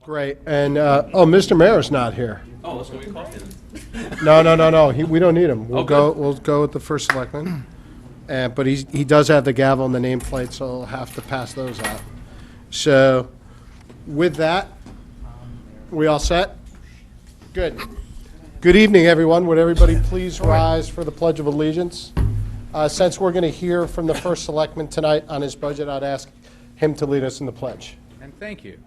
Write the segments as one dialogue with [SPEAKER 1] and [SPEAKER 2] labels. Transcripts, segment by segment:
[SPEAKER 1] Great. And, Mr. Mayor's not here.
[SPEAKER 2] Oh, let's go get coffee then.
[SPEAKER 1] No. We don't need him. We'll
[SPEAKER 2] good.
[SPEAKER 1] go with the first selectman. But he does have the gavel and the nameplate, so he'll have to pass those out. So with that, we all set? Good. Good evening, everyone. Would everybody please rise for the Pledge of Allegiance? Since we're going to hear from the first selectman tonight on his budget, I'd ask him to lead us in the pledge.
[SPEAKER 3] And thank you.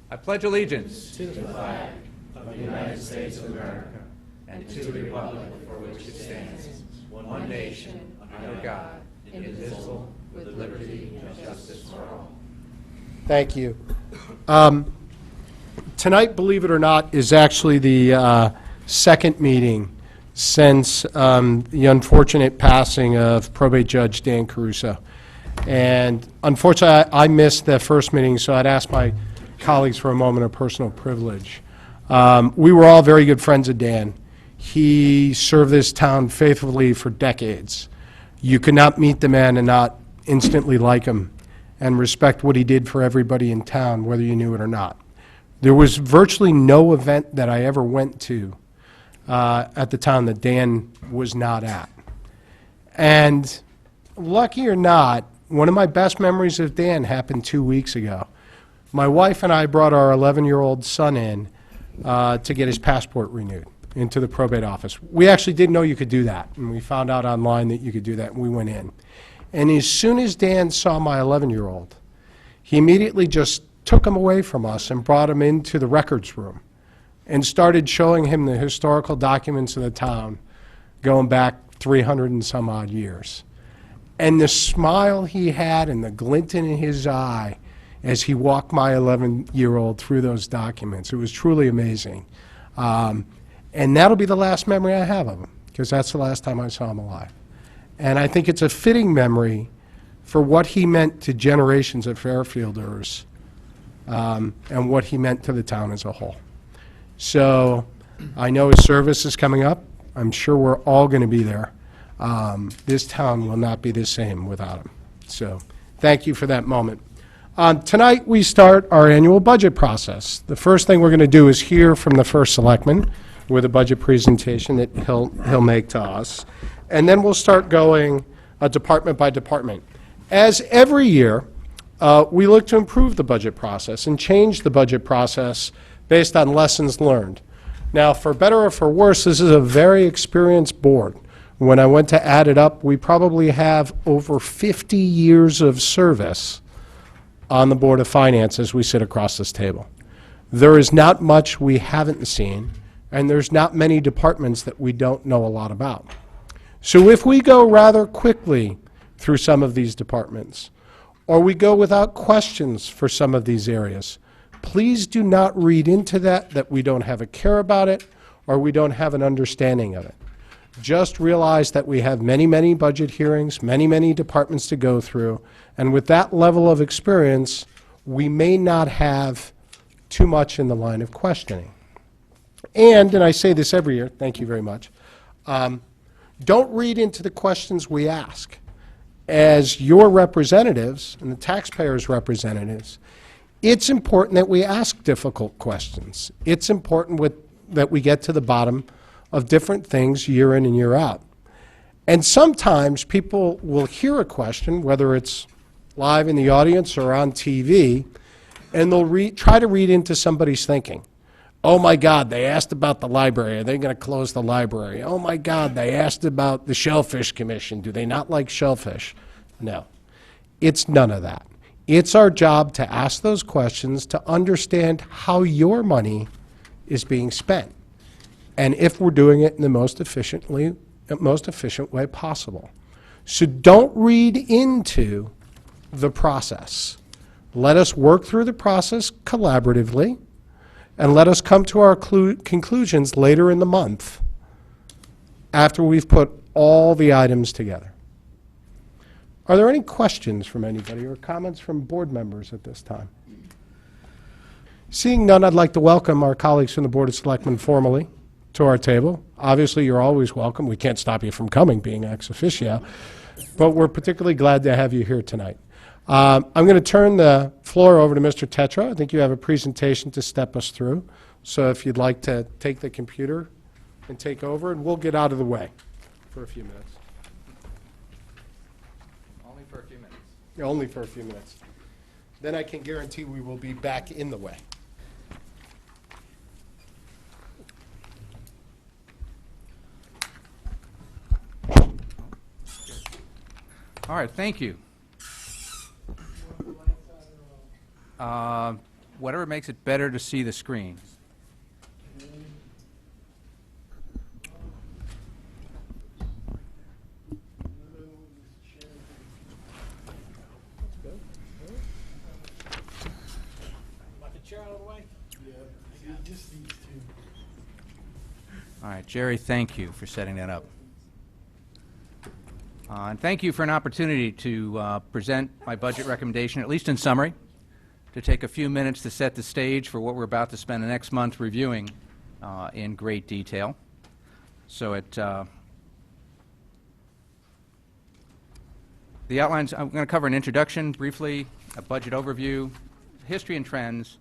[SPEAKER 3] I pledge allegiance
[SPEAKER 4] to the flag of the United States of America and to the republic for which it stands, one nation, under God, indivisible, with liberty and justice for all. Thank you.
[SPEAKER 1] Tonight, believe it or not, is actually the second meeting since the unfortunate passing of probate judge Dan Caruso. And unfortunately, I missed the first meeting, so I'd ask my colleagues for a moment of personal privilege. We were all very good friends of Dan. He served this town faithfully for decades. You could not meet the man and not instantly like him and respect what he did for everybody in town, whether you knew it or not. There was virtually no event that I ever went to at the town that Dan was not at. And lucky or not, one of my best memories of Dan happened 2 weeks ago. My wife and I brought our 11-year-old son in to get his passport renewed into the probate office. We actually didn't know you could do that, and we found out online that you could do that, and we went in. And as soon as Dan saw my 11-year-old, he immediately just took him away from us and brought him into the records room and started showing him the historical documents of the town going back 300 and some odd years. And the smile he had and the glint in his eye as he walked my 11-year-old through those documents, it was truly amazing. And that'll be the last memory I have of him, because that's the last time I saw him alive. And I think it's a fitting memory for what he meant to generations of Fairfielders and what he meant to the town as a whole. So I know his service is coming up. I'm sure we're all going to be there. This town will not be the same without him. So thank you for that moment. Tonight we start our annual budget process. The first thing we're going to do is hear from the first selectman with a budget presentation that he'll make to us. And then we'll start going department by department. As every year, we look to improve the budget process and change the budget process based on lessons learned. Now, for better or for worse, this is a very experienced board. When I went to add it up, we probably have over 50 years of service on the Board of Finance as we sit across this table. There is not much we haven't seen, and there's not many departments that we don't know a lot about. So if we go rather quickly through some of these departments, or we go without questions for some of these areas, please do not read into that we don't have a care about it or we don't have an understanding of it. Just realize that we have many, many budget hearings, many, many departments to go through, and with that level of experience, we may not have too much in the line of questioning. And I say this every year, thank you very much, don't read into the questions we ask. As your representatives and the taxpayers' representatives, it's important that we ask difficult questions. It's important that we get to the bottom of different things year in and year out. And sometimes people will hear a question, whether it's live in the audience or on TV, and they'll try to read into somebody's thinking. Oh my God, they asked about the library. Are they going to close the library? Oh my God, they asked about the Shellfish Commission. Do they not like shellfish? No, it's none of that. It's our job to ask those questions to understand how your money is being spent and if we're doing it in the most efficient way possible. So don't read into the process. Let us work through the process collaboratively, and let us come to our conclusions later in the month after we've put all the items together. Are there any questions from anybody or comments from board members at this time? Seeing none, I'd like to welcome our colleagues from the Board of Selectmen formally to our table. Obviously, you're always welcome. We can't stop you from coming, being ex officio, but we're particularly glad to have you here tonight. I'm going to turn the floor over to Mr. Tetra. I think you have a presentation to step us through. So if you'd like to take the computer and take over, and we'll get out of the way for a few minutes.
[SPEAKER 3] Only for a few minutes.
[SPEAKER 1] Only for a few minutes. Then I can guarantee we will be back in the way.
[SPEAKER 3] All right, thank you. Whatever makes it better to see the screen. All right, Jerry, thank you for setting that up. And thank you for an opportunity to present my budget recommendation, at least in summary, to take a few minutes to set the stage for what we're about to spend the next month reviewing in great detail. So the outlines, I'm going to cover an introduction briefly, a budget overview, history and trends,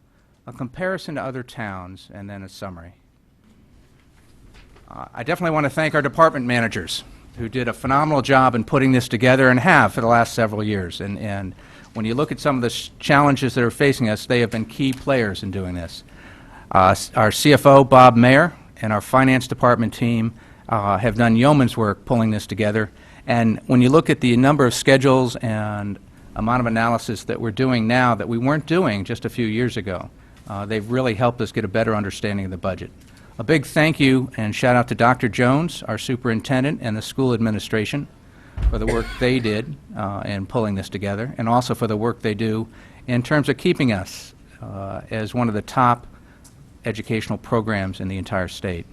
[SPEAKER 3] a comparison to other towns, and then a summary. I definitely want to thank our department managers who did a phenomenal job in putting this together and have for the last several years. And when you look at some of the challenges that are facing us, they have been key players in doing this. Our CFO, Bob Mayer, and our finance department team have done yeoman's work pulling this together. And when you look at the number of schedules and amount of analysis that we're doing now that we weren't doing just a few years ago, they've really helped us get a better understanding of the budget. A big thank you and shout out to Dr. Jones, our superintendent, and the school administration for the work they did in pulling this together, and also for the work they do in terms of keeping us as one of the top educational programs in the entire state.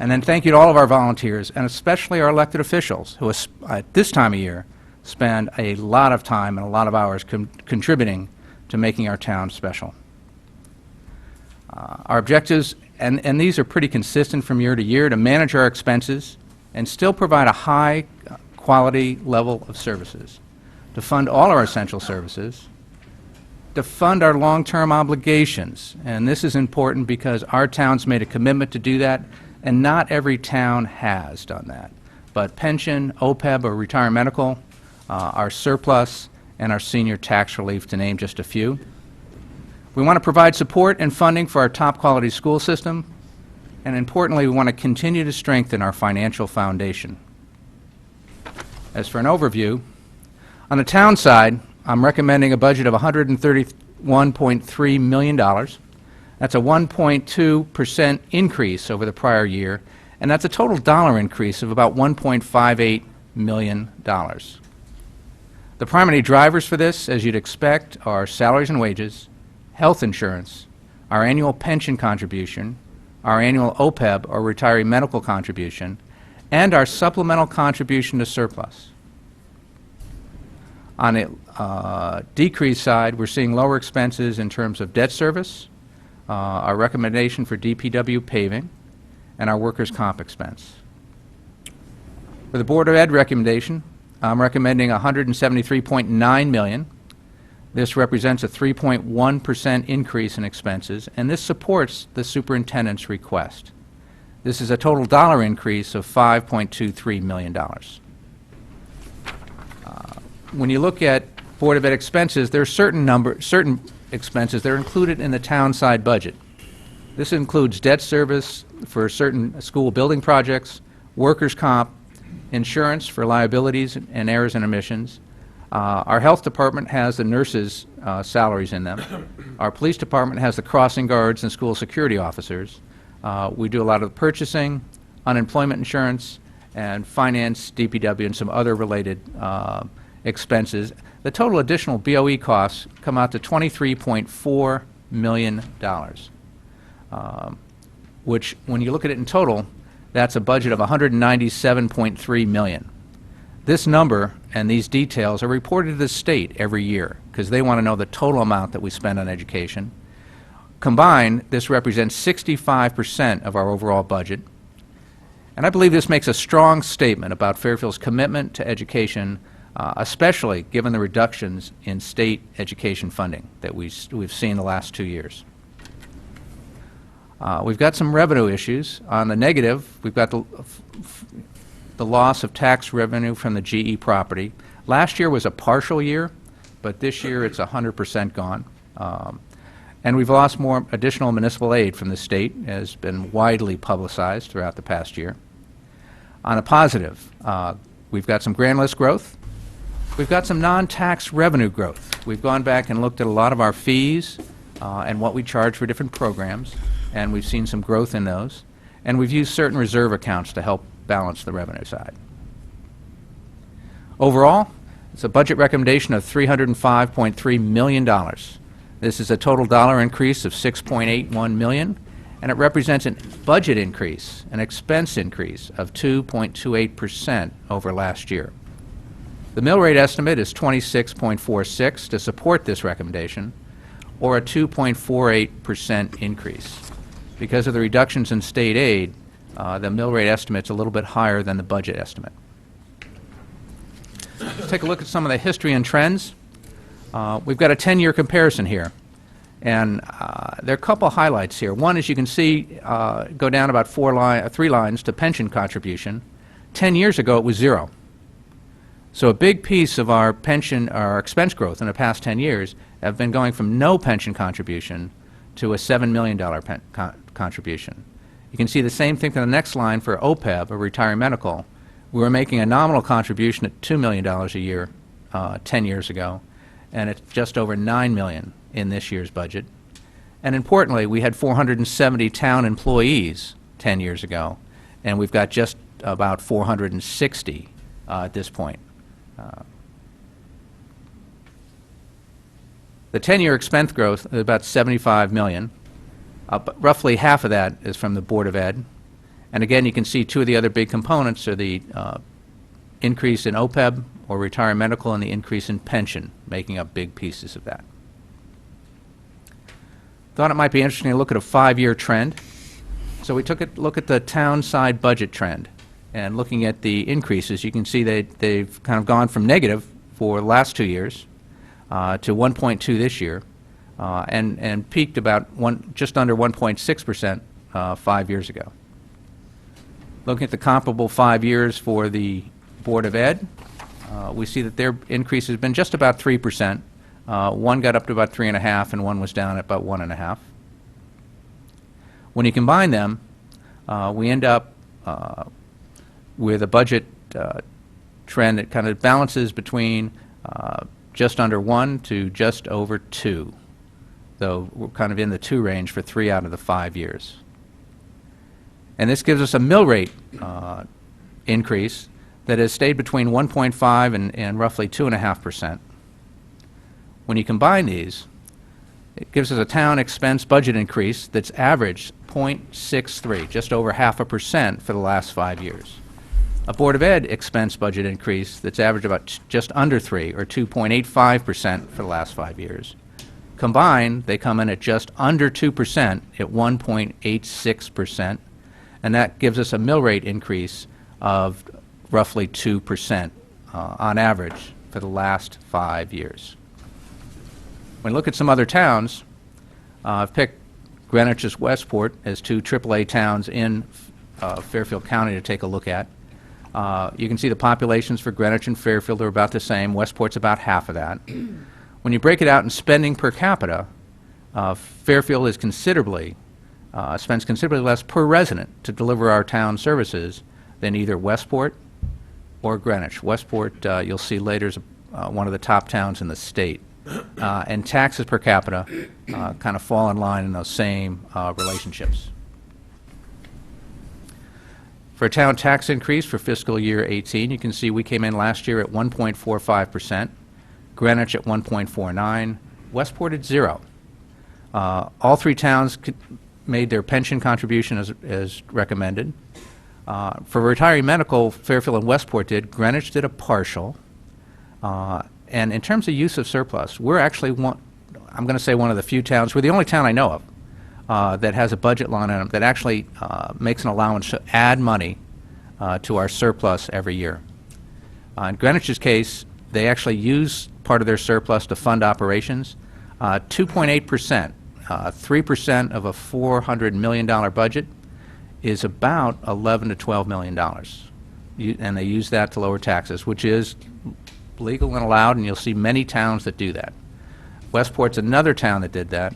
[SPEAKER 3] And then thank you to all of our volunteers, and especially our elected officials, who at this time of year spend a lot of time and a lot of hours contributing to making our town special. Our objectives, and these are pretty consistent from year to year, to manage our expenses and still provide a high quality level of services, to fund all our essential services, to fund our long-term obligations. And this is important because our town's made a commitment to do that, and not every town has done that. But pension, OPEB, or retirement medical, our surplus, and our senior tax relief, to name just a few. We want to provide support and funding for our top quality school system, and importantly, we want to continue to strengthen our financial foundation. As for an overview, on the town side, I'm recommending a budget of $131.3 million. That's a 1.2% increase over the prior year, and that's a total dollar increase of about $1.58 million. The primary drivers for this, as you'd expect, are salaries and wages, health insurance, our annual pension contribution, our annual OPEB, or retiree medical contribution, and our supplemental contribution to surplus. On the decrease side, we're seeing lower expenses in terms of debt service, our recommendation for DPW paving, and our workers' comp expense. For the Board of Ed recommendation, I'm recommending $173.9 million. This represents a 3.1% increase in expenses, and this supports the superintendent's request. This is a total dollar increase of $5.23 million. When you look at Board of Ed expenses, there are certain expenses that are included in the town side budget. This includes debt service for certain school building projects, workers' comp, insurance for liabilities and errors and omissions. Our health department has the nurses' salaries in them. Our police department has the crossing guards and school security officers. We do a lot of purchasing, unemployment insurance, and finance, DPW, and some other related expenses. The total additional BOE costs come out to $23.4 million, which, when you look at it in total, that's a budget of $197.3 million. This number and these details are reported to the state every year because they want to know the total amount that we spend on education. Combined, this represents 65% of our overall budget. And I believe this makes a strong statement about Fairfield's commitment to education especially given the reductions in state education funding that we've seen the last 2 years. We've got some revenue issues. On the negative, we've got the loss of tax revenue from the GE property. Last year was a partial year, but this year it's 100% gone. And we've lost more additional municipal aid from the state, as been widely publicized throughout the past year. On a positive, we've got some grand list growth. We've got some non-tax revenue growth. We've gone back and looked at a lot of our fees and what we charge for different programs, and we've seen some growth in those. And we've used certain reserve accounts to help balance the revenue side. Overall, it's a budget recommendation of $305.3 million. This is a total dollar increase of $6.81 million, and it represents a budget increase, an expense increase of 2.28% over last year. The mill rate estimate is 26.46 to support this recommendation, or a 2.48% increase. Because of the reductions in state aid, the mill rate estimate's a little bit higher than the budget estimate. Let's take a look at some of the history and trends. We've got a 10-year comparison here, and there are a couple highlights here. One, as you can see, go down about 3 lines to pension contribution. 10 years ago, it was 0. So a big piece of our pension, our expense growth in the past 10 years have been going from no pension contribution to a $7 million contribution. You can see the same thing for the next line for OPEB, or retiring medical. We were making a nominal contribution at $2 million a year 10 years ago, and it's just over $9 million in this year's budget. And importantly, we had 470 town employees 10 years ago, and we've got just about 460 at this point. The 10-year expense growth is about $75 million. But roughly half of that is from the Board of Ed. And again, you can see 2 of the other big components are the increase in OPEB, or retiring medical, and the increase in pension, making up big pieces of that. Thought it might be interesting to look at a 5-year trend. So we took a look at the town side budget trend, and looking at the increases, you can see they've kind of gone from negative for the last 2 years to 1.2 this year, and peaked about just under 1.6% 5 years ago. Looking at the comparable 5 years for the Board of Ed, we see that their increase has been just about 3%. One got up to about 3.5%, and one was down at about 1.5%. When you combine them, we end up with a budget trend that kind of balances between just under 1 to just over 2, though we're kind of in the 2 range for 3 out of the 5 years. And this gives us a mill rate increase that has stayed between 1.5 and roughly 2.5%. When you combine these, it gives us a town expense budget increase that's averaged 0.63, just over 0.5% for the last 5 years. A Board of Ed expense budget increase that's averaged about just under 3, or 2.85% for the last 5 years. Combined, they come in at just under 2% at 1.86%, and that gives us a mill rate increase of roughly 2% on average for the last 5 years. When you look at some other towns, I've picked Greenwich's Westport as 2 AAA towns in Fairfield County to take a look at. You can see the populations for Greenwich and Fairfield are about the same. Westport's about half of that. When you break it out in spending per capita, Fairfield is spends considerably less per resident to deliver our town services than either Westport or Greenwich. Westport, you'll see later, is one of the top towns in the state. And taxes per capita kind of fall in line in those same relationships. For a town tax increase for fiscal year 18, you can see we came in last year at 1.45%, Greenwich at 1.49%, Westport at 0%. All 3 towns made their pension contribution as recommended. For retiring medical, Fairfield and Westport did. Greenwich did a partial. And in terms of use of surplus, we're actually I'm going to say one of the few towns, we're the only town I know of that has a budget line item that actually makes an allowance to add money to our surplus every year. In Greenwich's case, they actually use part of their surplus to fund operations. 2.8%, 3% of a $400 million budget is about $11 to $12 million. And they use that to lower taxes, which is legal and allowed, and you'll see many towns that do that. Westport's another town that did that.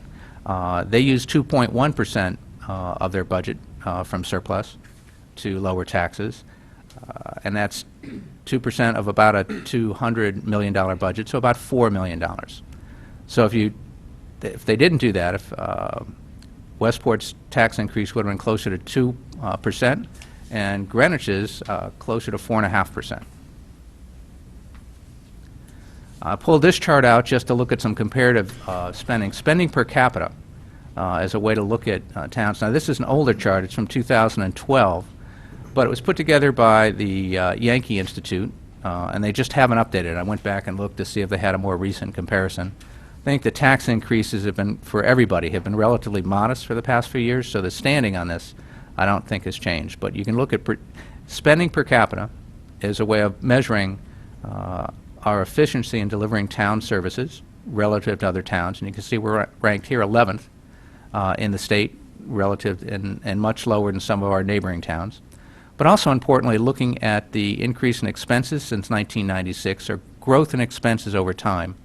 [SPEAKER 3] They use 2.1% of their budget from surplus to lower taxes, and that's 2% of about a $200 million budget, so about $4 million. So if they didn't do that, if Westport's tax increase would have been closer to 2%, and Greenwich's closer to 4.5%. I pulled this chart out just to look at some comparative spending per capita as a way to look at towns. Now, this is an older chart. It's from 2012, but it was put together by the Yankee Institute, and they just haven't updated it. I went back and looked to see if they had a more recent comparison. I think the tax increases have been, for everybody, have been relatively modest for the past few years, so the standing on this I don't think has changed. But you can look at spending per capita as a way of measuring our efficiency in delivering town services relative to other towns, and you can see we're ranked here 11th in the state relative and much lower than some of our neighboring towns. But also importantly, looking at the increase in expenses since 1996, or growth in expenses over time,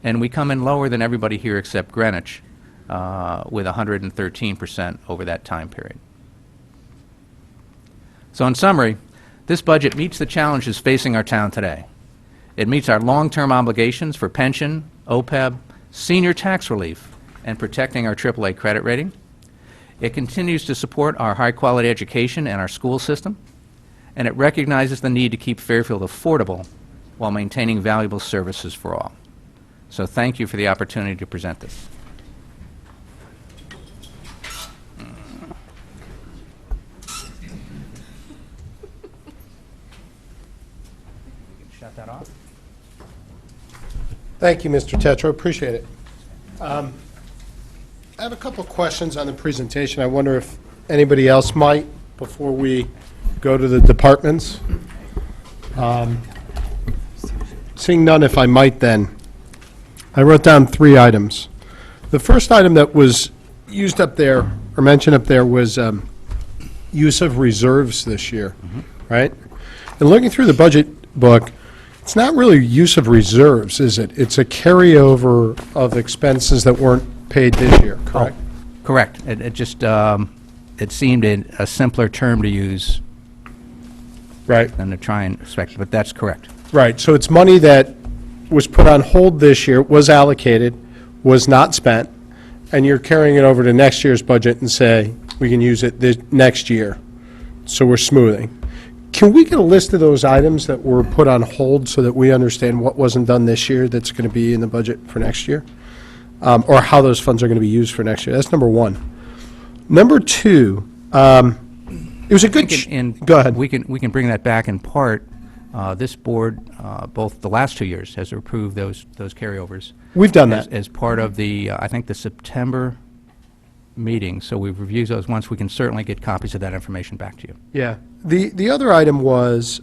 [SPEAKER 3] and we come in lower than everybody here except Greenwich with 113% over that time period. So in summary, this budget meets the challenges facing our town today. It meets our long-term obligations for pension, OPEB, senior tax relief, and protecting our AAA credit rating. It continues to support our high-quality education and our school system, and it recognizes the need to keep Fairfield affordable while maintaining valuable services for all. So thank you for the opportunity to present this. Shut that off.
[SPEAKER 1] Thank you, Mr. Tetro. Appreciate it. I have a couple of questions on the presentation. I wonder if anybody else might before we go to the departments. Seeing none, if I might then. I wrote down 3 items. The first item that was used up there, or mentioned up there, was use of reserves this year, right? And looking through the budget book, it's not really use of reserves, is it? It's a carryover of expenses that weren't paid this year, correct?
[SPEAKER 3] Oh, correct. It just, it seemed a simpler term to use
[SPEAKER 1] Right.
[SPEAKER 3] than to try and expect, but that's correct.
[SPEAKER 1] Right, so it's money that was put on hold this year, was allocated, was not spent, and you're carrying it over to next year's budget and say, we can use it this next year. So we're smoothing. Can we get a list of those items that were put on hold so that we understand what wasn't done this year that's going to be in the budget for next year? Or how those funds are going to be used for next year? That's number one. Number two, it was a good, go ahead.
[SPEAKER 3] We can bring that back in part. This board, both the last 2 years, has approved those carryovers.
[SPEAKER 1] We've done that.
[SPEAKER 3] As part of the, I think, the September meeting. So we've reviewed those once. We can certainly get copies of that information back to you.
[SPEAKER 1] Yeah. The other item was,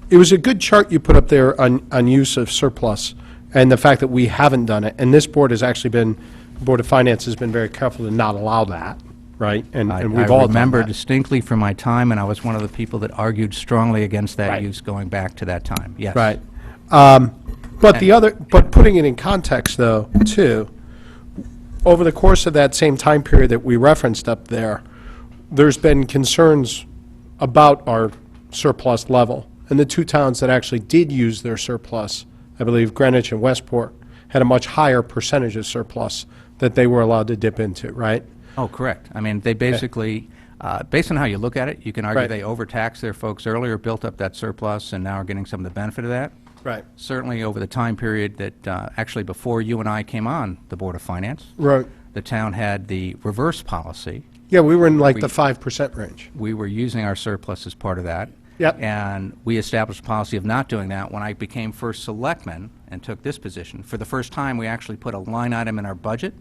[SPEAKER 1] it was a good chart you put up there on use of surplus and the fact that we haven't done it. And this board has actually been, the Board of Finance has been very careful to not allow that, right? And we've all
[SPEAKER 3] I
[SPEAKER 1] done
[SPEAKER 3] remember
[SPEAKER 1] that.
[SPEAKER 3] distinctly from my time, and I was one of the people that argued strongly against that
[SPEAKER 1] Right.
[SPEAKER 3] use going back to that time. Yes.
[SPEAKER 1] Right. But putting it in context, though, too, over the course of that same time period that we referenced up there, there's been concerns about our surplus level. And the 2 towns that actually did use their surplus, I believe Greenwich and Westport, had a much higher percentage of surplus that they were allowed to dip into, right?
[SPEAKER 3] Oh, correct. I mean, they basically, based on how you look at it, you can argue
[SPEAKER 1] Right.
[SPEAKER 3] they overtaxed their folks earlier, built up that surplus, and now are getting some of the benefit of that.
[SPEAKER 1] Right.
[SPEAKER 3] Certainly over the time period that, actually before you and I came on the Board of Finance,
[SPEAKER 1] Right.
[SPEAKER 3] the town had the reverse policy.
[SPEAKER 1] Yeah, we were in like the 5% range.
[SPEAKER 3] We were using our surplus as part of that.
[SPEAKER 1] Yep.
[SPEAKER 3] And we established a policy of not doing that. When I became first selectman and took this position, for the first time, we actually put a line item in our budget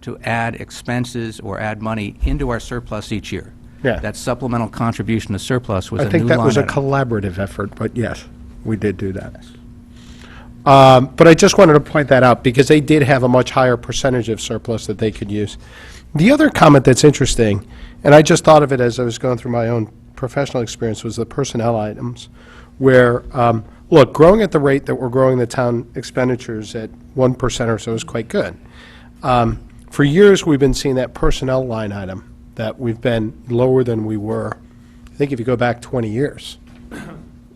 [SPEAKER 3] to add expenses or add money into our surplus each year.
[SPEAKER 1] Yeah.
[SPEAKER 3] That supplemental contribution to surplus was a
[SPEAKER 1] I
[SPEAKER 3] new
[SPEAKER 1] think that was a
[SPEAKER 3] line item.
[SPEAKER 1] collaborative effort, but yes, we did do that. But I just wanted to point that out, because they did have a much higher percentage of surplus that they could use. The other comment that's interesting, and I just thought of it as I was going through my own professional experience, was the personnel items, where, look, growing at the rate that we're growing the town expenditures at 1% or so is quite good. For years, we've been seeing that personnel line item, that we've been lower than we were. I think if you go back 20 years,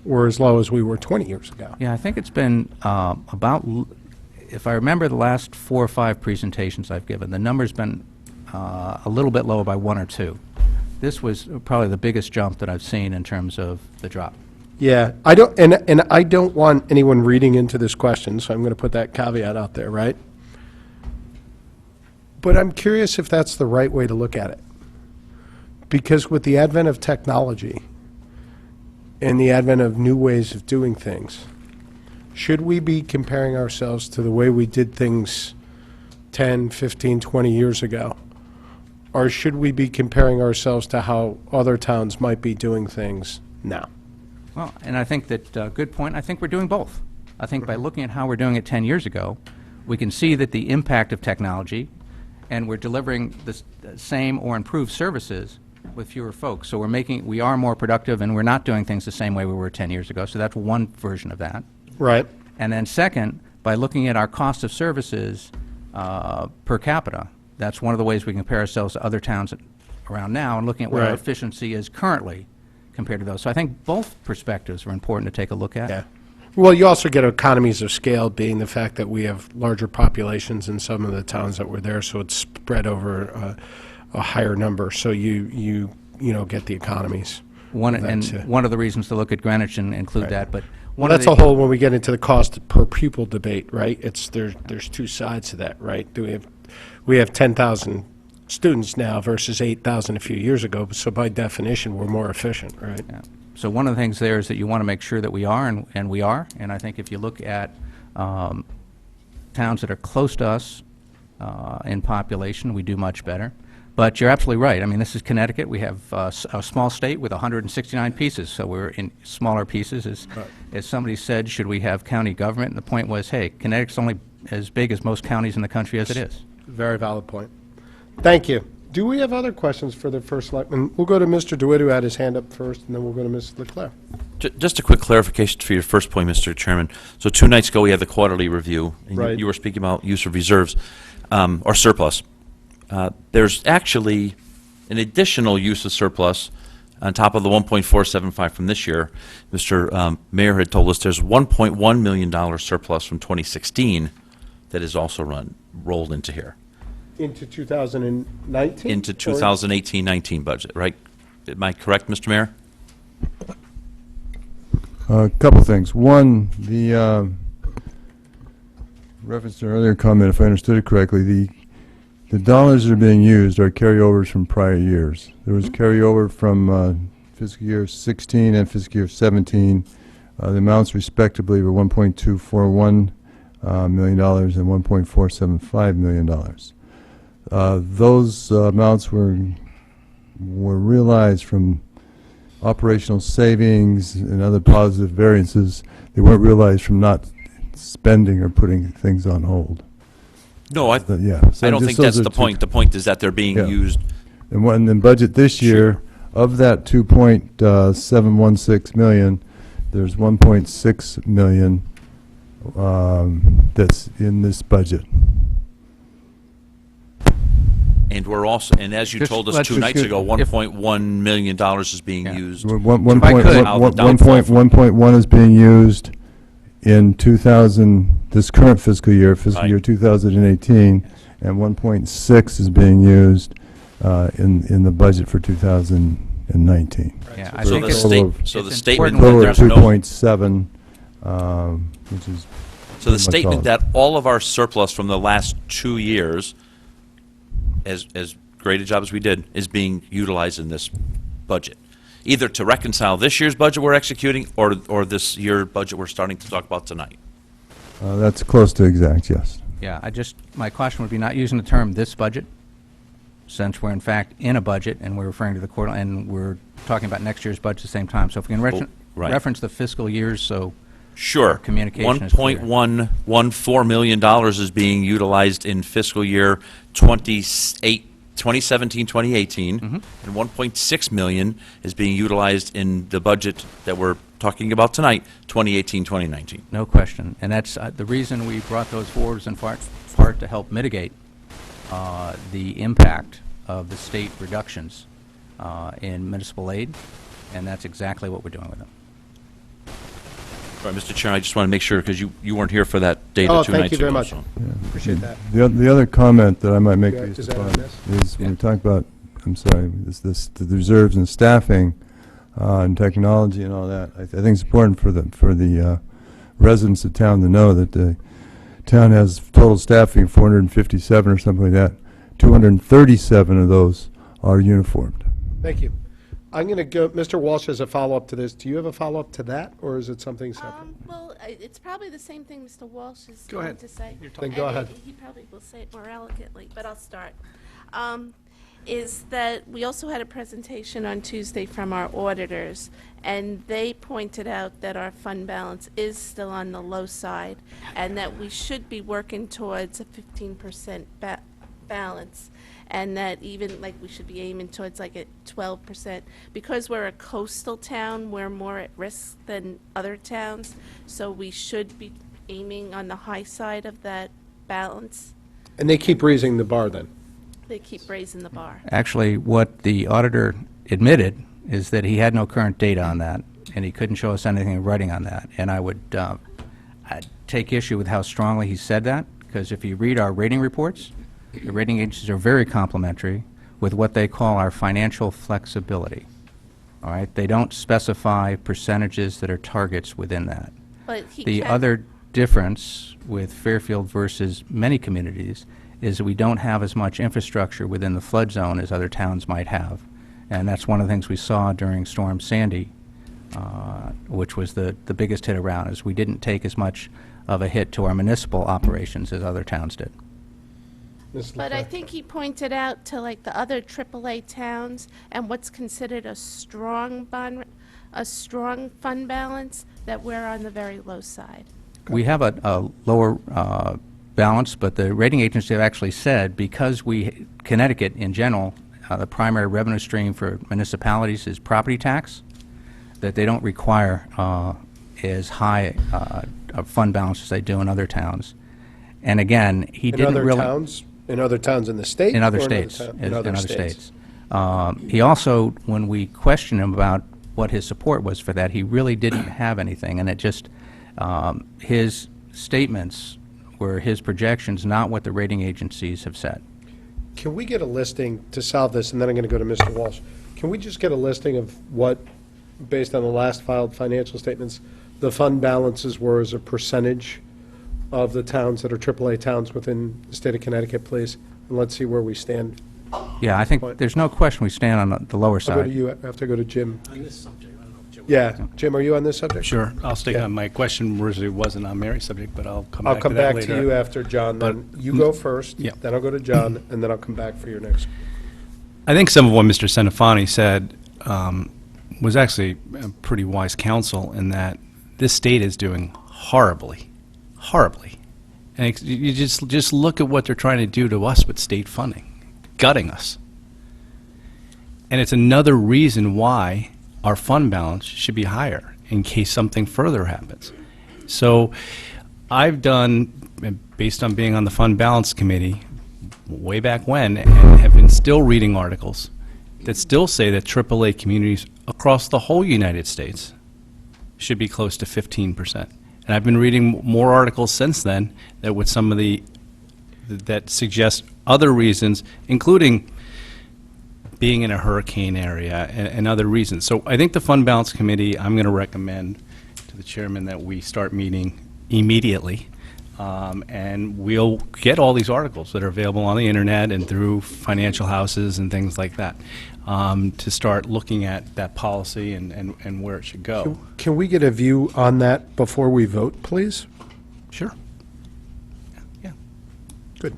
[SPEAKER 1] we're as low as we were 20 years ago.
[SPEAKER 3] Yeah, I think it's been if I remember the last 4 or 5 presentations I've given, the number's been a little bit lower by 1 or 2. This was probably the biggest jump that I've seen in terms of the drop.
[SPEAKER 1] Yeah, I don't, and I don't want anyone reading into this question, so I'm going to put that caveat out there, right? But I'm curious if that's the right way to look at it. Because with the advent of technology and the advent of new ways of doing things, should we be comparing ourselves to the way we did things 10, 15, 20 years ago? Or should we be comparing ourselves to how other towns might be doing things now?
[SPEAKER 3] Well, and I think that, good point, I think we're doing both. I think by looking at how we're doing it 10 years ago, we can see that the impact of technology, and we're delivering the same or improved services with fewer folks. So we are more productive, and we're not doing things the same way we were 10 years ago. So that's one version of that.
[SPEAKER 1] Right.
[SPEAKER 3] And then second, by looking at our cost of services per capita, that's one of the ways we compare ourselves to other towns around now, and looking at where our
[SPEAKER 1] Right.
[SPEAKER 3] efficiency is currently compared to those. So I think both perspectives are important to take a look at.
[SPEAKER 1] Yeah. Well, you also get economies of scale, being the fact that we have larger populations in some of the towns that were there, so it's spread over a higher number. So you get the economies.
[SPEAKER 3] One
[SPEAKER 1] That's,
[SPEAKER 3] one of the reasons to look at Greenwich and include
[SPEAKER 1] Right.
[SPEAKER 3] that, but
[SPEAKER 1] Well,
[SPEAKER 3] one of
[SPEAKER 1] that's
[SPEAKER 3] the,
[SPEAKER 1] a whole, when we get into the cost per pupil debate, right? There's two sides to that, right? We have 10,000 students now versus 8,000 a few years ago, so by definition, we're more efficient, right?
[SPEAKER 3] Yeah. So one of the things there is that you want to make sure that we are, and we are. And I think if you look at towns that are close to us in population, we do much better. But you're absolutely right. I mean, this is Connecticut. We have a small state with 169 pieces, so we're in smaller pieces. As somebody said, should we have county government? And the point was, hey, Connecticut's only as big as most counties in the country as it is.
[SPEAKER 1] Very valid point. Thank you. Do we have other questions for the first selectman? We'll go to Mr. DeWitt, who had his hand up first, and then we'll go to Ms. Leclerc.
[SPEAKER 2] Just a quick clarification for your first point, Mr. Chairman. So 2 nights ago, we had the quarterly review, and
[SPEAKER 1] Right.
[SPEAKER 2] you were speaking about use of reserves or surplus. There's actually an additional use of surplus on top of the 1.475 from this year. Mr. Mayor had told us there's $1.1 million surplus from 2016 that is also rolled into here,
[SPEAKER 1] Into 2019?
[SPEAKER 2] into 2018-19 budget, right? Am I correct, Mr. Mayor?
[SPEAKER 5] A couple things. One, the reference to an earlier comment, if I understood it correctly, the dollars that are being used are carryovers from prior years. There was carryover from fiscal year 16 and fiscal year 17. The amounts respectively were $1.241 million and $1.475 million. Those amounts were realized from operational savings and other positive variances. They weren't realized from not spending or putting things on hold.
[SPEAKER 2] No, I
[SPEAKER 5] Yeah. So
[SPEAKER 2] don't
[SPEAKER 5] just
[SPEAKER 2] think
[SPEAKER 5] those
[SPEAKER 2] that's
[SPEAKER 5] are
[SPEAKER 2] the
[SPEAKER 5] two-
[SPEAKER 2] point. The point is that they're being
[SPEAKER 5] Yeah.
[SPEAKER 2] used.
[SPEAKER 5] And when the budget this year, of that 2.716 million, there's 1.6 million that's in this budget.
[SPEAKER 2] And we're also, and as you
[SPEAKER 3] Just
[SPEAKER 2] told us
[SPEAKER 3] let's
[SPEAKER 2] 2
[SPEAKER 3] just
[SPEAKER 2] nights
[SPEAKER 5] get-
[SPEAKER 2] ago,
[SPEAKER 3] if-
[SPEAKER 2] $1.1 million is being
[SPEAKER 3] Yeah.
[SPEAKER 2] used.
[SPEAKER 5] One
[SPEAKER 3] If I
[SPEAKER 5] point-
[SPEAKER 3] could-
[SPEAKER 5] one- one- one point- 1.1 is being used in 2000, this current fiscal year
[SPEAKER 2] Right.
[SPEAKER 5] year 2018, and 1.6 is being used in the budget for 2019.
[SPEAKER 3] Yeah, I
[SPEAKER 2] So
[SPEAKER 3] think
[SPEAKER 2] the
[SPEAKER 3] it's,
[SPEAKER 5] state-
[SPEAKER 2] so the
[SPEAKER 3] it's
[SPEAKER 2] statement
[SPEAKER 3] important
[SPEAKER 2] that
[SPEAKER 5] Total of
[SPEAKER 2] there's no,
[SPEAKER 5] 2.7, which is
[SPEAKER 2] so the
[SPEAKER 5] pretty much all
[SPEAKER 2] statement
[SPEAKER 5] of it.
[SPEAKER 2] that all of our surplus from the last 2 years, as great a job as we did, is being utilized in this budget, either to reconcile this year's budget we're executing or this year budget we're starting to talk about tonight.
[SPEAKER 5] That's close to exact, yes.
[SPEAKER 3] yeah, my caution would be not using the term "this budget," since we're in fact in a budget and we're referring to the quarter, and we're talking about next year's budget at the same time. So if we can
[SPEAKER 2] Right.
[SPEAKER 3] reference the fiscal years, so
[SPEAKER 2] Sure.
[SPEAKER 3] Communication is clear.
[SPEAKER 2] $1.114 million is being utilized in fiscal year 2017, 2018, and $1.6 million is being utilized in the budget that we're talking about tonight, 2018, 2019.
[SPEAKER 3] No question. And that's the reason we brought those forwards in part to help mitigate the impact of the state reductions in municipal aid, and that's exactly what we're doing with them.
[SPEAKER 2] All right, Mr. Chair, I just want to make sure, because you weren't here for that data
[SPEAKER 1] Oh,
[SPEAKER 2] 2
[SPEAKER 1] thank
[SPEAKER 2] nights
[SPEAKER 1] you very
[SPEAKER 2] ago,
[SPEAKER 1] much.
[SPEAKER 2] so-
[SPEAKER 1] Appreciate that.
[SPEAKER 5] The other comment that I might make
[SPEAKER 1] Yeah,
[SPEAKER 5] based
[SPEAKER 1] is that on
[SPEAKER 5] upon
[SPEAKER 1] this?
[SPEAKER 5] is when we talk about, I'm sorry, the reserves and staffing and technology and all that, I think it's important for the residents of town to know that the town has total staffing of 457 or something like that. 237 of those are uniformed.
[SPEAKER 1] Thank you. I'm going to go, Mr. Walsh has a follow-up to this. Do you have a follow-up to that, or is it something separate?
[SPEAKER 6] Well, it's probably the same thing Mr. Walsh is
[SPEAKER 1] Go
[SPEAKER 6] going
[SPEAKER 1] ahead.
[SPEAKER 6] to say.
[SPEAKER 1] Then go
[SPEAKER 6] And
[SPEAKER 1] ahead.
[SPEAKER 6] He probably will say it more elegantly, but I'll start. Is that we also had a presentation on Tuesday from our auditors, and they pointed out that our fund balance is still on the low side, and that we should be working towards a 15% balance, and that even, like, we should be aiming towards like a 12%. Because we're a coastal town, we're more at risk than other towns, so we should be aiming on the high side of that balance.
[SPEAKER 1] And they keep raising the bar then?
[SPEAKER 6] They keep raising the bar.
[SPEAKER 3] Actually, what the auditor admitted is that he had no current data on that, and he couldn't show us anything in writing on that. And I would I'd take issue with how strongly he said that, because if you read our rating reports, the rating agencies are very complimentary with what they call our financial flexibility. All right? They don't specify percentages that are targets within that.
[SPEAKER 6] But he
[SPEAKER 3] The
[SPEAKER 6] can-
[SPEAKER 3] other difference with Fairfield versus many communities is we don't have as much infrastructure within the flood zone as other towns might have. And that's one of the things we saw during Storm Sandy, which was the biggest hit around, is we didn't take as much of a hit to our municipal operations as other towns did.
[SPEAKER 1] Ms.
[SPEAKER 6] But I
[SPEAKER 1] LaFleur?
[SPEAKER 6] think he pointed out to like the other AAA towns and what's considered a strong fund balance, that we're on the very low side.
[SPEAKER 3] We have a lower balance, but the rating agencies have actually said, because Connecticut in general, the primary revenue stream for municipalities is property tax, that they don't require as high a fund balance as they do in other towns. And again, he
[SPEAKER 1] In
[SPEAKER 3] didn't
[SPEAKER 1] other
[SPEAKER 3] really...
[SPEAKER 1] towns? In other towns in the state?
[SPEAKER 3] In other
[SPEAKER 1] or
[SPEAKER 3] states.
[SPEAKER 1] town-
[SPEAKER 3] In other states. He also, when we questioned him about what his support was for that, he really didn't have anything, and it just, his statements were his projections, not what the rating agencies have said.
[SPEAKER 1] Can we get a listing to solve this, and then I'm going to go to Mr. Walsh. Can we just get a listing of what, based on the last filed financial statements, the fund balances were as a percentage of the towns that are AAA towns within the state of Connecticut, please? And let's see where we stand.
[SPEAKER 3] Yeah, I think
[SPEAKER 1] Point.
[SPEAKER 3] there's no question we stand on the lower
[SPEAKER 1] I'll go to
[SPEAKER 3] side.
[SPEAKER 1] you, I have to go to Jim.
[SPEAKER 7] On this subject, I don't know if Jim.
[SPEAKER 1] Yeah, Jim, are you on this subject?
[SPEAKER 7] Sure, I'll stick
[SPEAKER 1] Yeah.
[SPEAKER 7] on, my question originally wasn't on Mary's subject, but I'll come
[SPEAKER 1] I'll
[SPEAKER 7] back to
[SPEAKER 1] come
[SPEAKER 7] that
[SPEAKER 1] back
[SPEAKER 7] later.
[SPEAKER 1] to you after John, then
[SPEAKER 7] But-
[SPEAKER 1] you go first,
[SPEAKER 7] Yeah.
[SPEAKER 1] then I'll go to John, and then I'll come back for your next.
[SPEAKER 7] I think some of what Mr. Senafani said was actually a pretty wise counsel, in that this state is doing horribly, horribly. And you just look at what they're trying to do to us with state funding, gutting us. And it's another reason why our fund balance should be higher in case something further happens. So I've done, based on being on the Fund Balance Committee way back when, and have been still reading articles that still say that AAA communities across the whole United States should be close to 15%. And I've been reading more articles since then that with some of that suggest other reasons, including being in a hurricane area and other reasons. So I think the Fund Balance Committee, I'm going to recommend to the chairman that we start meeting immediately, and we'll get all these articles that are available on the internet and through financial houses and things like that, to start looking at that policy and where it should go.
[SPEAKER 1] Can we get a view on that before we vote, please?
[SPEAKER 7] Sure. Yeah.
[SPEAKER 1] Good.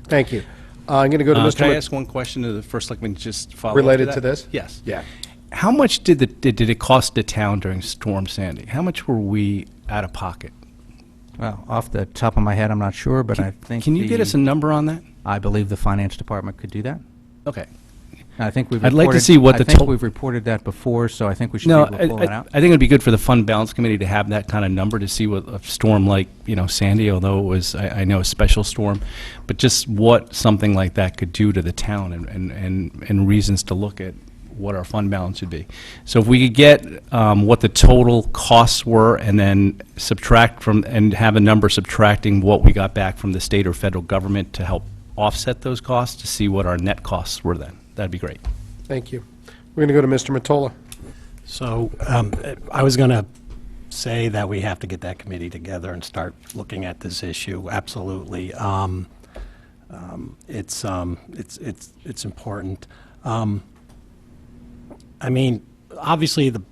[SPEAKER 1] Thank you. I'm going to go to Mr.
[SPEAKER 7] Can I
[SPEAKER 1] Mc-
[SPEAKER 7] ask one question to the first selectman, just follow up
[SPEAKER 1] Related
[SPEAKER 7] that?
[SPEAKER 1] to this?
[SPEAKER 7] Yes.
[SPEAKER 1] Yeah.
[SPEAKER 7] How much did it cost the town during Storm Sandy? How much were we out of pocket?
[SPEAKER 3] Well, off the top of my head, I'm not sure, but I think
[SPEAKER 7] Can you get us a number on that?
[SPEAKER 3] I believe the finance department could do that.
[SPEAKER 7] Okay.
[SPEAKER 3] I think we've
[SPEAKER 7] I'd like to
[SPEAKER 3] reported-
[SPEAKER 7] see what the
[SPEAKER 3] I think
[SPEAKER 7] to-
[SPEAKER 3] we've reported that before, so I think we should be
[SPEAKER 7] No,
[SPEAKER 3] able to pull that out.
[SPEAKER 7] I think it'd be good for the Fund Balance Committee to have that kind of number to see what a storm like, Sandy, although it was, I know, a special storm, but just what something like that could do to the town and reasons to look at what our fund balance would be. So if we could get what the total costs were and then subtract from, and have a number subtracting what we got back from the state or federal government to help offset those costs, to see what our net costs were then, that'd be great.
[SPEAKER 1] Thank you. We're going to go to Mr. Mottola.
[SPEAKER 8] So I was going to say that we have to get that committee together and start looking at this issue. Absolutely, it's important. I mean, obviously the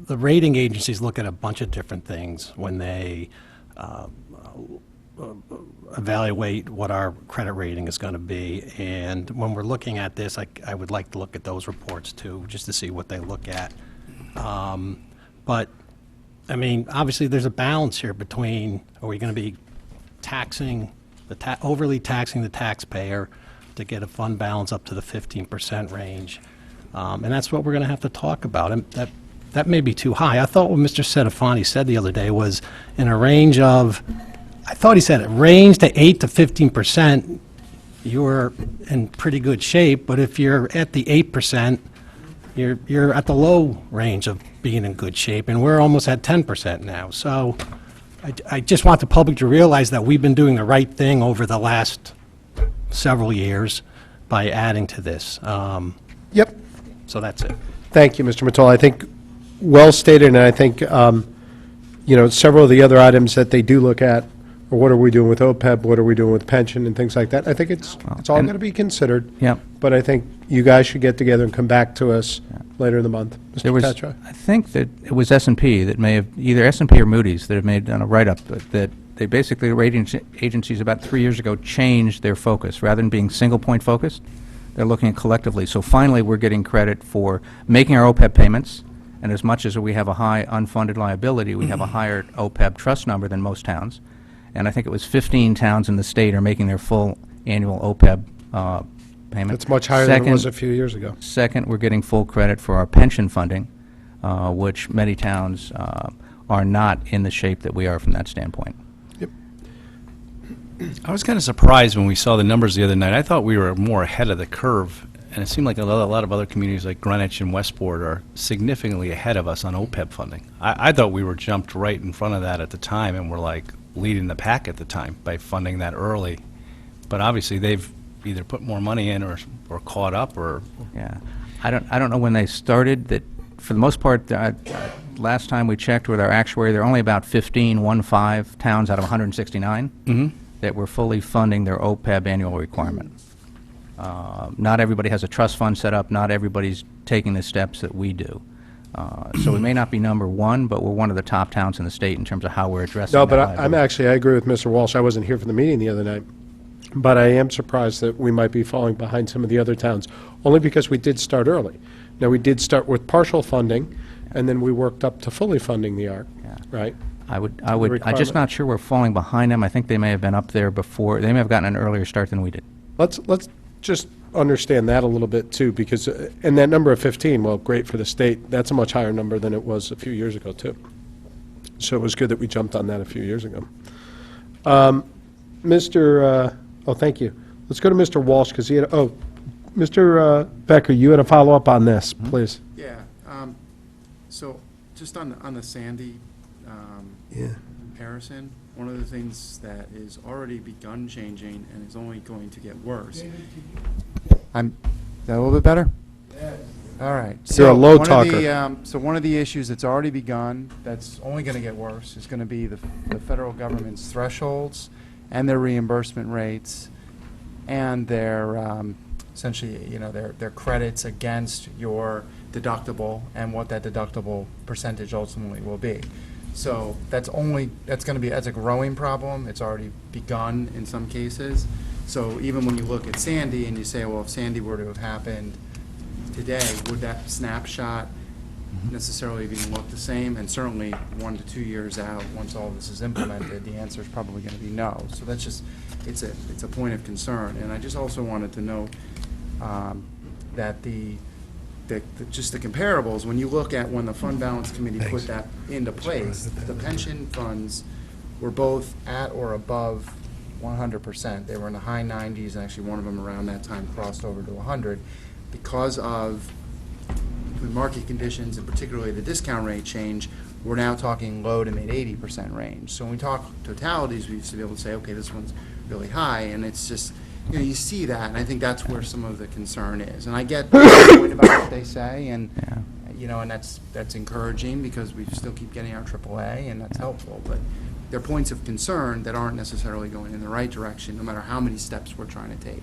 [SPEAKER 8] rating agencies look at a bunch of different things when they evaluate what our credit rating is going to be. And when we're looking at this, I would like to look at those reports too, just to see what they look at. But, I mean, obviously there's a balance here between, are we going to be taxing, overly taxing the taxpayer to get a fund balance up to the 15% range? And that's what we're going to have to talk about. And that may be too high. I thought what Mr. Sedefani said the other day was in a range of, I thought he said a range to 8 to 15%, you're in pretty good shape, but if you're at the 8%, you're at the low range of being in good shape, and we're almost at 10% now. So I just want the public to realize that we've been doing the right thing over the last several years by adding to this.
[SPEAKER 1] Yep.
[SPEAKER 8] So that's it.
[SPEAKER 1] Thank you, Mr. Mottola. I think well stated, and I think, several of the other items that they do look at, or what are we doing with OPEB, what are we doing with pension and things like that, I think it's all
[SPEAKER 3] and-
[SPEAKER 1] going to be considered.
[SPEAKER 3] Yep.
[SPEAKER 1] But I think you guys should get together and come back to us later in the month.
[SPEAKER 3] There
[SPEAKER 1] Mr.
[SPEAKER 3] was,
[SPEAKER 1] Tetra?
[SPEAKER 3] I think that it was S&P that may have, either S&P or Moody's, that have made done a write-up that they basically, the rating agencies about 3 years ago changed their focus. Rather than being single-point focused, they're looking at collectively. So finally, we're getting credit for making our OPEB payments, and as much as we have a high unfunded liability, we have a higher OPEB trust number than most towns. And I think it was 15 towns in the state are making their full annual OPEB payment.
[SPEAKER 1] It's much higher than it was a few years ago.
[SPEAKER 3] Second, we're getting full credit for our pension funding, which many towns are not in the shape that we are from that standpoint.
[SPEAKER 7] I was kind of surprised when we saw the numbers the other night. I thought we were more ahead of the curve, and it seemed like a lot of other communities like Greenwich and Westport are significantly ahead of us on OPEB funding. I thought we were jumped right in front of that at the time, and we're like leading the pack at the time by funding that early. But obviously, they've either put more money in or caught up or...
[SPEAKER 3] Yeah. I don't know when they started. That for the most part, last time we checked with our actuary, there are only about 15 towns out of 169 that were fully funding their OPEB annual requirement. Not everybody has a trust fund set up. Not everybody's taking the steps that we do. So we may not be number one, but we're one of the top towns in the state in terms of how we're addressing
[SPEAKER 1] No,
[SPEAKER 3] that
[SPEAKER 1] but
[SPEAKER 3] liability.
[SPEAKER 1] I agree with Mr. Walsh. I wasn't here for the meeting the other night. But I am surprised that we might be falling behind some of the other towns, only because we did start early. Now, we did start with partial funding, and then we worked up to fully funding the ARC,
[SPEAKER 3] Yeah.
[SPEAKER 1] right?
[SPEAKER 3] I'm just
[SPEAKER 1] requirement.
[SPEAKER 3] not sure we're falling behind them. I think they may have been up there before. They may have gotten an earlier start than we did.
[SPEAKER 1] Let's just understand that a little bit, too, because, and that number of 15, well, great for the state. That's a much higher number than it was a few years ago, too. So it was good that we jumped on that a few years ago. Thank you. Let's go to Mr. Walsh, because he had, Mr. Becker, you had a follow-up on this, please.
[SPEAKER 9] Yeah, so just on the Sandy comparison, one of the things that is already begun changing and is only going to get worse. Is that a little bit better? Yes. All right.
[SPEAKER 1] You're a low talker.
[SPEAKER 9] So one of the issues that's already begun, that's only going to get worse, is going to be the federal government's thresholds and their reimbursement rates and their essentially, their credits against your deductible and what that deductible percentage ultimately will be. So that's a growing problem. It's already begun in some cases. So even when you look at Sandy and you say, well, if Sandy were to have happened today, would that snapshot necessarily even look the same? And certainly 1 to 2 years out, once all this is implemented, the answer is probably going to be no. So that's just, it's a point of concern. And I just also wanted to note that just the comparables, when you look at when the Fund Balance Committee put that into place, the pension funds were both at or above 100%. They were in the high 90s, and actually one of them around that time crossed over to 100. Because of the market conditions, and particularly the discount rate change, we're now talking low to mid 80% range. So when we talk totalities, we used to be able to say, okay, this one's really high, and it's just, you know, you see that, and I think that's where some of the concern is. And I get the point about what they say, and you know, and that's encouraging because we still keep getting our AAA, and that's helpful. But there are points of concern that aren't necessarily going in the right direction, no matter how many steps we're trying to take.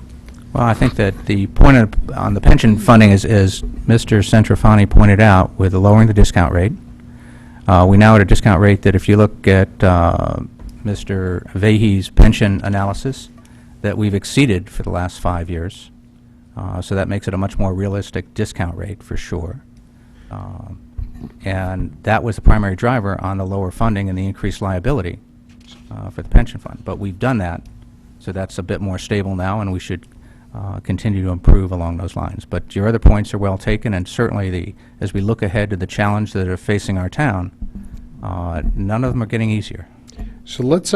[SPEAKER 3] Well, I think that the point on the pension funding is Mr. Centrofani pointed out, with lowering the discount rate. We now at a discount rate that if you look at Mr. Vahey's pension analysis, that we've exceeded for the last 5 years. So that makes it a much more realistic discount rate for sure. And that was the primary driver on the lower funding and the increased liability for the pension fund. But we've done that, so that's a bit more stable now, and we should continue to improve along those lines. But your other points are well taken, and certainly as we look ahead to the challenge that are facing our town, none of them are getting easier.
[SPEAKER 1] So let's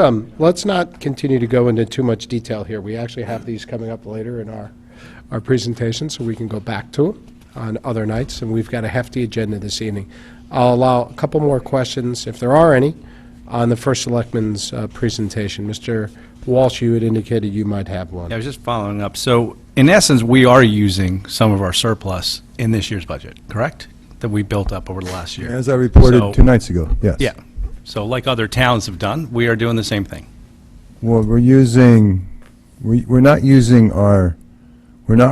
[SPEAKER 1] not continue to go into too much detail here. We actually have these coming up later in our presentation, so we can go back to them on other nights, and we've got a hefty agenda this evening. I'll allow a couple more questions, if there are any, on the First Selectman's presentation. Mr. Walsh, you had indicated you might have one.
[SPEAKER 7] I was just following up. So, in essence, we are using some of our surplus in this year's budget, correct? That we built up over the last year.
[SPEAKER 5] As I reported
[SPEAKER 7] So-
[SPEAKER 5] 2 nights ago, yes.
[SPEAKER 7] Yeah. So, like other towns have done, we are doing the same thing.
[SPEAKER 5] Well, we're not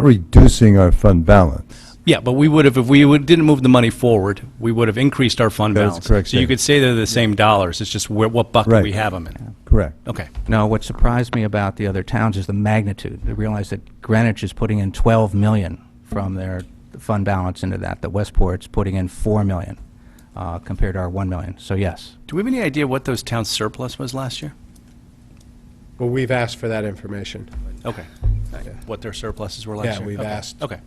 [SPEAKER 5] reducing our fund balance.
[SPEAKER 7] Yeah, but we would have, if we didn't move the money forward, we would have increased our fund
[SPEAKER 5] That's
[SPEAKER 7] balance.
[SPEAKER 5] correct
[SPEAKER 7] So you
[SPEAKER 5] statement.
[SPEAKER 7] could say they're the same dollars. It's just what bucket
[SPEAKER 5] Right.
[SPEAKER 7] we have them in.
[SPEAKER 5] Correct.
[SPEAKER 7] Okay.
[SPEAKER 3] No, what surprised me about the other towns is the magnitude. I realized that Greenwich is putting in 12 million from their fund balance into that. Westport's putting in 4 million compared to our 1 million. So yes.
[SPEAKER 7] Do we have any idea what those towns' surplus was last year?
[SPEAKER 1] Well, we've asked for that information.
[SPEAKER 7] Okay. What their surpluses were last year?
[SPEAKER 1] Yeah, we've
[SPEAKER 7] Okay.
[SPEAKER 1] asked.
[SPEAKER 7] Okay.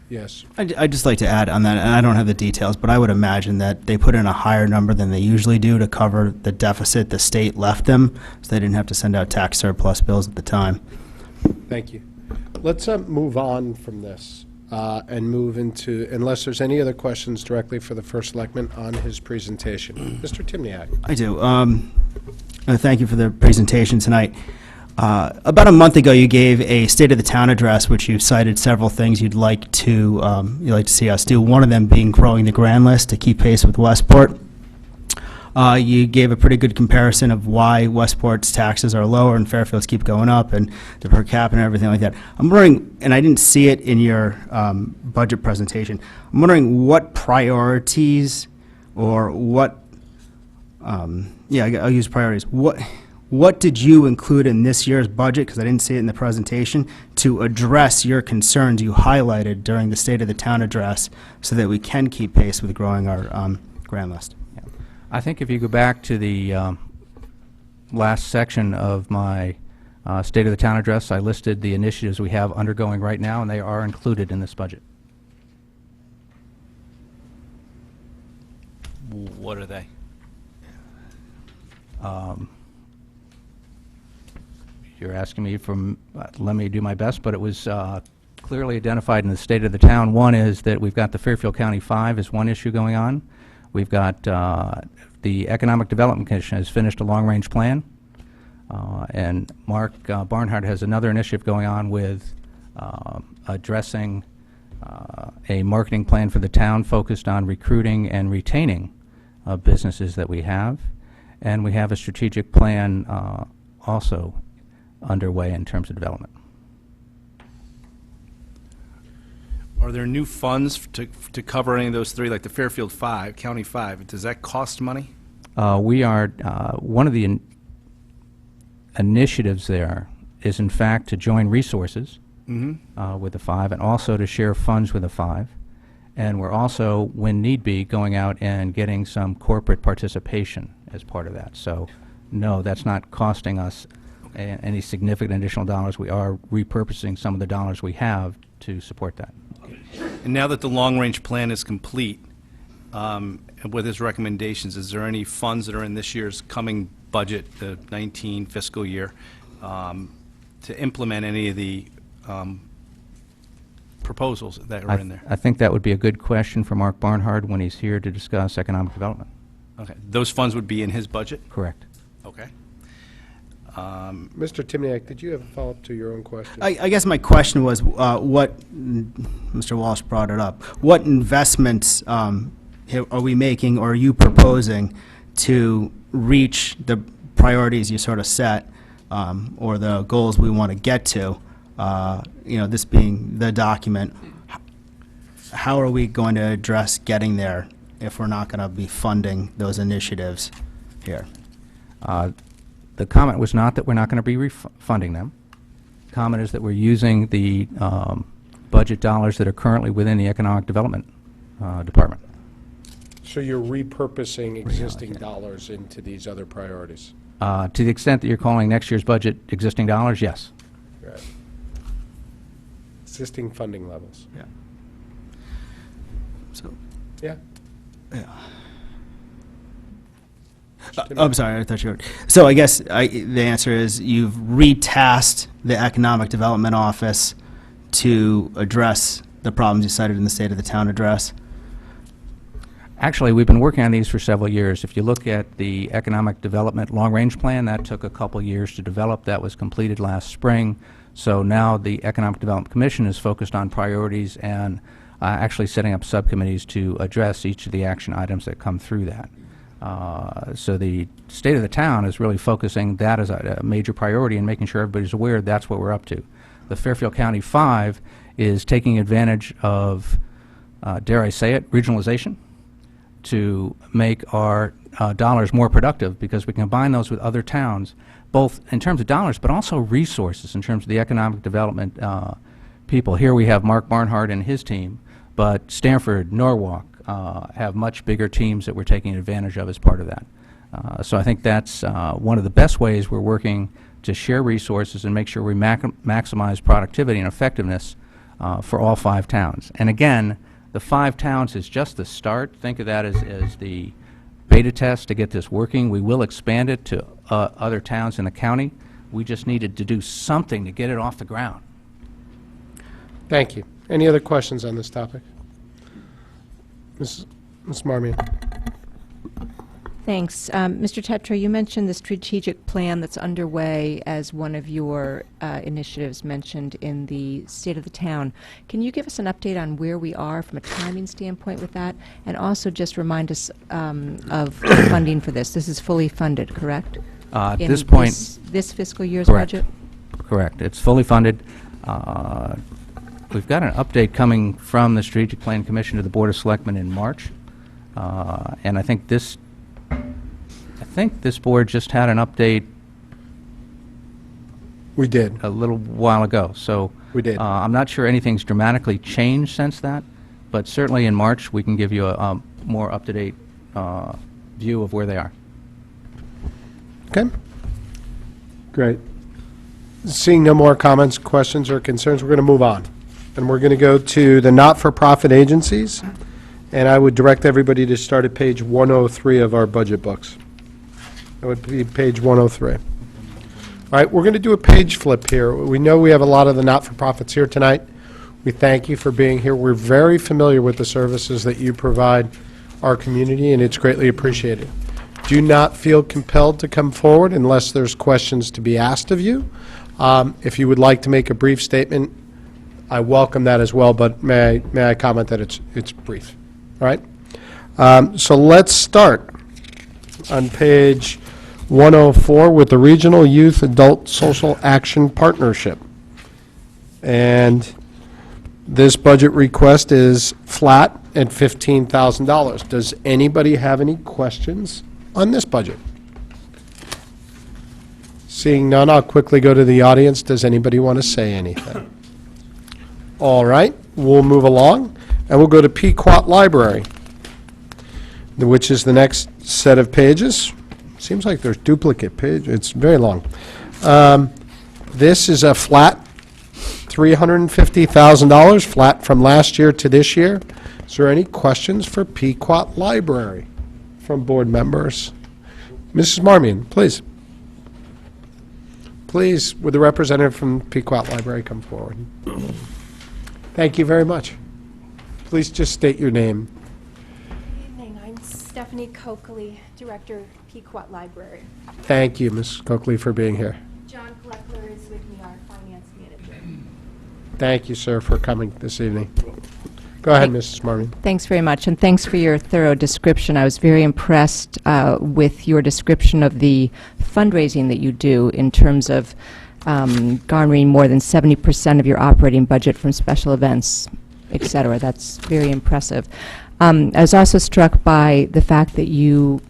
[SPEAKER 1] Yes.
[SPEAKER 10] I'd just like to add on that, and I don't have the details, but I would imagine that they put in a higher number than they usually do to cover the deficit the state left them, so they didn't have to send out tax surplus bills at the time.
[SPEAKER 1] Thank you. Let's move on from this and move into, unless there's any other questions directly for the First Selectman on his presentation. Mr. Timniak.
[SPEAKER 10] I do. Thank you for the presentation tonight. About a month ago, you gave a State of the Town address, which you cited several things you'd like to see us do. One of them being growing the grand list to keep pace with Westport. You gave a pretty good comparison of why Westport's taxes are lower and Fairfield's keep going up, and the per capita and everything like that. I'm wondering, and I didn't see it in your budget presentation, I'm wondering what priorities or what, I'll use priorities. What did you include in this year's budget, because I didn't see it in the presentation, to address your concerns you highlighted during the State of the Town address so that we can keep pace with growing our grand list?
[SPEAKER 3] I think if you go back to the last section of my State of the Town address, I listed the initiatives we have undergoing right now, and they are included in this budget.
[SPEAKER 7] What are they?
[SPEAKER 3] You're asking me from, let me do my best, but it was clearly identified in the State of the Town. One is that we've got the Fairfield County 5 is one issue going on. We've got the Economic Development Commission has finished a long-range plan, and Mark Barnhart has another initiative going on with addressing a marketing plan for the town focused on recruiting and retaining businesses that we have. And we have a strategic plan also underway in terms of development.
[SPEAKER 7] Are there new funds to cover any of those three, like the Fairfield 5, County 5? Does that cost money?
[SPEAKER 3] We are, one of the initiatives there is in fact to join resources with the 5 and also to share funds with the 5. And we're also, when need be, going out and getting some corporate participation as part of that. So, no, that's not costing us any significant additional dollars. We are repurposing some of the dollars we have to support that.
[SPEAKER 7] And now that the long-range plan is complete, and with his recommendations, is there any funds that are in this year's coming budget, the 19 fiscal year, to implement any of the proposals that are in there?
[SPEAKER 3] I think that would be a good question for Mark Barnhart when he's here to discuss economic development.
[SPEAKER 7] Okay, those funds would be in his budget?
[SPEAKER 3] Correct.
[SPEAKER 7] Okay.
[SPEAKER 1] Mr. Timniak, did you have a follow-up to your own question?
[SPEAKER 10] I guess my question was, what, Mr. Walsh brought it up, what investments are we making or are you proposing to reach the priorities you sort of set, or the goals we want to get to, this being the document? How are we going to address getting there if we're not going to be funding those initiatives here?
[SPEAKER 3] The comment was not that we're not going to be refunding them. The comment is that we're using the budget dollars that are currently within the Economic Development Department.
[SPEAKER 1] So you're repurposing existing dollars into these other priorities?
[SPEAKER 3] To the extent that you're calling next year's budget existing dollars, yes.
[SPEAKER 1] Right. Existing funding levels?
[SPEAKER 10] Yeah. So,
[SPEAKER 1] Yeah.
[SPEAKER 10] yeah. I'm sorry, I thought you were. So I guess the answer is you've retasked the Economic Development Office to address the problems you cited in the State of the Town address?
[SPEAKER 3] Actually, we've been working on these for several years. If you look at the Economic Development Long-Range Plan, that took a couple years to develop. That was completed last spring. So now the Economic Development Commission is focused on priorities and actually setting up subcommittees to address each of the action items that come through that. So the State of the Town is really focusing that as a major priority and making sure everybody's aware that's what we're up to. The Fairfield County 5 is taking advantage of, dare I say it, regionalization to make our dollars more productive, because we can combine those with other towns, both in terms of dollars, but also resources in terms of the economic development people. Here we have Mark Barnhart and his team, but Stanford, Norwalk have much bigger teams that we're taking advantage of as part of that. So I think that's one of the best ways we're working to share resources and make sure we maximize productivity and effectiveness for all 5 towns. And again, the 5 towns is just the start. Think of that as the beta test to get this working. We will expand it to other towns in the county. We just needed to do something to get it off the ground.
[SPEAKER 1] Thank you. Any other questions on this topic? Ms. Marmion.
[SPEAKER 11] Thanks. Mr. Tetra, you mentioned the strategic plan that's underway as one of your initiatives mentioned in the State of the Town. Can you give us an update on where we are from a timing standpoint with that? And also just remind us of the funding for this. This is fully funded, correct?
[SPEAKER 3] At
[SPEAKER 11] In
[SPEAKER 3] this point,
[SPEAKER 11] this fiscal year's
[SPEAKER 3] correct.
[SPEAKER 11] budget?
[SPEAKER 3] Correct. It's fully funded. We've got an update coming from the Strategic Plan Commission to the Board of Selectmen in March. And I think this board just had an update
[SPEAKER 1] We did.
[SPEAKER 3] a little while ago. So
[SPEAKER 1] We did.
[SPEAKER 3] I'm not sure anything's dramatically changed since that, but certainly in March we can give you a more up-to-date view of where they are.
[SPEAKER 1] Okay. Great. Seeing no more comments, questions, or concerns, we're going to move on. And we're going to go to the not-for-profit agencies. And I would direct everybody to start at page 103 of our budget books. That would be page 103. All right, we're going to do a page flip here. We know we have a lot of the not-for-profits here tonight. We thank you for being here. We're very familiar with the services that you provide our community, and it's greatly appreciated. Do not feel compelled to come forward unless there's questions to be asked of you. If you would like to make a brief statement, I welcome that as well, but may I comment that it's brief. All right? So let's start on page 104 with the Regional Youth Adult Social Action Partnership. And this budget request is flat at $15,000. Does anybody have any questions on this budget? Seeing none, I'll quickly go to the audience. Does anybody want to say anything? All right, we'll move along. And we'll go to Pequot Library, which is the next set of pages. Seems like there's duplicate page. It's very long. This is a flat $350,000, flat from last year to this year. Is there any questions for Pequot Library from board members? Mrs. Marmion, please. Please, would the representative from Pequot Library come forward? Thank you very much. Please just state your name.
[SPEAKER 12] Good evening. I'm Stephanie Coakley, Director, Pequot Library.
[SPEAKER 1] Thank you, Ms. Coakley, for being here.
[SPEAKER 12] John Kleckler is with me, our finance manager.
[SPEAKER 1] Thank you, sir, for coming this evening. Go ahead, Mrs. Marmion.
[SPEAKER 11] Thanks very much, and thanks for your thorough description. I was very impressed with your description of the fundraising that you do in terms of garnering more than 70% of your operating budget from special events, et cetera. That's very impressive. I was also struck by the fact that you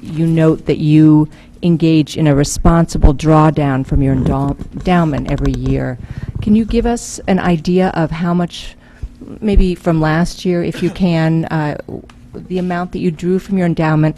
[SPEAKER 11] note that you engage in a responsible drawdown from your endowment every year. Can you give us an idea of how much, maybe from last year, if you can, the amount that you drew from your endowment,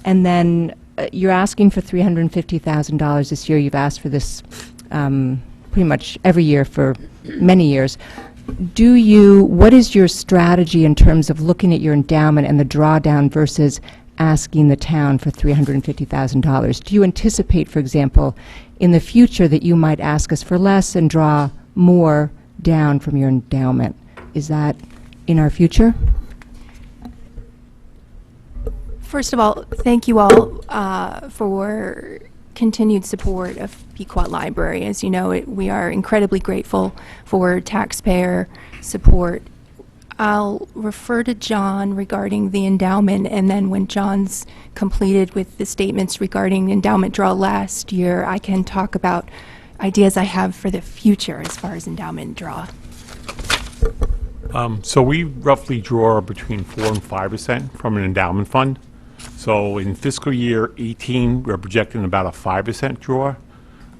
[SPEAKER 11] and then you're asking for $350,000 this year. You've asked for this pretty much every year for many years. What is your strategy in terms of looking at your endowment and the drawdown versus asking the town for $350,000? Do you anticipate, for example, in the future that you might ask us for less and draw more down from your endowment? Is that in our future?
[SPEAKER 12] First of all, thank you all for continued support of Pequot Library. As you know, we are incredibly grateful for taxpayer support. I'll refer to John regarding the endowment, and then when John's completed with the statements regarding endowment draw last year, I can talk about ideas I have for the future as far as endowment draw.
[SPEAKER 13] So we roughly draw between 4 and 5% from an endowment fund. So in fiscal year 18, we're projecting about a 5% draw.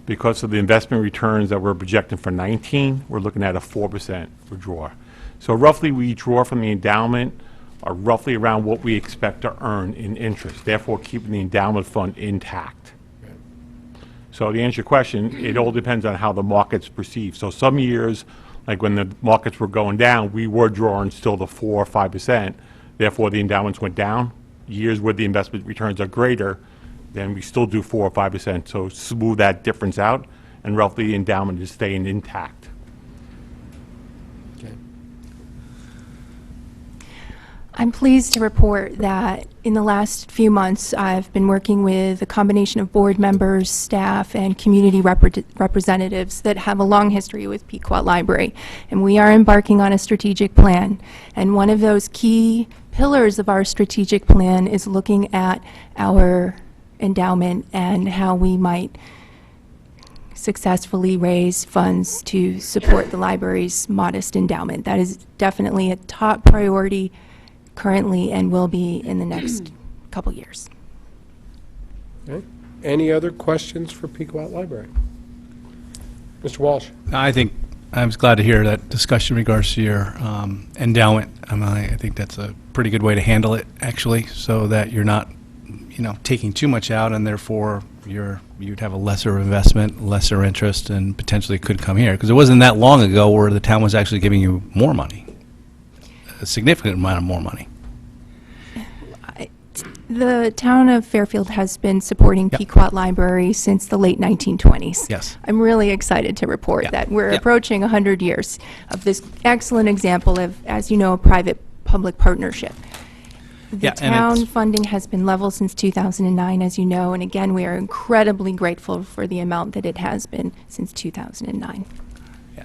[SPEAKER 13] Because of the investment returns that we're projecting for 19, we're looking at a 4% draw. So roughly we draw from the endowment are roughly around what we expect to earn in interest, therefore keeping the endowment fund intact. So to answer your question, it all depends on how the markets perceive. So some years, like when the markets were going down, we were drawing still the 4 or 5%, therefore the endowments went down. Years where the investment returns are greater, then we still do 4 or 5%. So smooth that difference out, and roughly the endowment is staying intact.
[SPEAKER 12] I'm pleased to report that in the last few months, I've been working with a combination of board members, staff, and community representatives that have a long history with Pequot Library. And we are embarking on a strategic plan. And one of those key pillars of our strategic plan is looking at our endowment and how we might successfully raise funds to support the library's modest endowment. That is definitely a top priority currently and will be in the next couple years.
[SPEAKER 1] Okay. Any other questions for Pequot Library? Mr. Walsh?
[SPEAKER 7] I think I was glad to hear that discussion in regards to your endowment. I think that's a pretty good way to handle it, actually, so that you're not, taking too much out, and therefore you'd have a lesser investment, lesser interest, and potentially could come here. Because it wasn't that long ago where the town was actually giving you more money, a significant amount of more money.
[SPEAKER 12] The town of Fairfield has been supporting Pequot Library since the late 1920s.
[SPEAKER 7] Yes.
[SPEAKER 12] I'm really excited to report that we're approaching 100 years of this excellent example of, as you know, a private-public partnership. The town funding has been level since 2009, as you know, and again, we are incredibly grateful for the amount that it has been since 2009.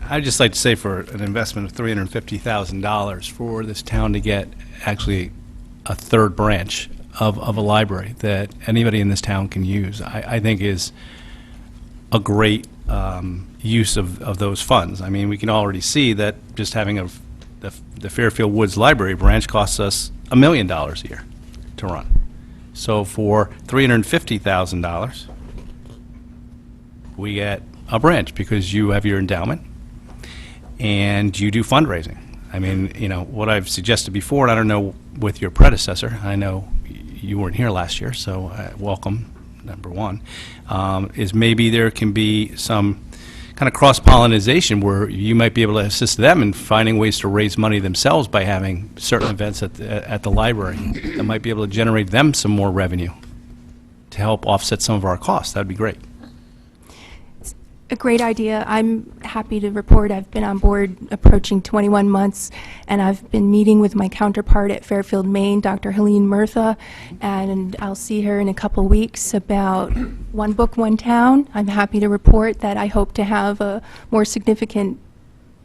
[SPEAKER 7] I'd just like to say, for an investment of $350,000 for this town to get actually a third branch of a library that anybody in this town can use, I think is a great use of those funds. I mean, we can already see that just having the Fairfield Woods Library branch costs us $1 million a year to run. So for $350,000, we get a branch because you have your endowment and you do fundraising. I mean, what I've suggested before, and I don't know with your predecessor, I know you weren't here last year, so welcome, number one, is maybe there can be some kind of cross-pollination where you might be able to assist them in finding ways to raise money themselves by having certain events at the library that might be able to generate them some more revenue to help offset some of our costs. That'd be great.
[SPEAKER 12] A great idea. I'm happy to report I've been on board approaching 21 months, and I've been meeting with my counterpart at Fairfield, Maine, Dr. Helene Murtha, and I'll see her in a couple weeks about One Book, One Town. I'm happy to report that I hope to have a more significant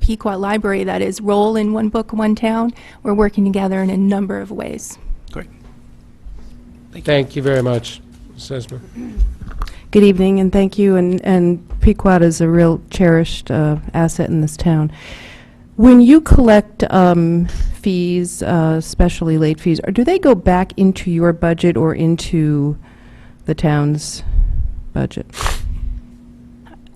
[SPEAKER 12] Pequot library, that is, role in One Book, One Town. We're working together in a number of ways.
[SPEAKER 7] Great.
[SPEAKER 1] Thank you very much, Ms. Esmer.
[SPEAKER 14] Good evening, and thank you. And Pequot is a real cherished asset in this town. When you collect fees, especially late fees, do they go back into your budget or into the town's budget?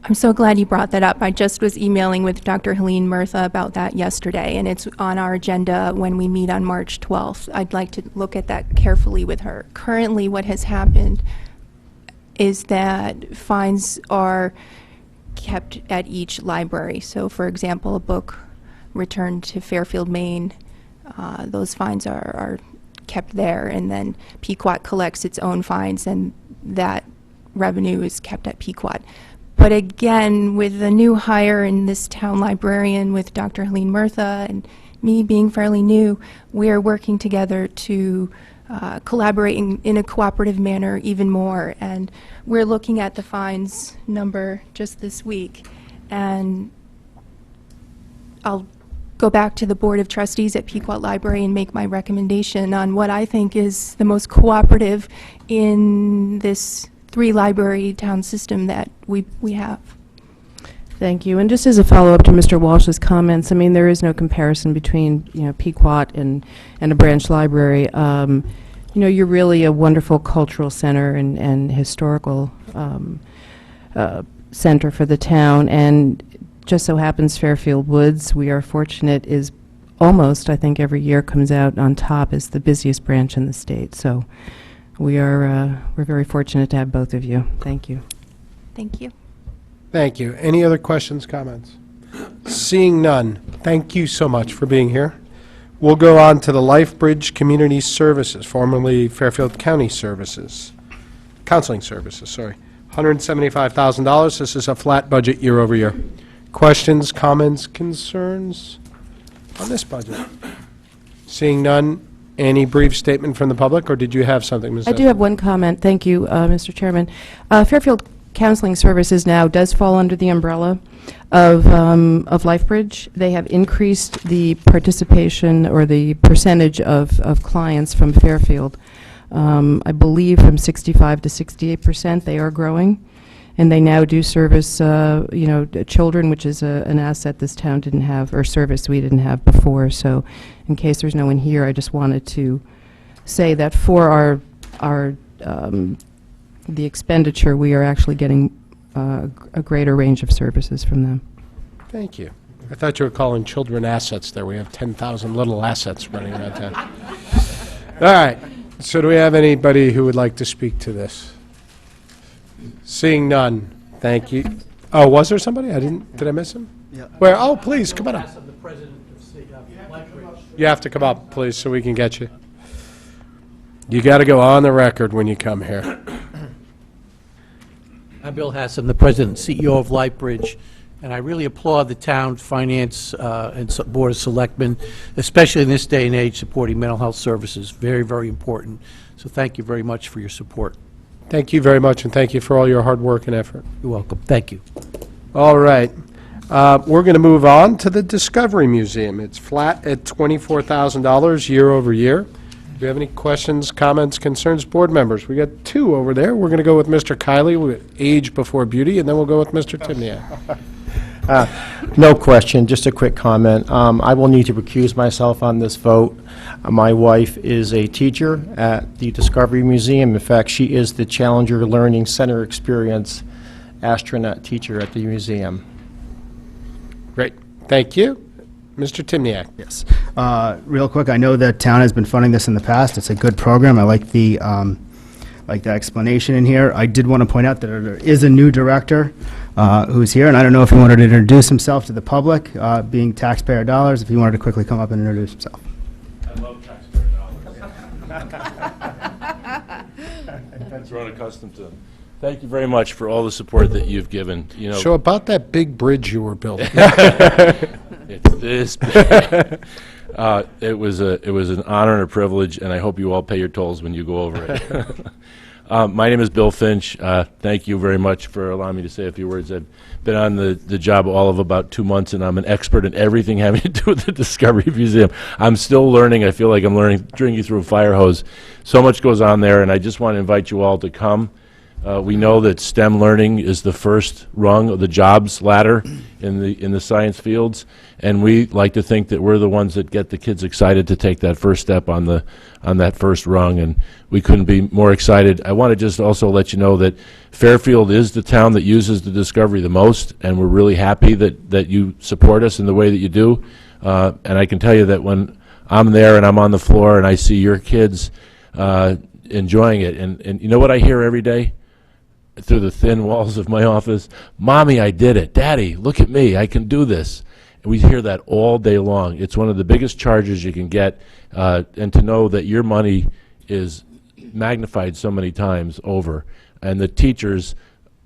[SPEAKER 12] I'm so glad you brought that up. I just was emailing with Dr. Helene Murtha about that yesterday, and it's on our agenda when we meet on March 12th. I'd like to look at that carefully with her. Currently, what has happened is that fines are kept at each library. So, for example, a book returned to Fairfield, Maine, those fines are kept there, and then Pequot collects its own fines, and that revenue is kept at Pequot. But again, with the new hire in this town librarian, with Dr. Helene Murtha and me being fairly new, we're working together to collaborate in a cooperative manner even more. And we're looking at the fines number just this week. And I'll go back to the Board of Trustees at Pequot Library and make my recommendation on what I think is the most cooperative in this 3-library town system that we have.
[SPEAKER 14] Thank you. And just as a follow-up to Mr. Walsh's comments, I mean, there is no comparison between, Pequot and a branch library. You're really a wonderful cultural center and historical center for the town. And just so happens Fairfield Woods, we are fortunate, is almost, I think, every year comes out on top as the busiest branch in the state. So we're very fortunate to have both of you. Thank you.
[SPEAKER 12] Thank you.
[SPEAKER 1] Thank you. Any other questions, comments? Seeing none, thank you so much for being here. We'll go on to the LifeBridge Community Services, formerly Fairfield County Services, Counseling Services, sorry. $175,000. This is a flat budget year over year. Questions, comments, concerns on this budget? Seeing none, any brief statement from the public, or did you have something, Ms.
[SPEAKER 14] I do have one comment. Thank you, Mr. Chairman. Fairfield Counseling Services now does fall under the umbrella of LifeBridge. They have increased the participation or the percentage of clients from Fairfield. I believe from 65 to 68%. They are growing, and they now do service, children, which is an asset this town didn't have, or service we didn't have before. So, in case there's no one here, I just wanted to say that for our the expenditure, we are actually getting a greater range of services from them.
[SPEAKER 1] Thank you. I thought you were calling children assets there. We have 10,000 little assets running around town. All right. So do we have anybody who would like to speak to this? Seeing none. Thank you. Oh, was there somebody? Did I miss him? Yeah. Where? Oh, please, come on up. You have to come up, please, so we can get you. You got to go on the record when you come here.
[SPEAKER 15] I'm Bill Hassan, the President and CEO of LifeBridge, and I really applaud the town's finance and Board of Selectmen, especially in this day and age, supporting mental health services. Very, very important. So thank you very much for your support.
[SPEAKER 1] Thank you very much, and thank you for all your hard work and effort.
[SPEAKER 15] You're welcome. Thank you.
[SPEAKER 1] All right. We're going to move on to the Discovery Museum. It's flat at $24,000 year over year. Do you have any questions, comments, concerns, board members? We got two over there. We're going to go with Mr. Kiley with Age Before Beauty, and then we'll go with Mr. Timniak.
[SPEAKER 16] No question, just a quick comment. I will need to recuse myself on this vote. My wife is a teacher at the Discovery Museum. In fact, she is the Challenger Learning Center Experience astronaut teacher at the museum.
[SPEAKER 1] Great. Thank you. Mr. Timniak.
[SPEAKER 10] Yes. Real quick, I know the town has been funding this in the past. It's a good program. I like the explanation in here. I did want to point out that there is a new director who's here, and I don't know if he wanted to introduce himself to the public, being taxpayer dollars, if he wanted to quickly come up and introduce himself.
[SPEAKER 17] I love taxpayer dollars. That's what I'm accustomed to. Thank you very much for all the support that you've given. You know,
[SPEAKER 1] So about that big bridge you were building.
[SPEAKER 17] it's this big. It was an honor and a privilege, and I hope you all pay your tolls when you go over it. My name is Bill Finch. Thank you very much for allowing me to say a few words. I've been on the job all of about 2 months, and I'm an expert in everything having to do with the Discovery Museum. I'm still learning. I feel like I'm learning, drinking through a fire hose. So much goes on there, and I just want to invite you all to come. We know that STEM learning is the first rung of the jobs ladder in the science fields, and we like to think that we're the ones that get the kids excited to take that first step on that first rung, and we couldn't be more excited. I want to just also let you know that Fairfield is the town that uses the Discovery the most, and we're really happy that you support us in the way that you do. And I can tell you that when I'm there and I'm on the floor and I see your kids enjoying it, and you know what I hear every day? Through the thin walls of my office, "Mommy, I did it. Daddy, look at me. I can do this." And we hear that all day long. It's one of the biggest charges you can get, and to know that your money is magnified so many times over. And the teachers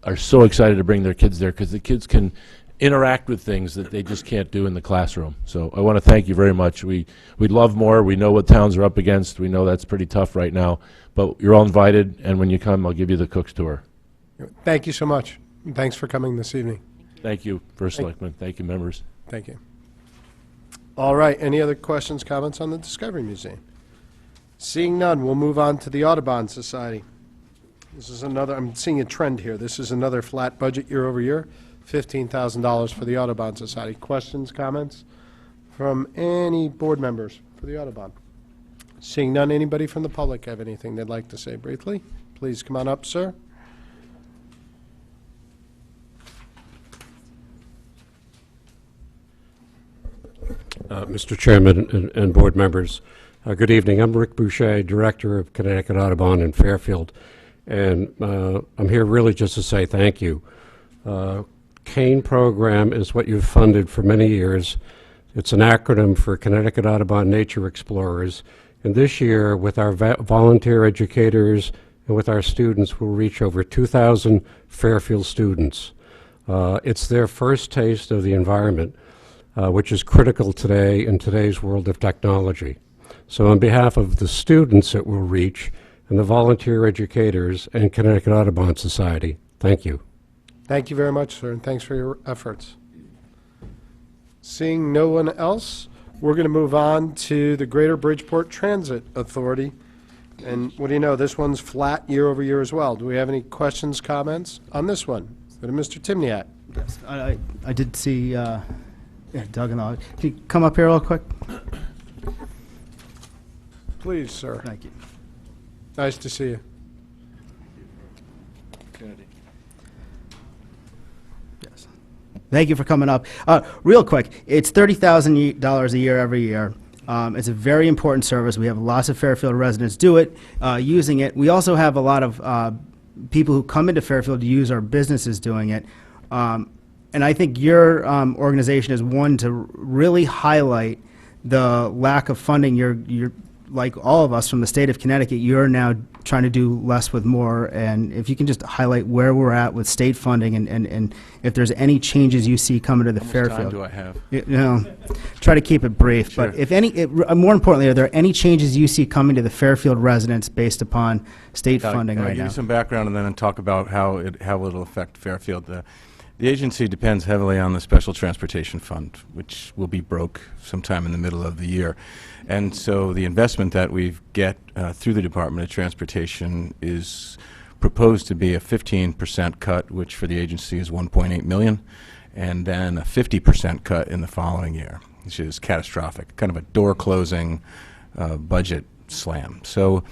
[SPEAKER 17] are so excited to bring their kids there because the kids can interact with things that they just can't do in the classroom. So I want to thank you very much. We'd love more. We know what towns are up against. We know that's pretty tough right now. But you're all invited, and when you come, I'll give you the cook's tour.
[SPEAKER 1] Thank you so much. Thanks for coming this evening.
[SPEAKER 17] Thank you, First Selectman. Thank you, members.
[SPEAKER 1] Thank you. All right, any other questions, comments on the Discovery Museum? Seeing none, we'll move on to the Audubon Society. This is another, I'm seeing a trend here. This is another flat budget year over year, $15,000 for the Audubon Society. Questions, comments from any board members for the Audubon? Seeing none, anybody from the public have anything they'd like to say briefly? Please come on up, sir.
[SPEAKER 18] Mr. Chairman and board members, good evening. I'm Rick Boucher, Director of Connecticut Audubon in Fairfield, and I'm here really just to say thank you. CANE program is what you've funded for many years. It's an acronym for Connecticut Audubon Nature Explorers, and this year, with our volunteer educators and with our students, we'll reach over 2,000 Fairfield students. It's their first taste of the environment, which is critical today in today's world of technology. So on behalf of the students it will reach and the volunteer educators and Connecticut Audubon Society, thank you.
[SPEAKER 1] Thank you very much, sir, and thanks for your efforts. Seeing no one else, we're going to move on to the Greater Bridgeport Transit Authority. And what do you know, this one's flat year over year as well. Do we have any questions, comments on this one? Go to Mr. Timniak.
[SPEAKER 10] Yes, I did see Doug and all. Can you come up here real quick?
[SPEAKER 1] Please, sir.
[SPEAKER 10] Thank you.
[SPEAKER 1] Nice to see you.
[SPEAKER 10] Yes. Thank you for coming up. Real quick, it's $30,000 a year every year. It's a very important service. We have lots of Fairfield residents do it, using it. We also have a lot of people who come into Fairfield to use our businesses doing it. And I think your organization is one to really highlight the lack of funding. You're like all of us from the state of Connecticut, you're now trying to do less with more. And if you can just highlight where we're at with state funding and if there's any changes you see coming to the Fairfield.
[SPEAKER 19] How much time do I have?
[SPEAKER 10] You know, try to keep it brief.
[SPEAKER 19] Sure.
[SPEAKER 10] But if any, more importantly, are there any changes you see coming to the Fairfield residents based upon state funding
[SPEAKER 19] Can I
[SPEAKER 10] right
[SPEAKER 19] give
[SPEAKER 10] now?
[SPEAKER 19] you some background and then talk about how it'll affect Fairfield? The agency depends heavily on the Special Transportation Fund, which will be broke sometime in the middle of the year. And so the investment that we get through the Department of Transportation is proposed to be a 15% cut, which for the agency is $1.8 million, and then a 50% cut in the following year, which is catastrophic, kind of a door-closing budget slam. So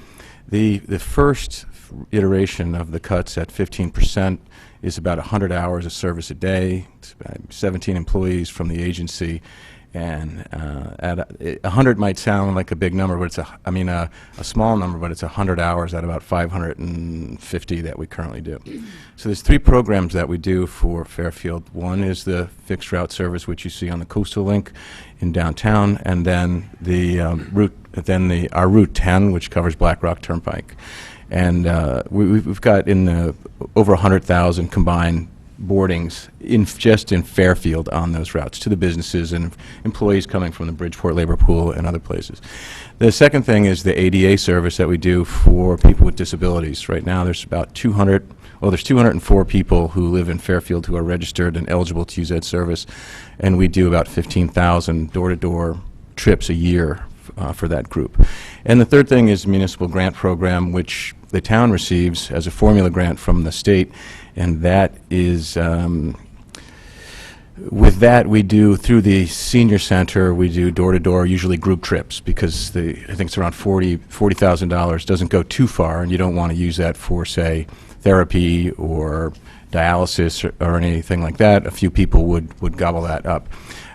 [SPEAKER 19] the first iteration of the cuts at 15% is about 100 hours of service a day. It's about 17 employees from the agency, And 100 might sound like a big number, but it's a small number, but it's 100 hours out of about 550 that we currently do. So there's 3 programs that we do for Fairfield. One is the fixed route service, which you see on the Coastal Link in downtown, and then our Route 10, which covers Black Rock Turnpike. And we've got over 100,000 combined boardings just in Fairfield on those routes to the businesses and employees coming from the Bridgeport Labor Pool and other places. The second thing is the ADA service that we do for people with disabilities. Right now there's about 204 people who live in Fairfield who are registered and eligible to use that service, and we do about 15,000 door-to-door trips a year for that group. And the third thing is the municipal grant program, which the town receives as a formula grant from the state, and that is, with that we do, through the senior center, we do door-to-door, usually group trips, because I think it's around $40,000, doesn't go too far, and you don't want to use that for, say, therapy or dialysis or anything like that. A few people would gobble that up.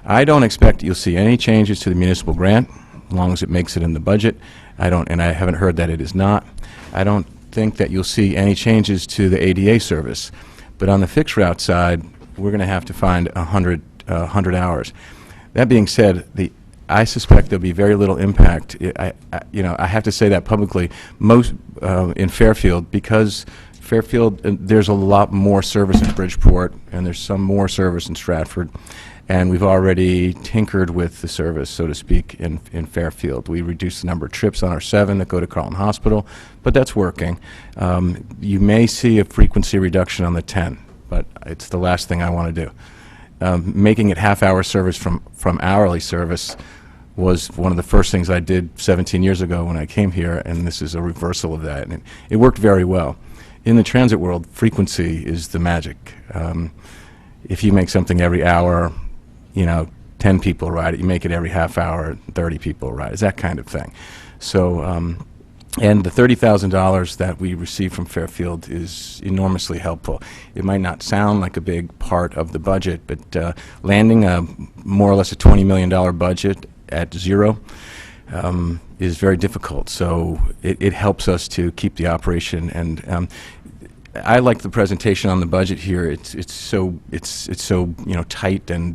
[SPEAKER 19] I don't expect you'll see any changes to the municipal grant, as long as it makes it in the budget. And I haven't heard that it is not. I don't think that you'll see any changes to the ADA service. But on the fixed route side, we're going to have to find 100 hours. That being said, I suspect there'll be very little impact. I have to say that publicly. Most in Fairfield, because Fairfield, there's a lot more service in Bridgeport, and there's some more service in Stratford. And we've already tinkered with the service, so to speak, in Fairfield. We reduced the number of trips on our 7 that go to Carleton Hospital, but that's working. You may see a frequency reduction on the 10, but it's the last thing I want to do. Making it half-hour service from hourly service was one of the first things I did 17 years ago when I came here, and this is a reversal of that. And it worked very well. In the transit world, frequency is the magic. If you make something every hour, 10 people ride it. You make it every half hour, 30 people ride it. It's that kind of thing. So, and the $30,000 that we receive from Fairfield is enormously helpful. It might not sound like a big part of the budget, but landing a more or less a $20 million budget at zero is very difficult. So it helps us to keep the operation. And I like the presentation on the budget here. It's so tight and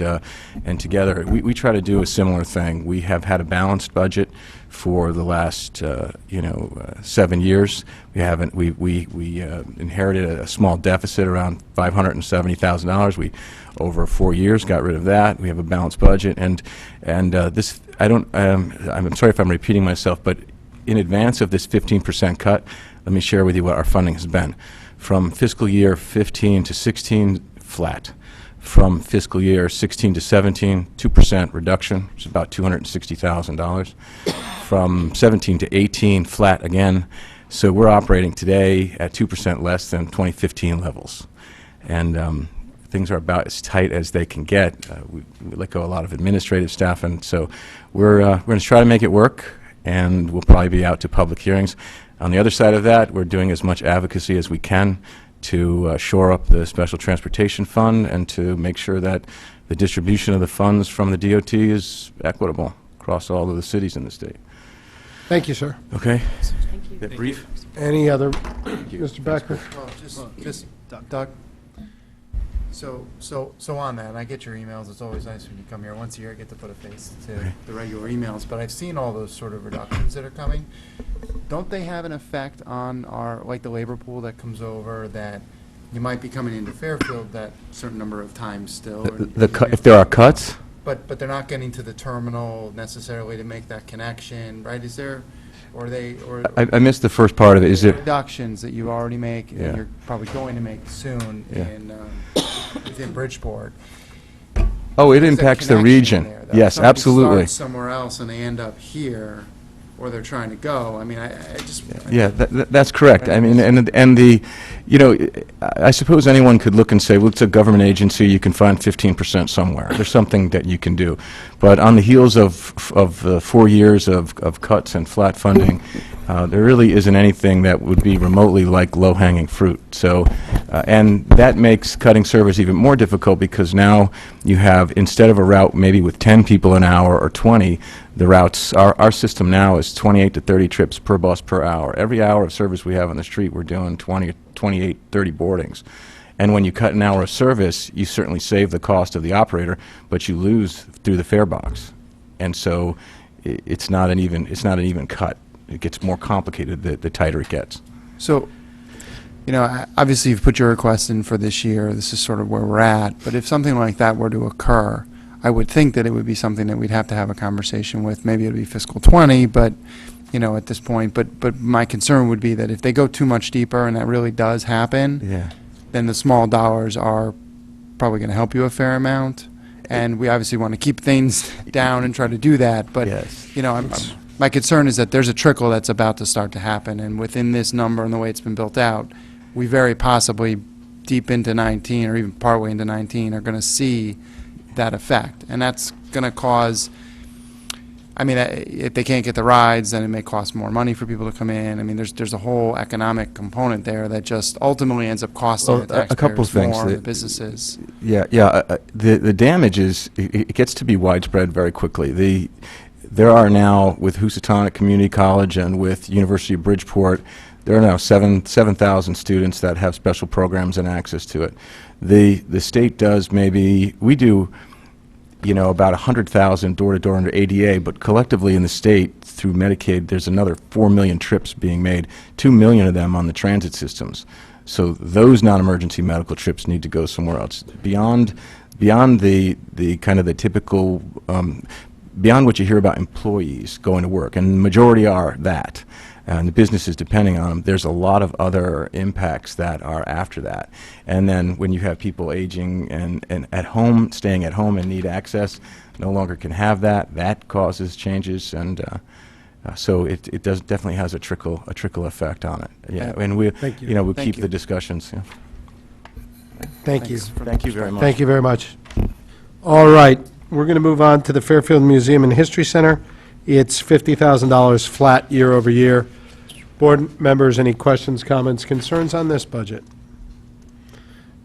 [SPEAKER 19] together. We try to do a similar thing. We have had a balanced budget for the last 7 years. We inherited a small deficit around $570,000. We over 4 years got rid of that. We have a balanced budget, and this I'm sorry if I'm repeating myself, but in advance of this 15% cut, let me share with you what our funding has been. From fiscal year 15 to 16, flat. From fiscal year 16 to 17, 2% reduction, which is about $260,000. From 17 to 18, flat again. So we're operating today at 2% less than 2015 levels. And things are about as tight as they can get. We let go a lot of administrative staff, and so we're going to try to make it work, and we'll probably be out to public hearings. On the other side of that, we're doing as much advocacy as we can to shore up the Special Transportation Fund and to make sure that the distribution of the funds from the DOT is equitable across all of the cities in the state.
[SPEAKER 1] Thank you, sir.
[SPEAKER 19] Okay?
[SPEAKER 12] Thank you.
[SPEAKER 19] That brief?
[SPEAKER 1] Any other, Mr. Becker?
[SPEAKER 9] Well, just Doug. So on that, I get your emails. It's always nice when you come here. Once a year, I get to put a face to the regular emails. But I've seen all those sort of reductions that are coming. Don't they have an effect on the labor pool that comes over, that you might be coming into Fairfield that certain number of times still?
[SPEAKER 19] If there are cuts?
[SPEAKER 9] But they're not getting to the terminal necessarily to make that connection, right? Is there,
[SPEAKER 19] I missed the first part of it. Is it
[SPEAKER 9] reductions that you already make,
[SPEAKER 19] Yeah.
[SPEAKER 9] and you're probably going to make soon
[SPEAKER 19] Yeah.
[SPEAKER 9] within Bridgeport?
[SPEAKER 19] Oh, it
[SPEAKER 9] There's a
[SPEAKER 19] impacts the
[SPEAKER 9] connection
[SPEAKER 19] region.
[SPEAKER 9] there, that
[SPEAKER 19] Yes,
[SPEAKER 9] somebody
[SPEAKER 19] absolutely.
[SPEAKER 9] starts somewhere else and they end up here, or they're trying to go. I mean, I just...
[SPEAKER 19] Yeah, that's correct. I mean, and the, I suppose anyone could look and say, well, it's a government agency, you can find 15% somewhere. There's something that you can do. But on the heels of 4 years of cuts and flat funding, There really isn't anything that would be remotely like low-hanging fruit. So, and that makes cutting service even more difficult because now you have, instead of a route maybe with 10 people an hour or 20, the routes, our system now is 28 to 30 trips per bus per hour. Every hour of service we have on the street, we're doing 28, 30 boardings. And when you cut an hour of service, you certainly save the cost of the operator, but you lose through the fare box. And so it's not an even cut. It gets more complicated the tighter it gets.
[SPEAKER 9] So, obviously you've put your request in for this year. This is sort of where we're at. But if something like that were to occur, I would think that it would be something that we'd have to have a conversation with. Maybe it would be fiscal 20, but, at this point. But my concern would be that if they go too much deeper and that really does happen, then the small dollars are probably going to help you a fair amount. And we obviously want to keep things down and try to do that. But, my concern is that there's a trickle that's about to start to happen, and within this number and the way it's been built out, we very possibly deep into 19 or even partway into 19 are going to see that effect. And that's going to cause, if they can't get the rides, then it may cost more money for people to come in. There's a whole economic component there that just ultimately ends up costing the taxpayers
[SPEAKER 19] a couple of things
[SPEAKER 9] more, the
[SPEAKER 19] that-
[SPEAKER 9] businesses.
[SPEAKER 19] The damage is, it gets to be widespread very quickly. There are now, with Housatonic Community College and with University of Bridgeport, there are now 7,000 students that have special programs and access to it. The state does we do, about 100,000 door-to-door under ADA, but collectively in the state, through Medicaid, there's another 4 million trips being made, 2 million of them on the transit systems. So those non-emergency medical trips need to go somewhere else. Beyond the kind of the typical, beyond what you hear about employees going to work, and the majority are that, and the businesses depending on them, there's a lot of other impacts that are after that. And then when you have people aging and at home, staying at home and need access, no longer can have that causes changes, and so it definitely has a trickle effect on it. Yeah, and we'll keep the discussions. Yeah.
[SPEAKER 1] Thank you.
[SPEAKER 19] Thank you very much.
[SPEAKER 1] Thank you very much. All right, we're going to move on to the Fairfield Museum and History Center. It's $50,000 flat year over year. Board members, any questions, comments, concerns on this budget?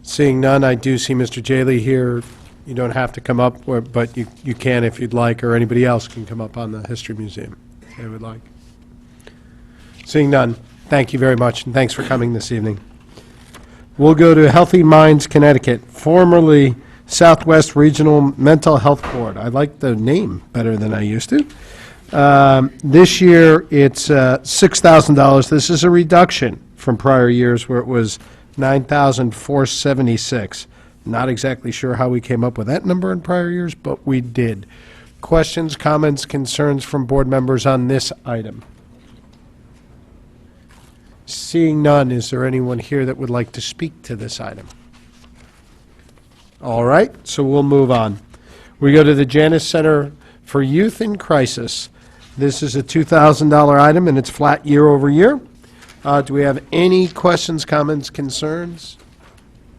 [SPEAKER 1] Seeing none, I do see Mr. Jaley here. You don't have to come up, but you can if you'd like, or anybody else can come up on the History Museum if they would like. Seeing none, thank you very much, and thanks for coming this evening. We'll go to Healthy Minds Connecticut, formerly Southwest Regional Mental Health Board. I like the name better than I used to. This year, it's $6,000. This is a reduction from prior years where it was $9,476. Not exactly sure how we came up with that number in prior years, but we did. Questions, comments, concerns from board members on this item? Seeing none, is there anyone here that would like to speak to this item? All right, so we'll move on. We go to the Janus Center for Youth in Crisis. This is a $2,000 item, and it's flat year over year. Do we have any questions, comments, concerns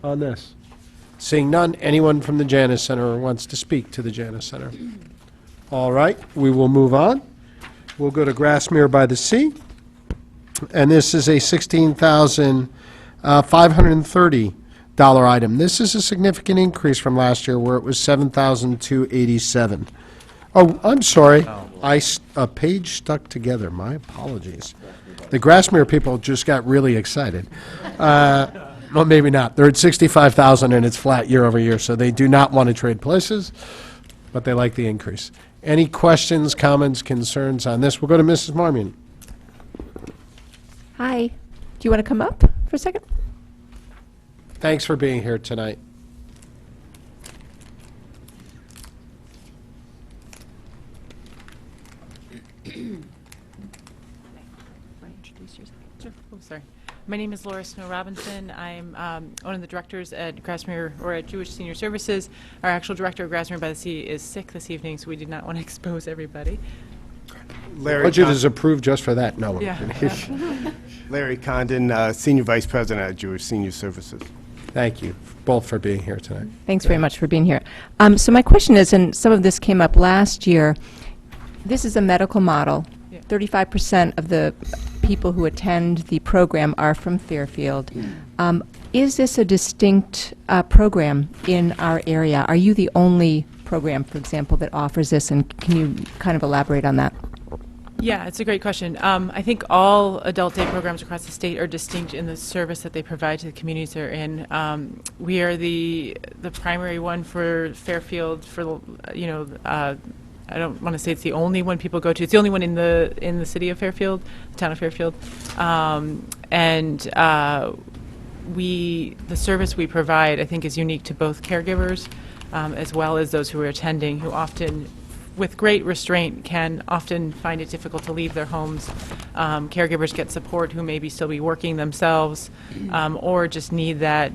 [SPEAKER 1] on this? Seeing none, anyone from the Janus Center wants to speak to the Janus Center? All right, we will move on. We'll go to Grassmere by the Sea, and this is a $16,530 item. This is a significant increase from last year where it was $7,287. Oh, I'm sorry. A page stuck together. My apologies. The Grassmere people just got really excited. Well, maybe not. They're at $65,000 and it's flat year over year, so they do not want to trade places, but they like the increase. Any questions, comments, concerns on this? We'll go to Mrs. Marmion.
[SPEAKER 11] Hi. Do you want to come up for a second?
[SPEAKER 1] Thanks for being here tonight.
[SPEAKER 20] Oh, sorry. My name is Laura Snow Robinson. I'm one of the directors at Grassmere, or at Jewish Senior Services. Our actual director of Grassmere by the Sea is sick this evening, so we did not want to expose everybody.
[SPEAKER 1] Budget is approved just for that. No.
[SPEAKER 20] Yeah.
[SPEAKER 21] Larry Condon, Senior Vice President at Jewish Senior Services.
[SPEAKER 1] Thank you both for being here tonight.
[SPEAKER 11] Thanks very much for being here. So my question is, and some of this came up last year, this is a medical model. 35% of the people who attend the program are from Fairfield. Is this a distinct program in our area? Are you the only program, for example, that offers this, and can you kind of elaborate on that?
[SPEAKER 20] Yeah, it's a great question. I think all adult day programs across the state are distinct in the service that they provide to the communities they're in. We are the primary one for Fairfield. For I don't want to say it's the only one people go to. It's the only one in the city of Fairfield, the town of Fairfield, the service we provide, I think, is unique to both caregivers as well as those who are attending, who often, with great restraint, can often find it difficult to leave their homes. Caregivers get support who maybe still be working themselves, or just need that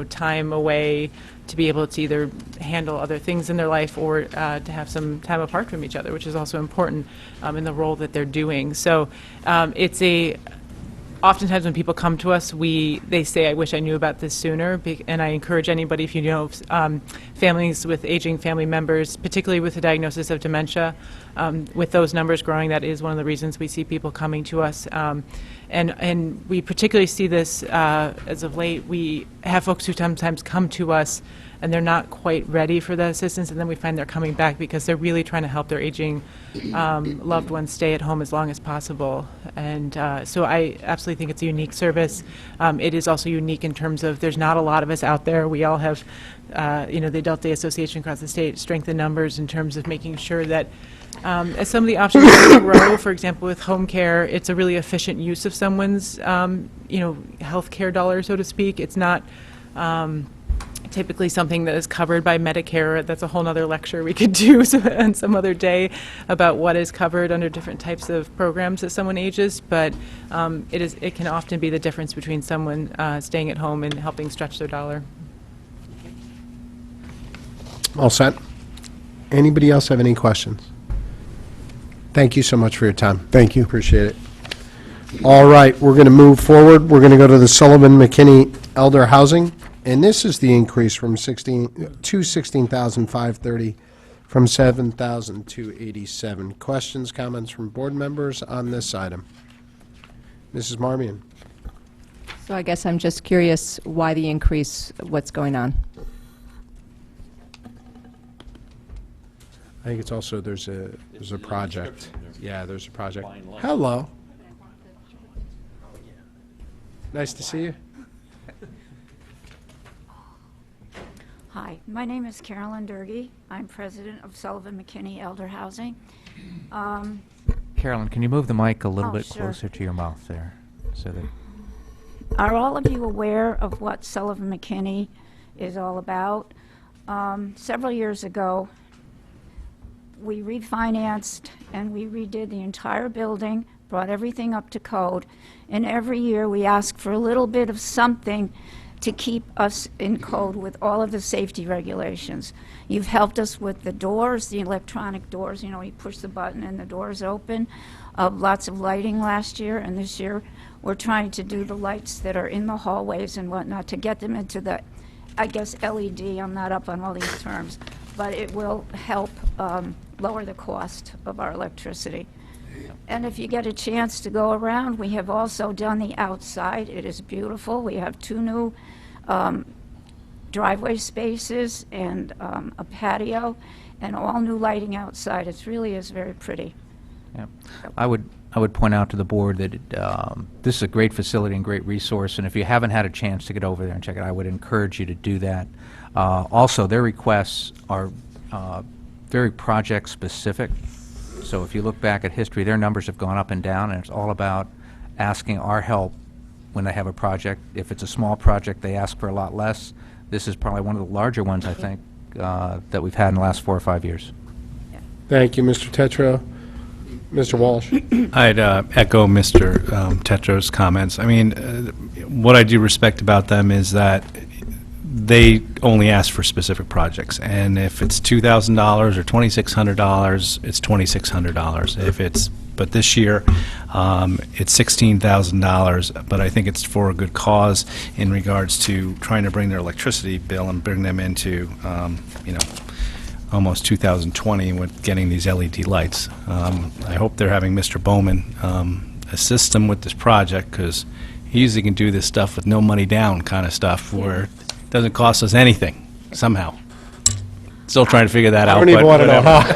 [SPEAKER 20] time away to be able to either handle other things in their life or to have some time apart from each other, which is also important in the role that they're doing. So oftentimes when people come to us, they say, I wish I knew about this sooner, and I encourage anybody, if you know families with aging family members, particularly with the diagnosis of dementia, with those numbers growing, that is one of the reasons we see people coming to us. And we particularly see this as of late. We have folks who sometimes come to us and they're not quite ready for that assistance, and then we find they're coming back because they're really trying to help their aging loved ones stay at home as long as possible. And so I absolutely think it's a unique service. It is also unique in terms of there's not a lot of us out there. We all have, the Adult Day Association across the state strengthen numbers in terms of making sure that as some of the options grow, for example, with home care, it's a really efficient use of someone's, health care dollar, so to speak. It's not typically something that is covered by Medicare. That's a whole nother lecture we could do on some other day about what is covered under different types of programs as someone ages. But it can often be the difference between someone staying at home and helping stretch their dollar.
[SPEAKER 1] All set. Anybody else have any questions? Thank you so much for your time.
[SPEAKER 21] Thank you.
[SPEAKER 1] Appreciate it. All right, we're going to move forward. We're going to go to the Sullivan McKinney Elder Housing, and this is the increase from 16,530 from 7,287. Questions, comments from board members on this item? Mrs. Marmion.
[SPEAKER 11] So I guess I'm just curious why the increase, what's going on?
[SPEAKER 1] I think it's also there's a project. Yeah, there's a project. Hello. Nice to see you.
[SPEAKER 4] Hi, my name is Carolyn Durgee. I'm president of Sullivan McKinney Elder Housing.
[SPEAKER 3] Carolyn, can you move the mic a little bit
[SPEAKER 4] sure.
[SPEAKER 3] closer to your mouth there? So that
[SPEAKER 4] Are all of you aware of what Sullivan McKinney is all about? Several years ago, we refinanced and we redid the entire building, brought everything up to code, and every year we ask for a little bit of something to keep us in code with all of the safety regulations. You've helped us with the doors, the electronic doors. You push the button and the doors open. Lots of lighting last year, and this year we're trying to do the lights that are in the hallways and whatnot to get them into the, I guess, LED. I'm not up on all these terms, but it will help lower the cost of our electricity. And if you get a chance to go around, we have also done the outside. It is beautiful. We have 2 new driveway spaces and a patio and all new lighting outside. It really is very pretty.
[SPEAKER 3] yeah. I would point out to the board that this is a great facility and great resource, and if you haven't had a chance to get over there and check it out, I would encourage you to do that. Also, their requests are very project specific. So if you look back at history, their numbers have gone up and down, and it's all about asking our help when they have a project. If it's a small project, they ask for a lot less. This is probably one of the larger ones, I think, that we've had in the last 4 or 5 years.
[SPEAKER 1] Thank you, Mr. Tetreault. Mr. Walsh.
[SPEAKER 7] I'd echo Mr. Tetro's comments. I mean, what I do respect about them is that they only ask for specific projects, and if it's $2,000 or $2,600, it's $2,600. But this year, it's $16,000, but I think it's for a good cause in regards to trying to bring their electricity bill and bring them into, almost 2020 with getting these LED lights. I hope they're having Mr. Bowman assist him with this project, because he usually can do this stuff with no money down kind of stuff, where it doesn't cost us anything, somehow. Still trying to figure that out.
[SPEAKER 1] I don't even
[SPEAKER 7] but
[SPEAKER 1] want to know
[SPEAKER 7] whatever.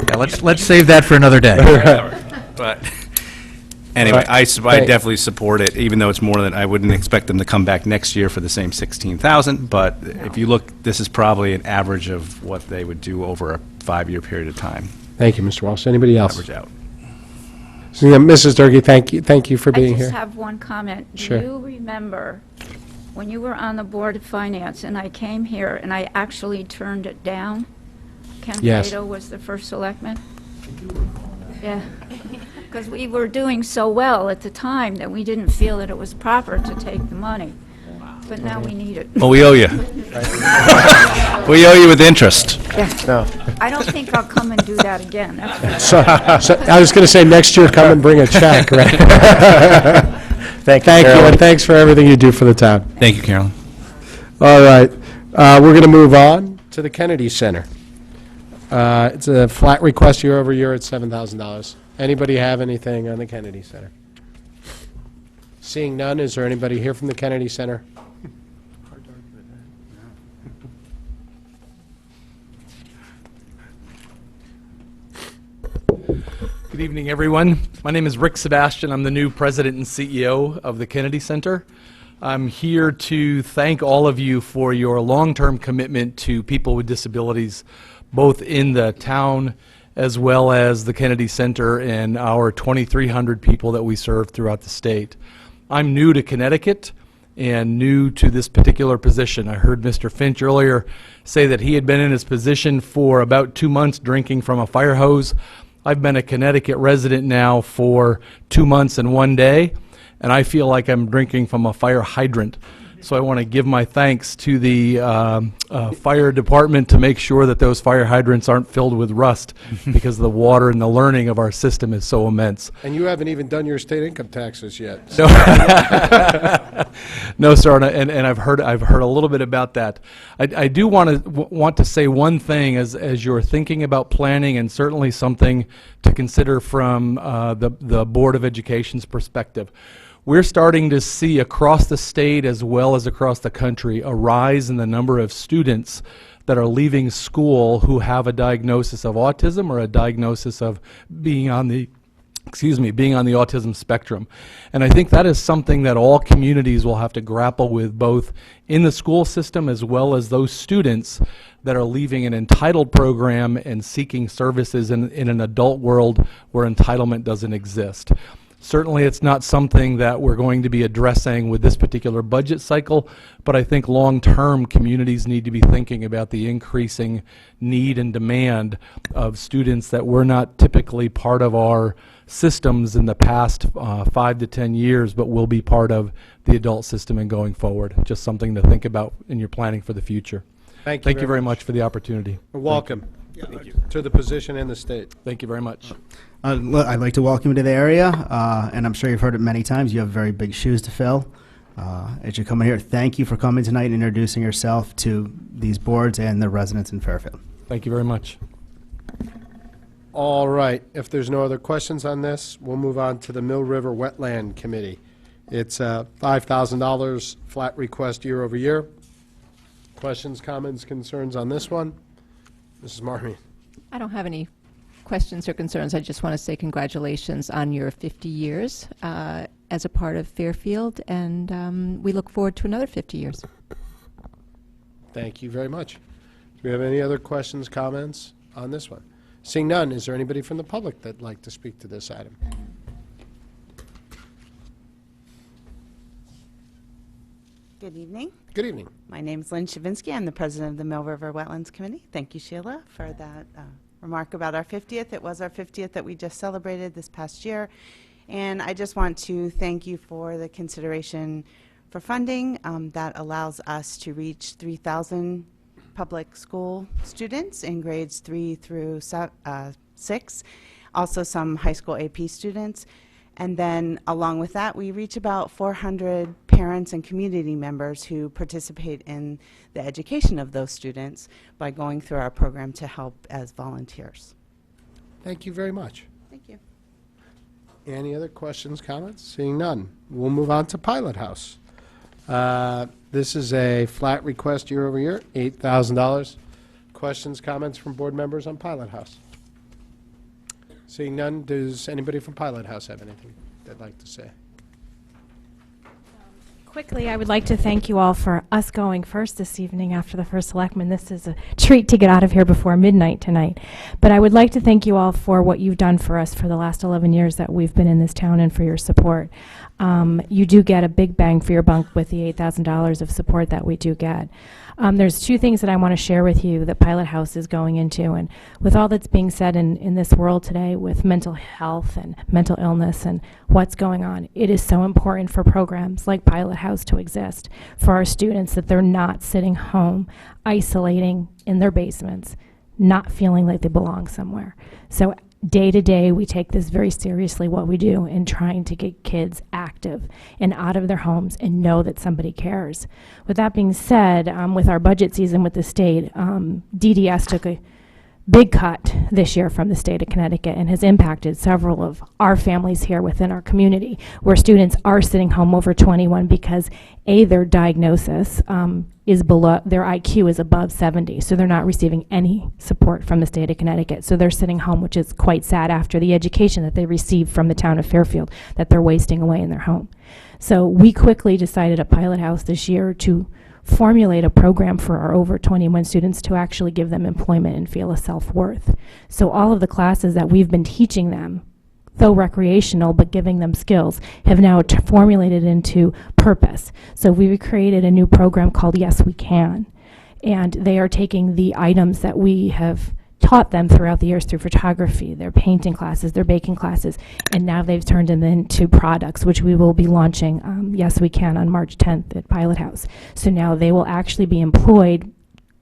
[SPEAKER 1] how.
[SPEAKER 3] Yeah, let's save that for another day.
[SPEAKER 7] But anyway, I definitely support it, even though it's more than, I wouldn't expect them to come back next year for the same 16,000, but if you look, this is probably an average of what they would do over a 5-year period of time.
[SPEAKER 1] Thank you, Mr. Walsh. Anybody else?
[SPEAKER 7] Average out.
[SPEAKER 1] So, yeah, Mrs. Durkee, thank you for being
[SPEAKER 4] I
[SPEAKER 1] here.
[SPEAKER 4] just have one comment.
[SPEAKER 1] Sure.
[SPEAKER 4] Do you remember when you were on the Board of Finance and I came here and I actually turned it down? Ken
[SPEAKER 1] Yes.
[SPEAKER 4] Cato was the first selectman? Yeah. Because we were doing so well at the time that we didn't feel that it was proper to take the money. But now we need it.
[SPEAKER 7] Well, we owe you. We owe you with interest.
[SPEAKER 4] Yeah. I don't think I'll come and do that again. That's for
[SPEAKER 1] So I was going to say, next year, come and bring a check, right? Thank you, and thanks for everything you do for the town.
[SPEAKER 7] Thank you, Carolyn.
[SPEAKER 1] All right, we're going to move on to the Kennedy Center. It's a flat request year over year at $7,000. Anybody have anything on the Kennedy Center? Seeing none, is there anybody here from the Kennedy Center?
[SPEAKER 2] Good evening, everyone. My name is Rick Sebastian. I'm the new president and CEO of the Kennedy Center. I'm here to thank all of you for your long-term commitment to people with disabilities, both in the town as well as the Kennedy Center and our 2,300 people that we serve throughout the state. I'm new to Connecticut and new to this particular position. I heard Mr. Finch earlier say that he had been in his position for about 2 months drinking from a fire hose. I've been a Connecticut resident now for 2 months and 1 day, and I feel like I'm drinking from a fire hydrant. So I want to give my thanks to the fire department to make sure that those fire hydrants aren't filled with rust, because the water and the learning of our system is so immense.
[SPEAKER 1] And you haven't even done your state income taxes yet.
[SPEAKER 2] No, no, sir, and I've heard a little bit about that. I do want to say one thing as you're thinking about planning, and certainly something to consider from the Board of Education's perspective. We're starting to see across the state as well as across the country a rise in the number of students that are leaving school who have a diagnosis of autism or a diagnosis of being on the autism spectrum. And I think that is something that all communities will have to grapple with, both in the school system as well as those students that are leaving an entitled program and seeking services in an adult world where entitlement doesn't exist. Certainly, it's not something that we're going to be addressing with this particular budget cycle, but I think long-term communities need to be thinking about the increasing need and demand of students that were not typically part of our systems in the past 5 to 10 years, but will be part of the adult system and going forward. Just something to think about in your planning for the future.
[SPEAKER 1] Thank
[SPEAKER 2] you very much for the opportunity.
[SPEAKER 1] Welcome to the position in the state.
[SPEAKER 2] Thank you very much.
[SPEAKER 10] I'd like to welcome you to the area, and I'm sure you've heard it many times. You have very big shoes to fill. As you come in here, thank you for coming tonight and introducing yourself to these boards and the residents in Fairfield.
[SPEAKER 2] Thank you very much.
[SPEAKER 1] All right, if there's no other questions on this, we'll move on to the Mill River Wetland Committee. It's $5,000 flat request year over year. Questions, comments, concerns on this one? Mrs. Marmee.
[SPEAKER 11] I don't have any questions or concerns. I just want to say congratulations on your 50 years as a part of Fairfield, and we look forward to another 50 years.
[SPEAKER 1] Thank you very much. Do we have any other questions, comments on this one? Seeing none, is there anybody from the public that'd like to speak to this item?
[SPEAKER 22] Good evening.
[SPEAKER 1] Good evening.
[SPEAKER 22] My name is Lynn Shavinsky. I'm the president of the Mill River Wetlands Committee. Thank you, Sheila, for that remark about our 50th. It was our 50th that we just celebrated this past year. And I just want to thank you for the consideration for funding that allows us to reach 3,000 public school students in grades 3 through 6, also some high school AP students. And then along with that, we reach about 400 parents and community members who participate in the education of those students by going through our program to help as volunteers.
[SPEAKER 1] Thank you very much.
[SPEAKER 22] Thank you.
[SPEAKER 1] Any other questions, comments? Seeing none, we'll move on to Pilot House. This is a flat request year over year, $8,000. Questions, comments from board members on Pilot House? Seeing none, does anybody from Pilot House have anything they'd like to say?
[SPEAKER 6] Quickly, I would like to thank you all for us going first this evening after the first selectman. This is a treat to get out of here before midnight tonight. But I would like to thank you all for what you've done for us for the last 11 years that we've been in this town and for your support. You do get a big bang for your buck with the $8,000 of support that we do get. There's two things that I want to share with you that Pilot House is going into, and with all that's being said in this world today with mental health and mental illness and what's going on, it is so important for programs like Pilot House to exist for our students, that they're not sitting home, isolating in their basements, not feeling like they belong somewhere. So day to day, we take this very seriously, what we do in trying to get kids active and out of their homes and know that somebody cares. With that being said, with our budget season with the state, DDS took a big cut this year from the state of Connecticut and has impacted several of our families here within our community, where students are sitting home over 21 because their diagnosis is below, their IQ is above 70, so they're not receiving any support from the state of Connecticut. So they're sitting home, which is quite sad after the education that they received from the town of Fairfield that they're wasting away in their home. So we quickly decided at Pilot House this year to formulate a program for our over 21 students to actually give them employment and feel a self-worth. So all of the classes that we've been teaching them, though recreational but giving them skills, have now formulated into purpose. So we created a new program called Yes We Can, and they are taking the items that we have taught them throughout the years through photography, their painting classes, their baking classes, and now they've turned them into products, which we will be launching, Yes We Can, on March 10th at Pilot House. So now they will actually be employed,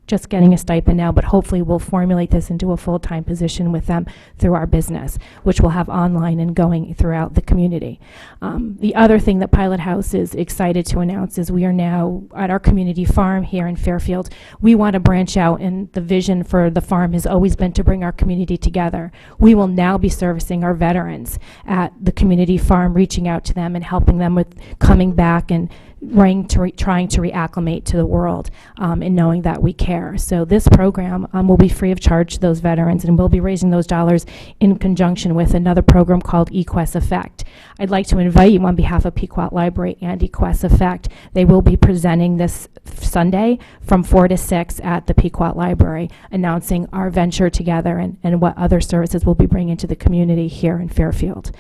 [SPEAKER 6] just getting a stipend now, but hopefully we'll formulate this into a full-time position with them through our business, which we'll have online and going throughout the community. The other thing that Pilot House is excited to announce is we are now at our community farm here in Fairfield. We want to branch out, and the vision for the farm has always been to bring our community together. We will now be servicing our veterans at the community farm, reaching out to them and helping them with coming back and trying to reacclimate to the world, and knowing that we care. So this program will be free of charge to those veterans, and we'll be raising those dollars in conjunction with another program called Equus Effect. I'd like to invite you on behalf of Pequot Library and Equus Effect. They will be presenting this Sunday from 4 to 6 at the Pequot Library, announcing our venture together and what other services we'll be bringing to the community here in Fairfield.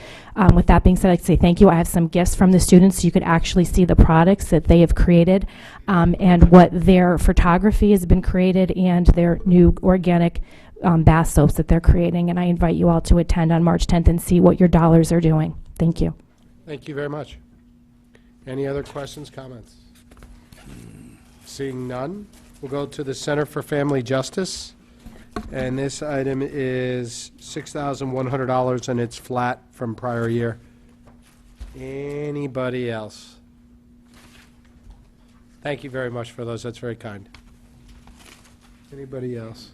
[SPEAKER 6] With that being said, I'd like to say thank you. I have some gifts from the students so you could actually see the products that they have created, and what their photography has been created, and their new organic bath soaps that they're creating. And I invite you all to attend on March 10th and see what your dollars are doing. Thank you.
[SPEAKER 1] Thank you very much. Any other questions, comments? Seeing none, we'll go to the Center for Family Justice. And this item is $6,100, and it's flat from prior year. Anybody else? Thank you very much for those. That's very kind. Anybody else?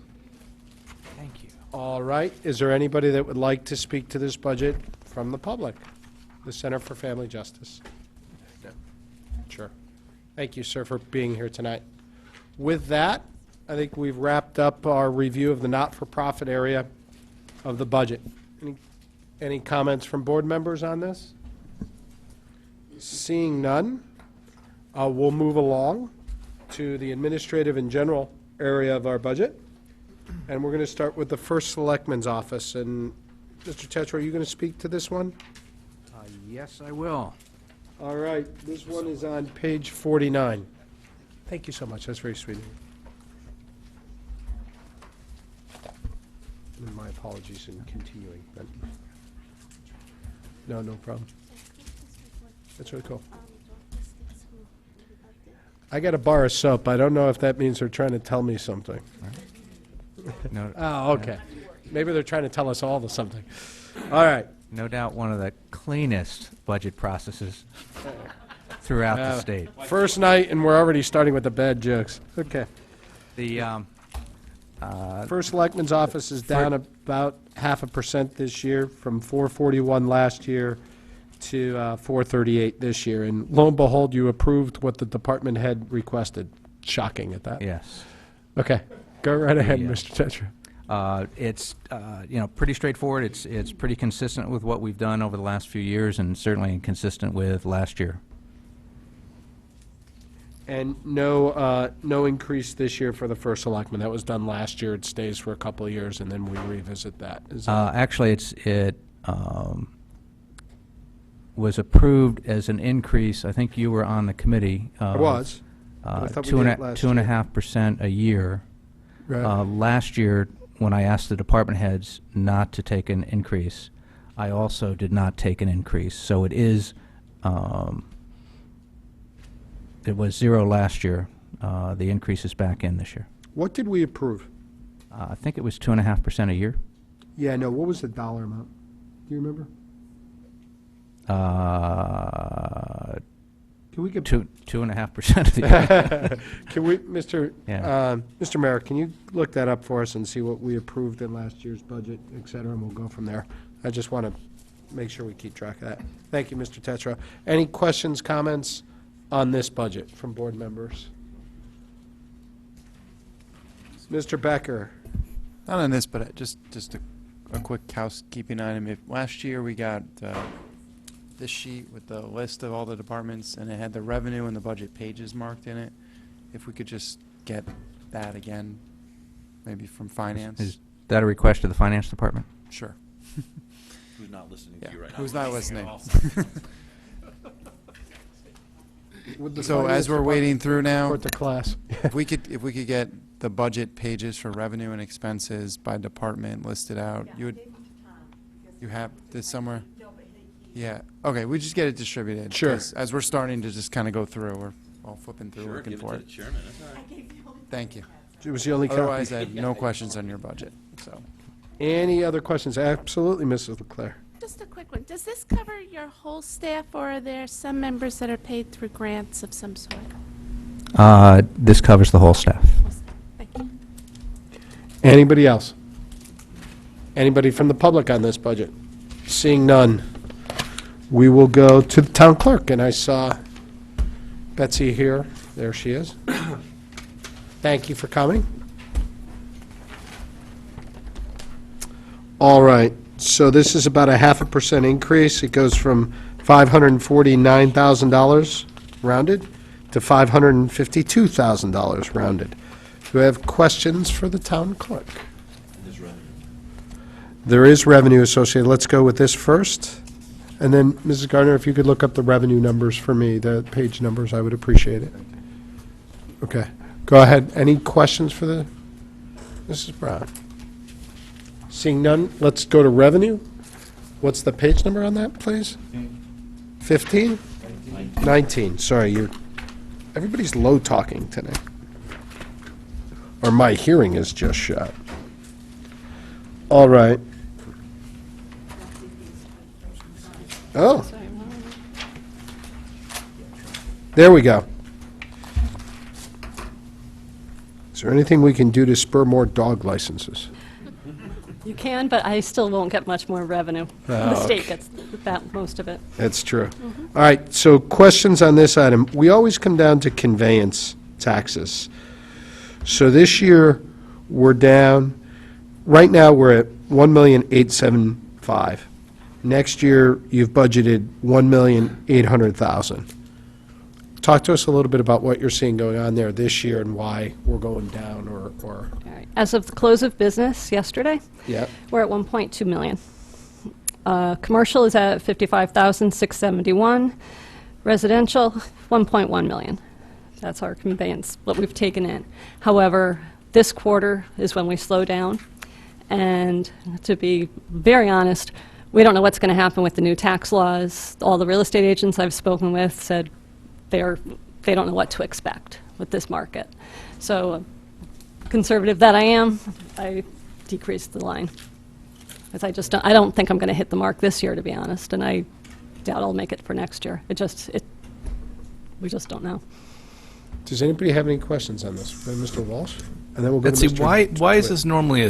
[SPEAKER 3] Thank you.
[SPEAKER 1] All right. Is there anybody that would like to speak to this budget from the public? The Center for Family Justice. No. Sure. Thank you, sir, for being here tonight. With that, I think we've wrapped up our review of the not-for-profit area of the budget. Any comments from board members on this? Seeing none, we'll move along to the administrative and general area of our budget. And we're going to start with the first selectman's office. And Mr. Tetra, are you going to speak to this one?
[SPEAKER 3] Yes, I will.
[SPEAKER 1] All right. This one is on page 49. Thank you so much. That's very sweet of you. And my apologies in continuing. But no problem. That's really cool. I got a bar of soap. I don't know if that means they're trying to tell me something.
[SPEAKER 3] No,
[SPEAKER 1] Oh, okay. Maybe they're trying to tell us all the something. All right.
[SPEAKER 3] No doubt one of the cleanest budget processes throughout the state.
[SPEAKER 1] First night, and we're already starting with the bad jokes. Okay.
[SPEAKER 3] The
[SPEAKER 1] First Selectman's office is down about 0.5% this year, from 441 last year to 438 this year. And lo and behold, you approved what the department head requested. Shocking at that.
[SPEAKER 3] Yes.
[SPEAKER 1] Okay, go right ahead,
[SPEAKER 3] The,
[SPEAKER 1] Mr. Tetra.
[SPEAKER 3] It's, pretty straightforward. It's pretty consistent with what we've done over the last few years, and certainly consistent with last year.
[SPEAKER 1] And no increase this year for the first selectman. That was done last year. It stays for a couple of years, and then we revisit that. Is that
[SPEAKER 3] Actually, it was approved as an increase. I think you were on the committee.
[SPEAKER 1] I was. I thought we did it last year.
[SPEAKER 3] 2.5% a year.
[SPEAKER 1] Right.
[SPEAKER 3] Last year, when I asked the department heads not to take an increase, I also did not take an increase. So it is, it was 0 last year. The increase is back in this year.
[SPEAKER 1] What did we approve?
[SPEAKER 3] I think it was 2.5% a year.
[SPEAKER 1] Yeah, no, what was the dollar amount? Do you remember? Can we get
[SPEAKER 3] 2.5% of the year.
[SPEAKER 1] Can we, Mr.
[SPEAKER 3] Yeah.
[SPEAKER 1] Mr. Mayor, can you look that up for us and see what we approved in last year's budget, et cetera, and we'll go from there. I just want to make sure we keep track of that. Thank you, Mr. Tetra. Any questions, comments on this budget from board members? Mr. Becker.
[SPEAKER 9] Not on this, but just a quick housekeeping item. If last year we got this sheet with the list of all the departments, and it had the revenue and the budget pages marked in it, if we could just get that again, maybe from finance.
[SPEAKER 3] Is that a request to the finance department?
[SPEAKER 9] Sure.
[SPEAKER 5] Who's not listening
[SPEAKER 9] Yeah.
[SPEAKER 5] to you right now?
[SPEAKER 9] Who's not listening?
[SPEAKER 1] Would the
[SPEAKER 9] So
[SPEAKER 1] finance
[SPEAKER 9] as we're wading
[SPEAKER 1] department
[SPEAKER 9] through now,
[SPEAKER 1] report to class?
[SPEAKER 9] if we could get the budget pages for revenue and expenses by department listed out, you have this somewhere? Yeah, okay, we just get it distributed.
[SPEAKER 1] Sure.
[SPEAKER 9] 'Cause as we're starting to just kind of go through, we're all flipping through,
[SPEAKER 5] Sure,
[SPEAKER 9] looking
[SPEAKER 5] give it
[SPEAKER 9] for
[SPEAKER 5] to
[SPEAKER 9] it.
[SPEAKER 5] the chairman, that's all right.
[SPEAKER 9] Thank you.
[SPEAKER 1] It was the only copy.
[SPEAKER 9] Otherwise, I have no questions on your budget, so.
[SPEAKER 1] Any other questions? Absolutely, Mrs. Leclerc.
[SPEAKER 8] Just a quick one. Does this cover your whole staff, or are there some members that are paid through grants of some sort?
[SPEAKER 3] This covers the whole staff.
[SPEAKER 8] Thank you.
[SPEAKER 1] Anybody else? Anybody from the public on this budget? Seeing none, we will go to the town clerk, and I saw Betsy here. There she is. Thank you for coming. All right, so this is about a 0.5% increase. It goes from $549,000 rounded to $552,000 rounded. Do I have questions for the town clerk? There is revenue associated. Let's go with this first. And then, Mrs. Gardner, if you could look up the revenue numbers for me, the page numbers, I would appreciate it. Okay, go ahead. Any questions for the Mrs. Brown? Seeing none, let's go to revenue. What's the page number on that, please? 15? 19. Sorry, everybody's low talking today. Or my hearing is just shot. All right. Oh. There we go. Is there anything we can do to spur more dog licenses?
[SPEAKER 23] You can, but I still won't get much more revenue. The
[SPEAKER 1] Oh,
[SPEAKER 23] state
[SPEAKER 1] okay.
[SPEAKER 23] gets most of it.
[SPEAKER 1] That's true. All right, so questions on this item. We always come down to conveyance taxes. So this year, we're down, right now, we're at $1,875,000. Next year, you've budgeted $1,800,000. Talk to us a little bit about what you're seeing going on there this year and why we're going down or
[SPEAKER 23] All right. As of the close of business yesterday,
[SPEAKER 1] yeah.
[SPEAKER 23] we're at 1.2 million. Commercial is at 55,671. Residential, 1.1 million. That's our conveyance, what we've taken in. However, this quarter is when we slow down. And to be very honest, we don't know what's going to happen with the new tax laws. All the real estate agents I've spoken with said they don't know what to expect with this market. So, conservative that I am, I decreased the line. Because I don't think I'm going to hit the mark this year, to be honest, and I doubt I'll make it for next year. We just don't know.
[SPEAKER 1] Does anybody have any questions on this? Mr. Walsh? And then we'll go to
[SPEAKER 7] Betsy,
[SPEAKER 1] Mr.
[SPEAKER 7] why is
[SPEAKER 1] DeWitt.
[SPEAKER 7] this normally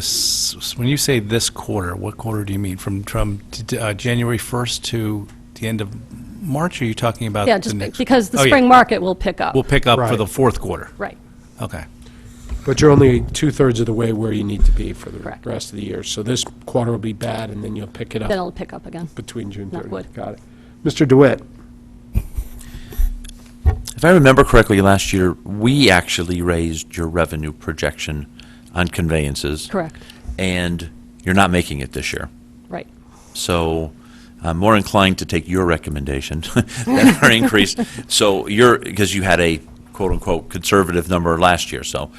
[SPEAKER 7] when you say this quarter, what quarter do you mean? From January 1st to the end of March, or are you talking about
[SPEAKER 23] Yeah,
[SPEAKER 7] the
[SPEAKER 23] just
[SPEAKER 7] next?
[SPEAKER 23] because the
[SPEAKER 7] Oh, yeah.
[SPEAKER 23] spring market will pick up.
[SPEAKER 7] Will pick up for
[SPEAKER 1] Right.
[SPEAKER 7] the fourth quarter?
[SPEAKER 23] Right.
[SPEAKER 7] Okay.
[SPEAKER 1] But you're only two-thirds of the way where you need to be for the
[SPEAKER 23] Correct.
[SPEAKER 1] rest of the year. So this quarter will be bad, and then you'll pick it up
[SPEAKER 23] Then it'll pick up again.
[SPEAKER 1] between June
[SPEAKER 23] Knock
[SPEAKER 1] 30th.
[SPEAKER 23] wood.
[SPEAKER 1] Got it. Mr. DeWitt?
[SPEAKER 5] If I remember correctly, last year, we actually raised your revenue projection on conveyances.
[SPEAKER 23] Correct.
[SPEAKER 5] And you're not making it this year.
[SPEAKER 23] Right.
[SPEAKER 5] So I'm more inclined to take your recommendation than our increase. So because you had a quote-unquote conservative number last year. So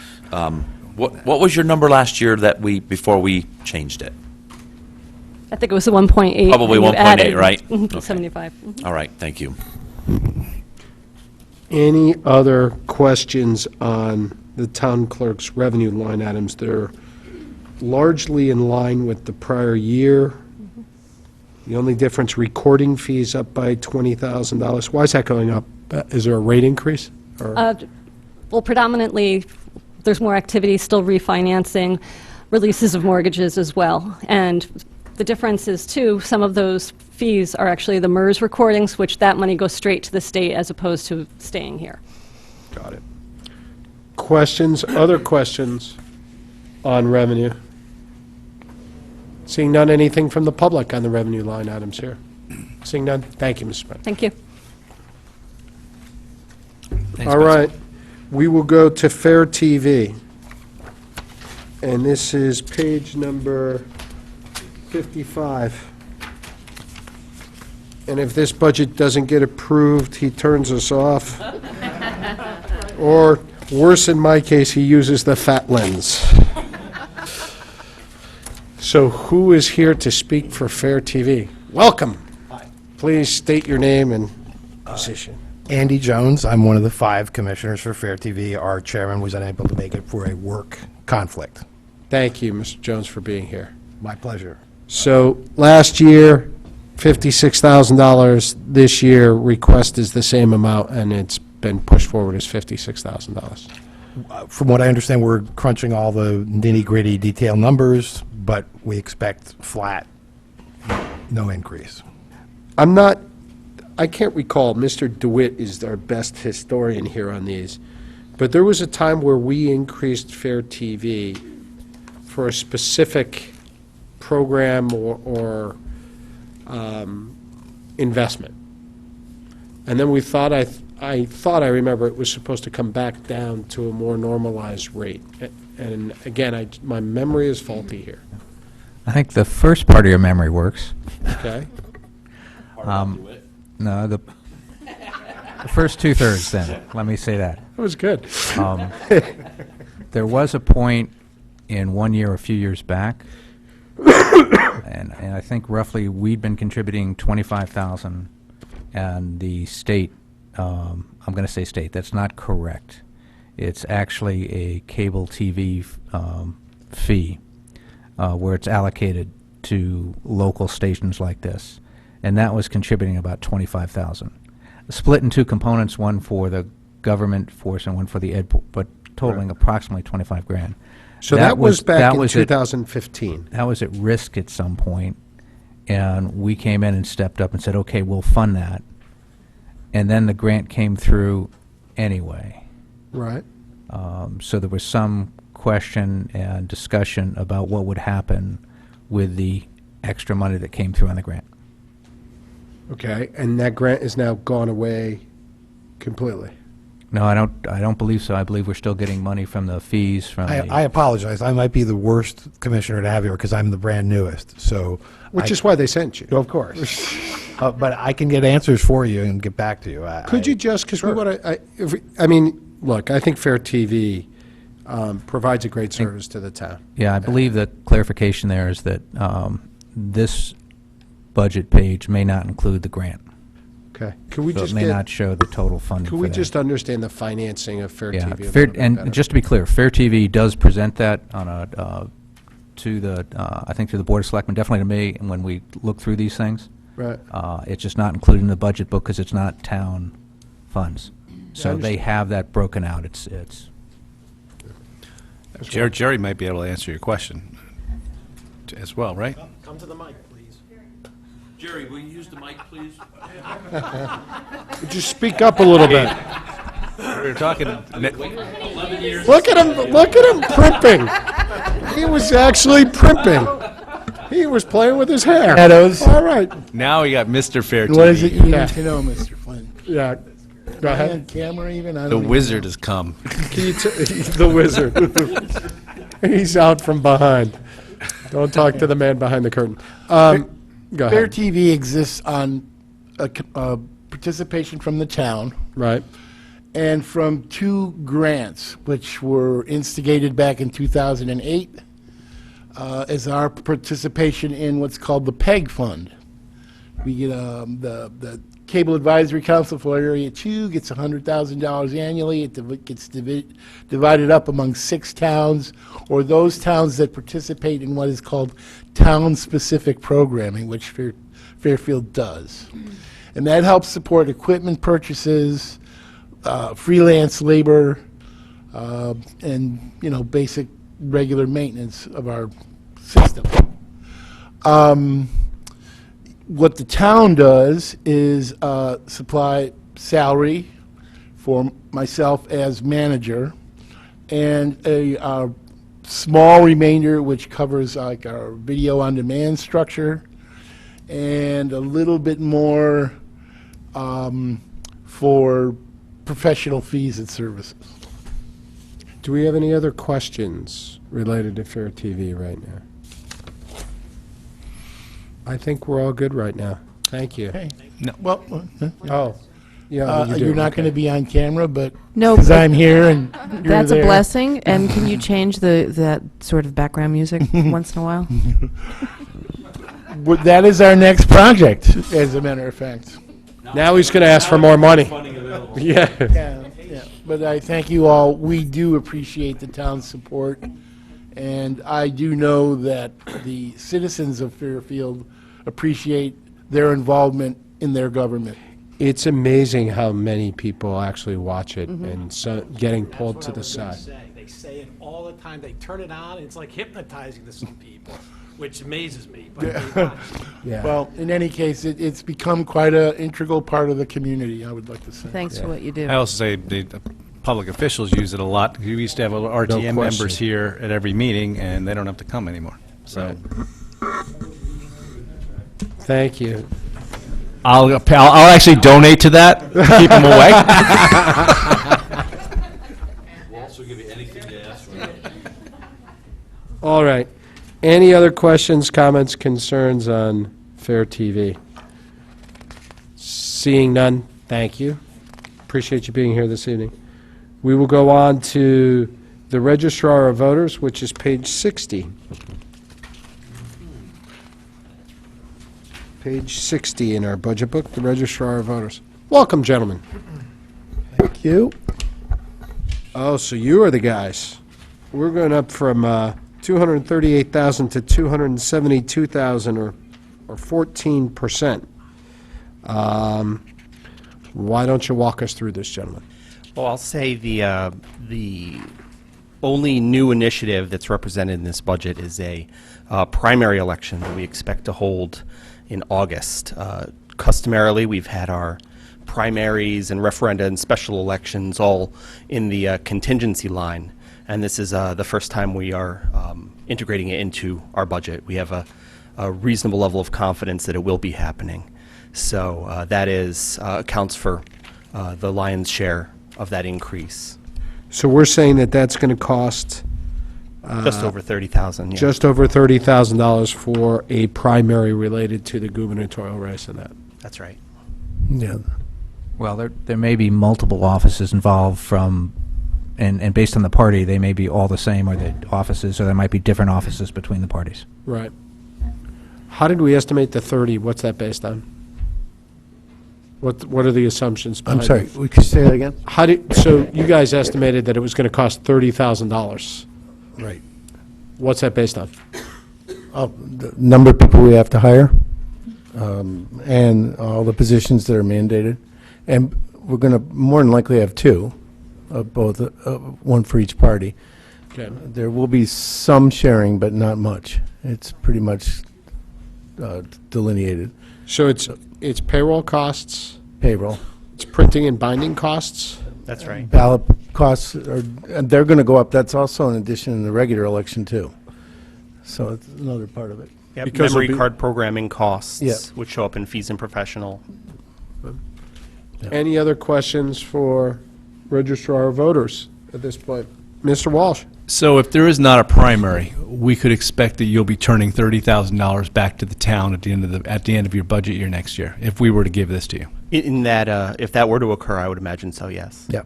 [SPEAKER 5] what was your number last year before we changed it?
[SPEAKER 23] I think it was the 1.8.
[SPEAKER 5] Probably
[SPEAKER 23] and you
[SPEAKER 5] 1.8,
[SPEAKER 23] added
[SPEAKER 5] right?
[SPEAKER 23] the
[SPEAKER 5] Okay.
[SPEAKER 23] 75. Mhm.
[SPEAKER 5] All right, thank you.
[SPEAKER 1] Any other questions on the town clerk's revenue line items? They're largely in line with the prior year. The only difference, recording fees up by $20,000. Why is that going up? Is there a rate increase? Or-
[SPEAKER 23] Well, predominantly, there's more activity, still refinancing, releases of mortgages as well. And the difference is, too, some of those fees are actually the MERS recordings, which that money goes straight to the state as opposed to staying here.
[SPEAKER 1] Got it. Questions, other questions on revenue? Seeing none, anything from the public on the revenue line items here? Seeing none? Thank you, Mr. Smith.
[SPEAKER 23] Thank you.
[SPEAKER 7] Thanks,
[SPEAKER 1] All
[SPEAKER 7] Betsy.
[SPEAKER 1] right, we will go to Fair TV. And this is page number 55. And if this budget doesn't get approved, he turns us off. Or, worse in my case, he uses the fat lens. So who is here to speak for Fair TV? Welcome. Please state your name and position.
[SPEAKER 13] Andy Jones, I'm one of the 5 commissioners for Fair TV. Our chairman was unable to make it for a work conflict.
[SPEAKER 1] Thank you, Mr. Jones, for being here.
[SPEAKER 13] My pleasure.
[SPEAKER 1] So last year, $56,000. This year, request is the same amount, and it's been pushed forward as $56,000.
[SPEAKER 13] From what I understand, we're crunching all the nitty-gritty detail numbers, but we expect flat, no increase.
[SPEAKER 1] I can't recall, Mr. DeWitt is our best historian here on these, but there was a time where we increased Fair TV for a specific program or investment. And then we thought, I thought I remember it was supposed to come back down to a more normalized rate. And again, my memory is faulty here,
[SPEAKER 14] I think the first part of your memory works.
[SPEAKER 1] okay?
[SPEAKER 14] No, the first 2/3 then, let me say that.
[SPEAKER 1] That was good.
[SPEAKER 14] There was a point in one year, a few years back, and I think roughly we'd been contributing 25,000, and the state, I'm going to say state, that's not correct. It's actually a cable TV fee where it's allocated to local stations like this, and that was contributing about 25,000. Split in 2 components, one for the government force and one for the ed, but totaling approximately 25 grand.
[SPEAKER 1] So that was back in
[SPEAKER 14] at-
[SPEAKER 1] 2015.
[SPEAKER 14] that was at risk at some point, and we came in and stepped up and said, okay, we'll fund that. And then the grant came through anyway.
[SPEAKER 1] Right.
[SPEAKER 14] So there was some question and discussion about what would happen with the extra money that came through on the grant.
[SPEAKER 1] Okay, and that grant is now gone away completely.
[SPEAKER 14] No, I don't believe so. I believe we're still getting money from the fees from the...
[SPEAKER 13] I apologize. I might be the worst commissioner to have here because I'm the brand newest, so...
[SPEAKER 1] Which is why they sent you.
[SPEAKER 13] Of course. But I can get answers for you and get back to you.
[SPEAKER 1] Could you just, because we want to, I mean, look, I think Fair TV provides a great service to the town.
[SPEAKER 14] Yeah, I believe the clarification there is that this budget page may not include the grant.
[SPEAKER 1] Okay. Could we
[SPEAKER 14] So
[SPEAKER 1] just
[SPEAKER 14] it may
[SPEAKER 1] get-
[SPEAKER 14] not show the total funding
[SPEAKER 1] Could
[SPEAKER 14] for
[SPEAKER 1] we
[SPEAKER 14] that.
[SPEAKER 1] just understand the financing of Fair
[SPEAKER 14] Yeah,
[SPEAKER 1] TV a
[SPEAKER 14] Fair,
[SPEAKER 1] little bit
[SPEAKER 14] and
[SPEAKER 1] better?
[SPEAKER 14] just to be clear, Fair TV does present that on a, to the, I think to the Board of Selectmen, definitely to me, and when we look through these things.
[SPEAKER 1] Right.
[SPEAKER 14] It's just not included in the budget book because it's not town funds. So they
[SPEAKER 1] understand.
[SPEAKER 14] have that broken out. It's
[SPEAKER 1] as well.
[SPEAKER 7] Jerry might be able to answer your question as well, right?
[SPEAKER 13] Come to the mic, please.
[SPEAKER 5] Jerry, will you use the mic, please?
[SPEAKER 1] Would you speak up a little bit?
[SPEAKER 7] We're talking.
[SPEAKER 5] 11 years.
[SPEAKER 1] Look at him primping. He was actually primping. He was playing with his hair.
[SPEAKER 21] Shadows.
[SPEAKER 1] All right.
[SPEAKER 7] Now we got Mr. Fair TV.
[SPEAKER 21] What is it you
[SPEAKER 1] Yeah.
[SPEAKER 21] need to know, Mr. Flynn?
[SPEAKER 1] Yeah. Go
[SPEAKER 21] On
[SPEAKER 1] ahead.
[SPEAKER 21] camera even? I
[SPEAKER 7] The
[SPEAKER 21] don't even
[SPEAKER 7] wizard
[SPEAKER 21] know.
[SPEAKER 7] has come.
[SPEAKER 1] Can you the wizard. He's out from behind. Don't talk to the man behind the curtain. Go
[SPEAKER 21] Fair
[SPEAKER 1] ahead.
[SPEAKER 21] TV exists on participation from the town
[SPEAKER 1] Right.
[SPEAKER 21] and from 2 grants, which were instigated back in 2008 as our participation in what's called the PEG Fund. We get the Cable Advisory Council for Area 2 gets $100,000 annually. It gets divided up among 6 towns, or those towns that participate in what is called town-specific programming, which Fairfield does. And that helps support equipment purchases, freelance labor, and, basic regular maintenance of our system. What the town does is supply salary for myself as manager and a small remainder which covers like our video on demand structure and a little bit more for professional fees and services.
[SPEAKER 1] Do we have any other questions related to Fair TV right now? I think we're all good right now. Thank you.
[SPEAKER 21] Okay.
[SPEAKER 7] No.
[SPEAKER 21] Well,
[SPEAKER 1] Oh, yeah, you do.
[SPEAKER 21] you're not
[SPEAKER 1] Okay.
[SPEAKER 21] going to be on camera, but
[SPEAKER 11] No,
[SPEAKER 21] because
[SPEAKER 11] but
[SPEAKER 21] I'm here and you're
[SPEAKER 11] That's
[SPEAKER 21] there.
[SPEAKER 11] a blessing. And can you change that sort of background music once in a while?
[SPEAKER 21] That is our next project, as a matter of fact.
[SPEAKER 1] Now he's going to ask for more money. Yeah.
[SPEAKER 21] Yeah. But I thank you all. We do appreciate the town's support, and I do know that the citizens of Fairfield appreciate their involvement in their government.
[SPEAKER 1] It's amazing how many people actually watch it and so getting pulled to the side.
[SPEAKER 13] They say it all the time. They turn it on, and it's like hypnotizing to some people, which amazes me. But they watch it.
[SPEAKER 1] Yeah.
[SPEAKER 21] Well, in any case, it's become quite an integral part of the community, I would like to say.
[SPEAKER 11] Thanks for what you do.
[SPEAKER 7] I also say the public officials use it a lot. We used to have RTM members
[SPEAKER 1] question.
[SPEAKER 7] here at every meeting, and they don't have to come anymore. So
[SPEAKER 1] Thank you.
[SPEAKER 7] I'll actually donate to that to keep them away.
[SPEAKER 5] We'll also give you anything to ask for.
[SPEAKER 1] All right. Any other questions, comments, concerns on Fair TV? Seeing none, thank you. Appreciate you being here this evening. We will go on to the Registrar of Voters, which is page 60. Page 60 in our budget book, the Registrar of Voters. Welcome, gentlemen.
[SPEAKER 21] Thank you.
[SPEAKER 1] Oh, so you are the guys. We're going up from 238,000 to 272,000, or 14%. Why don't you walk us through this, gentlemen?
[SPEAKER 15] Well, I'll say the only new initiative that's represented in this budget is a primary election that we expect to hold in August. Customarily, we've had our primaries and referenda and special elections all in the contingency line, and this is the first time we are integrating it into our budget. We have a reasonable level of confidence that it will be happening. So that is accounts for the lion's share of that increase.
[SPEAKER 1] So we're saying that that's going to cost
[SPEAKER 15] Just over 30,000, yeah.
[SPEAKER 1] just over $30,000 for a primary related to the gubernatorial race and that.
[SPEAKER 15] That's right.
[SPEAKER 21] Yeah.
[SPEAKER 14] Well, there may be multiple offices involved from, and based on the party, they may be all the same, or the offices, or there might be different offices between the parties.
[SPEAKER 1] Right. How did we estimate the 30? What's that based on? What are the assumptions behind
[SPEAKER 21] I'm sorry,
[SPEAKER 1] it?
[SPEAKER 21] we could say that again?
[SPEAKER 1] So you guys estimated that it was going to cost $30,000.
[SPEAKER 21] Right.
[SPEAKER 1] What's that based on?
[SPEAKER 21] The number of people we have to hire, and all the positions that are mandated. And we're going to more than likely have two, both one for each party.
[SPEAKER 1] Okay.
[SPEAKER 21] There will be some sharing, but not much. It's pretty much delineated.
[SPEAKER 1] So it's payroll costs,
[SPEAKER 21] Payroll.
[SPEAKER 1] it's printing and binding costs?
[SPEAKER 15] That's right.
[SPEAKER 21] Ballot costs, and they're going to go up. That's also in addition in the regular election, too. So it's another part of it.
[SPEAKER 15] Yep,
[SPEAKER 1] Because
[SPEAKER 15] memory
[SPEAKER 1] it'll be-
[SPEAKER 15] card programming costs,
[SPEAKER 21] Yeah.
[SPEAKER 15] which show up in fees and professional.
[SPEAKER 1] Any other questions for registrar of voters at this point? Mr. Walsh?
[SPEAKER 7] So if there is not a primary, we could expect that you'll be turning $30,000 back to the town at the end of your budget year next year, if we were to give this to you.
[SPEAKER 15] In that, if that were to occur, I would imagine so, yes.
[SPEAKER 21] Yeah.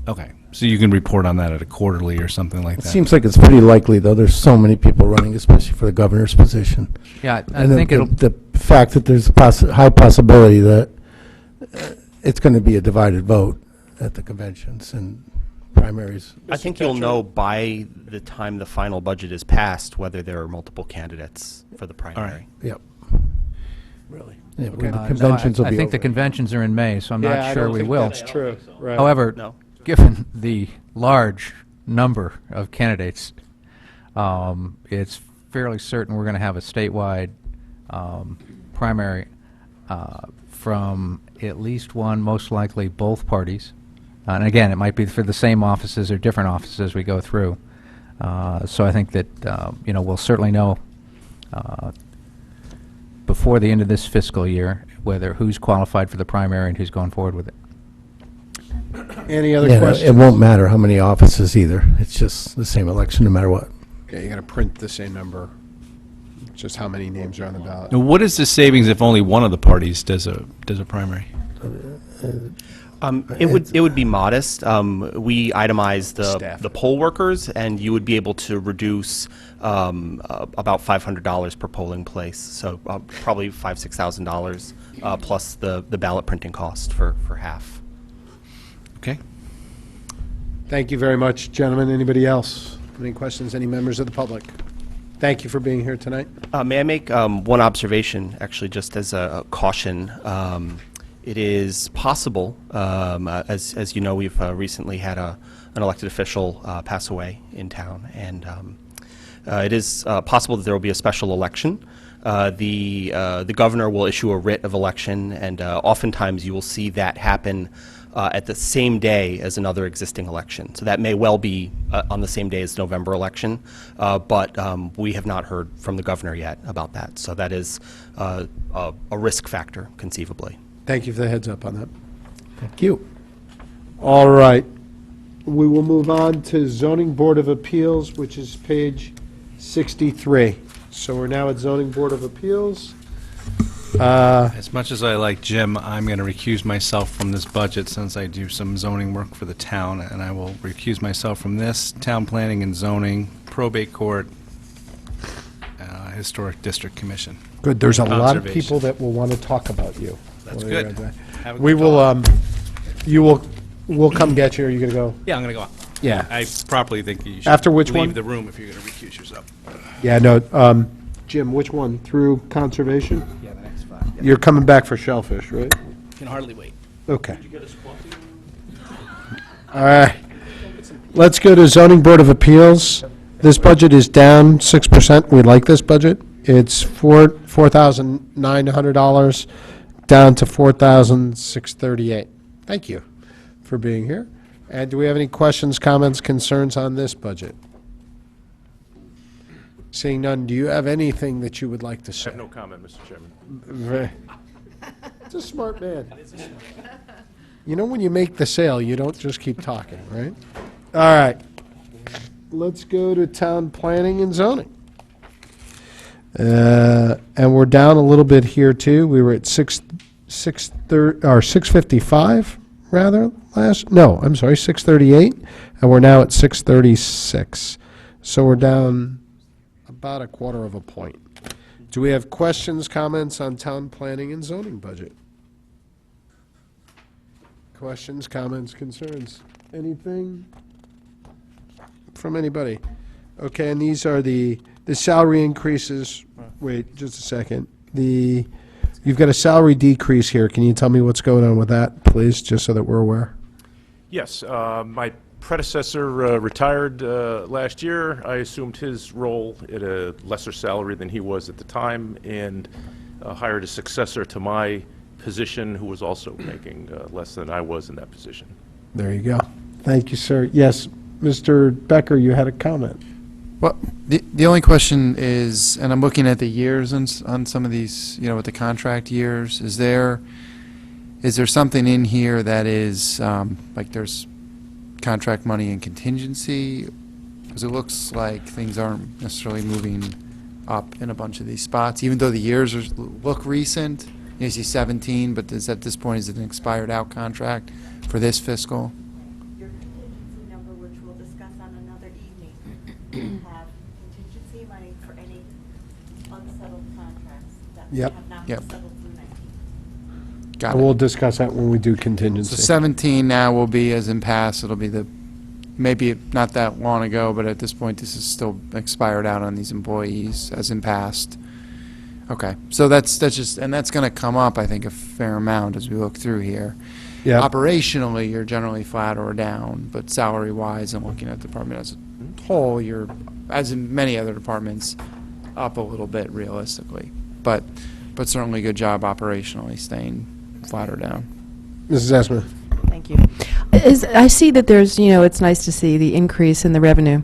[SPEAKER 7] Okay, so you can report on that at a quarterly or something like
[SPEAKER 21] It
[SPEAKER 7] that.
[SPEAKER 21] seems like it's pretty likely, though. There's so many people running, especially for the governor's position.
[SPEAKER 14] Yeah, I
[SPEAKER 21] And
[SPEAKER 14] think it'll,
[SPEAKER 21] the fact that there's a high possibility that it's going to be a divided vote at the conventions and primaries.
[SPEAKER 15] I think you'll know by the time the final budget is passed whether there are multiple candidates for the primary.
[SPEAKER 21] Yep.
[SPEAKER 1] Really?
[SPEAKER 21] Yeah,
[SPEAKER 1] Okay.
[SPEAKER 21] the conventions will
[SPEAKER 3] I
[SPEAKER 21] be
[SPEAKER 3] think the
[SPEAKER 21] over.
[SPEAKER 3] conventions are in May, so I'm
[SPEAKER 1] Yeah,
[SPEAKER 3] not
[SPEAKER 1] I
[SPEAKER 3] sure
[SPEAKER 1] don't
[SPEAKER 3] we
[SPEAKER 1] think
[SPEAKER 3] will.
[SPEAKER 1] that's true. Right.
[SPEAKER 3] However,
[SPEAKER 15] No.
[SPEAKER 3] given the large number of candidates, it's fairly certain we're going to have a statewide primary from at least one, most likely both parties. And again, it might be for the same offices or different offices we go through. So I think that, we'll certainly know before the end of this fiscal year whether who's qualified for the primary and who's going forward with it.
[SPEAKER 1] Any other
[SPEAKER 21] Yeah,
[SPEAKER 1] questions?
[SPEAKER 21] it won't matter how many offices either. It's just the same election no matter what.
[SPEAKER 1] Okay, you got to print the same number, just how many names are on the ballot.
[SPEAKER 7] Now, what is the savings if only one of the parties does a primary?
[SPEAKER 15] It would be modest. We itemize
[SPEAKER 1] Staff.
[SPEAKER 15] the poll workers, and you would be able to reduce about $500 per polling place. So probably $6,000 plus the ballot printing cost for half.
[SPEAKER 7] Okay.
[SPEAKER 1] Thank you very much, gentlemen. Anybody else? Any questions? Any members of the public? Thank you for being here tonight.
[SPEAKER 15] May I make one observation, actually, just as a caution? It is possible, as you know, we've recently had an elected official pass away in town, and it is possible that there will be a special election. The governor will issue a writ of election, and oftentimes you will see that happen at the same day as another existing election. So that may well be on the same day as the November election, but we have not heard from the governor yet about that. So that is a risk factor, conceivably.
[SPEAKER 1] Thank you for the heads up on that. Thank you. All right. We will move on to Zoning Board of Appeals, which is page 63. So we're now at Zoning Board of Appeals.
[SPEAKER 7] As much as I like Jim, I'm going to recuse myself from this budget since I do some zoning work for the town, and I will recuse myself from this, town planning and zoning, probate court, historic district commission.
[SPEAKER 1] Good, there's a lot of
[SPEAKER 7] Conservation.
[SPEAKER 1] people that will want to talk about you.
[SPEAKER 7] That's
[SPEAKER 1] while you're
[SPEAKER 7] good.
[SPEAKER 1] at that.
[SPEAKER 7] Have a
[SPEAKER 1] We
[SPEAKER 7] good
[SPEAKER 1] will, we'll come get you. Are you going to go?
[SPEAKER 7] Yeah, I'm going to go on.
[SPEAKER 1] Yeah.
[SPEAKER 7] I properly think you should
[SPEAKER 1] After which one?
[SPEAKER 7] leave the room if you're going to recuse yourself.
[SPEAKER 1] Yeah, no, Jim, which one? Through conservation?
[SPEAKER 7] Yeah, the next 5.
[SPEAKER 1] You're coming back for shellfish, right?
[SPEAKER 7] Can hardly wait.
[SPEAKER 1] Okay. All right. Let's go to Zoning Board of Appeals. This budget is down 6%. We like this budget. It's $4,900 down to $4,638. Thank you for being here. And do we have any questions, comments, concerns on this budget? Seeing none, do you have anything that you would like to say?
[SPEAKER 16] I have no comment, Mr. Chairman.
[SPEAKER 1] It's a smart man. You know, when you make the sale, you don't just keep talking, right? All right. Let's go to town planning and zoning. And we're down a little bit here, too. We were at 655, rather, no, I'm sorry, 638, and we're now at 636. So we're down about a quarter of a point. Do we have questions, comments on town planning and zoning budget? Questions, comments, concerns? Anything from anybody? Okay, and these are the salary increases. Wait, just a second. You've got a salary decrease here. Can you tell me what's going on with that, please, just so that we're aware?
[SPEAKER 16] Yes, my predecessor retired last year. I assumed his role at a lesser salary than he was at the time, and hired a successor to my position who was also making less than I was in that position.
[SPEAKER 1] There you go. Thank you, sir. Yes, Mr. Becker, you had a comment.
[SPEAKER 9] Well, the only question is, and I'm looking at the years on some of these, with the contract years, is there something in here that is, like there's contract money and contingency? Because it looks like things aren't necessarily moving up in a bunch of these spots, even though the years look recent. You see 17, but at this point, is it an expired out contract for this fiscal?
[SPEAKER 17] Your contingency number, which we'll discuss on another evening, have contingency money for any unsettled contracts that
[SPEAKER 1] Yep.
[SPEAKER 17] have not
[SPEAKER 1] Yep.
[SPEAKER 17] been settled through 19.
[SPEAKER 9] Got it.
[SPEAKER 1] We'll discuss that when we do contingency.
[SPEAKER 9] So 17 now will be as in past. It'll be maybe not that long ago, but at this point, this is still expired out on these employees as in past. Okay, so that's just, and that's going to come up, I think, a fair amount as we look through here.
[SPEAKER 1] Yep.
[SPEAKER 9] Operationally, you're generally flat or down, but salary-wise, and looking at the department as a whole, you're, as in many other departments, up a little bit realistically. But certainly good job operationally staying flat or down.
[SPEAKER 1] Mrs. Esma.
[SPEAKER 18] Thank you. I see that there's, it's nice to see the increase in the revenue.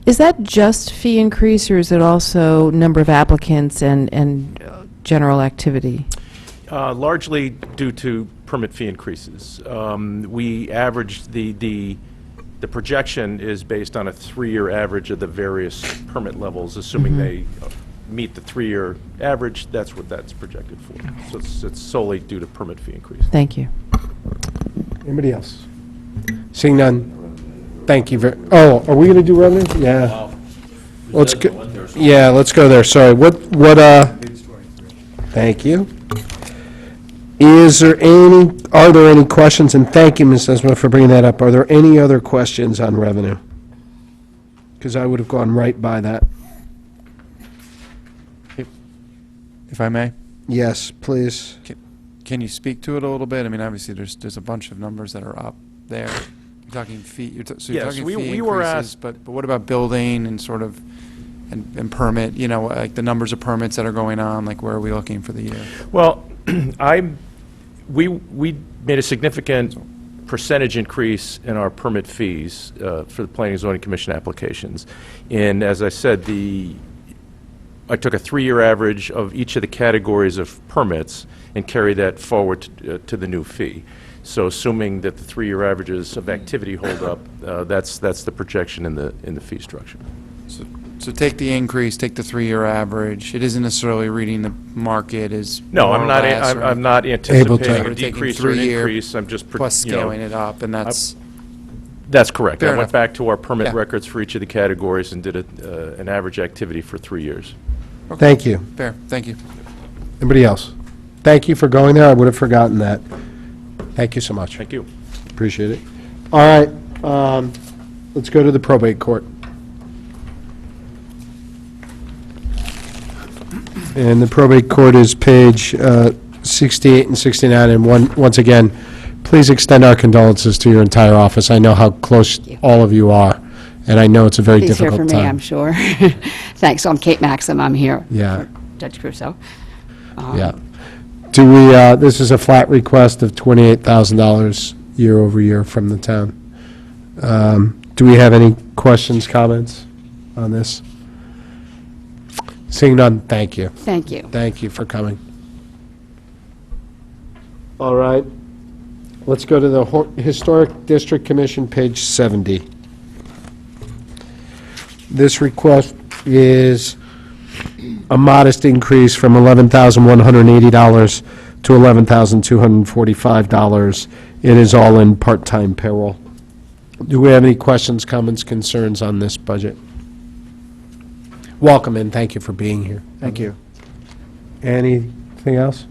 [SPEAKER 18] Is that just fee increase, or is it also number of applicants and general activity?
[SPEAKER 16] Largely due to permit fee increases. We averaged the projection is based on a 3-year average of the various permit levels, assuming they meet the 3-year average. That's what that's projected for. So it's solely due to permit fee increase.
[SPEAKER 18] Thank you.
[SPEAKER 1] Anybody else? Seeing none, thank you very, are we going to do revenue? Yeah. Let's go, yeah, let's go there. Sorry, thank you. Are there any questions, and thank you, Ms. Esma, for bringing that up. Are there any other questions on revenue? Because I would have gone right by that.
[SPEAKER 9] If I may?
[SPEAKER 1] Yes, please.
[SPEAKER 9] Can you speak to it a little bit? I mean, obviously, there's a bunch of numbers that are up there. You're talking fee, you're
[SPEAKER 16] Yes,
[SPEAKER 9] talking
[SPEAKER 16] we
[SPEAKER 9] fee
[SPEAKER 16] were
[SPEAKER 9] increases,
[SPEAKER 16] asked-
[SPEAKER 9] but what about building and sort of, and permit, like the numbers of permits that are going on, like where are we looking for the year?
[SPEAKER 16] Well, we made a significant percentage increase in our permit fees for the Planning and Zoning Commission applications. And as I said, I took a 3-year average of each of the categories of permits and carried that forward to the new fee. So assuming that the 3-year averages of activity hold up, that's the projection in the fee structure.
[SPEAKER 9] So take the increase, take the 3-year average. It isn't necessarily reading the market as
[SPEAKER 16] No,
[SPEAKER 9] more
[SPEAKER 16] I'm
[SPEAKER 9] or
[SPEAKER 16] not.
[SPEAKER 9] less, or
[SPEAKER 16] I'm not
[SPEAKER 1] Able to-
[SPEAKER 16] anticipating a
[SPEAKER 9] Taking
[SPEAKER 16] decrease or an
[SPEAKER 9] 3-year
[SPEAKER 16] increase. I'm just
[SPEAKER 9] plus scaling it up, and that's
[SPEAKER 16] That's correct.
[SPEAKER 9] Fair
[SPEAKER 16] I went
[SPEAKER 9] enough.
[SPEAKER 16] back to our permit
[SPEAKER 9] Yeah.
[SPEAKER 16] records for each of the categories and did an average activity for 3 years.
[SPEAKER 1] Thank you.
[SPEAKER 9] fair. Thank you.
[SPEAKER 1] Anybody else? Thank you for going there. I would have forgotten that. Thank you so much.
[SPEAKER 16] Thank you.
[SPEAKER 1] Appreciate it. All right, let's go to the probate court. And the probate court is page 68 and 69, and once again, please extend our condolences to your entire office. I know how close all of you are, and I know it's a very
[SPEAKER 24] He's here
[SPEAKER 1] difficult
[SPEAKER 24] for me,
[SPEAKER 1] time.
[SPEAKER 24] I'm sure. Thanks. So I'm Kate Maxim. I'm here.
[SPEAKER 1] Yeah.
[SPEAKER 24] for Judge Crusoe.
[SPEAKER 1] Yeah. Do we, this is a flat request of $28,000 year over year from the town. Do we have any questions, comments on this? Seeing none, thank you.
[SPEAKER 24] Thank you.
[SPEAKER 1] Thank you for coming. All right. Let's go to the Historic District Commission, page 70. This request is a modest increase from $11,180 to $11,245. It is all in part-time payroll. Do we have any questions, comments, concerns on this budget? Welcome and thank you for being here.
[SPEAKER 9] Thank you.
[SPEAKER 1] Anything else?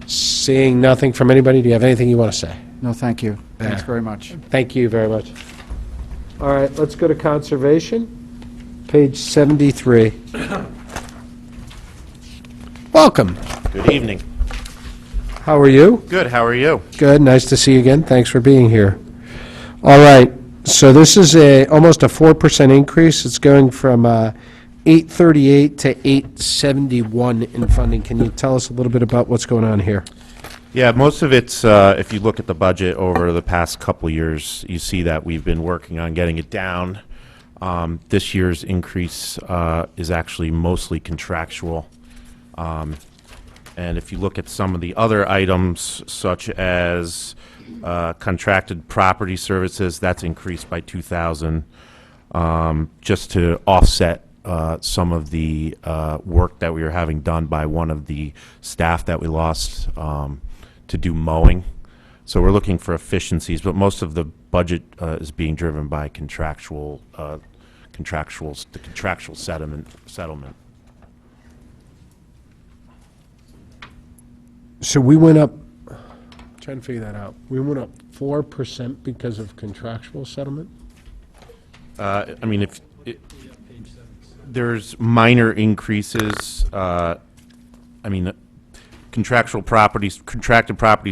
[SPEAKER 1] Seeing nothing from anybody, do you have anything you want to say?
[SPEAKER 9] No, thank you. Thanks
[SPEAKER 1] There.
[SPEAKER 9] very much.
[SPEAKER 1] Thank you very much. All right, let's go to Conservation, page 73. Welcome.
[SPEAKER 25] Good evening.
[SPEAKER 1] How are you?
[SPEAKER 25] Good, how are you?
[SPEAKER 1] Good, nice to see you again. Thanks for being here. All right, So this is almost a 4% increase. It's going from 838 to 871 in funding. Can you tell us a little bit about what's going on here?
[SPEAKER 4] Yeah, most of it's, if you look at the budget over the past couple of years, you see that we've been working on getting it down. This year's increase is actually mostly contractual. And if you look at some of the other items, such as contracted property services, that's increased by 2,000, just to offset some of the work that we were having done by one of the staff that we lost to do mowing. So we're looking for efficiencies, but most of the budget is being driven by the contractual settlement.
[SPEAKER 1] So we went up, trying to figure that out. We went up 4% because of contractual settlement?
[SPEAKER 4] I mean, there's minor increases. I mean, contracted property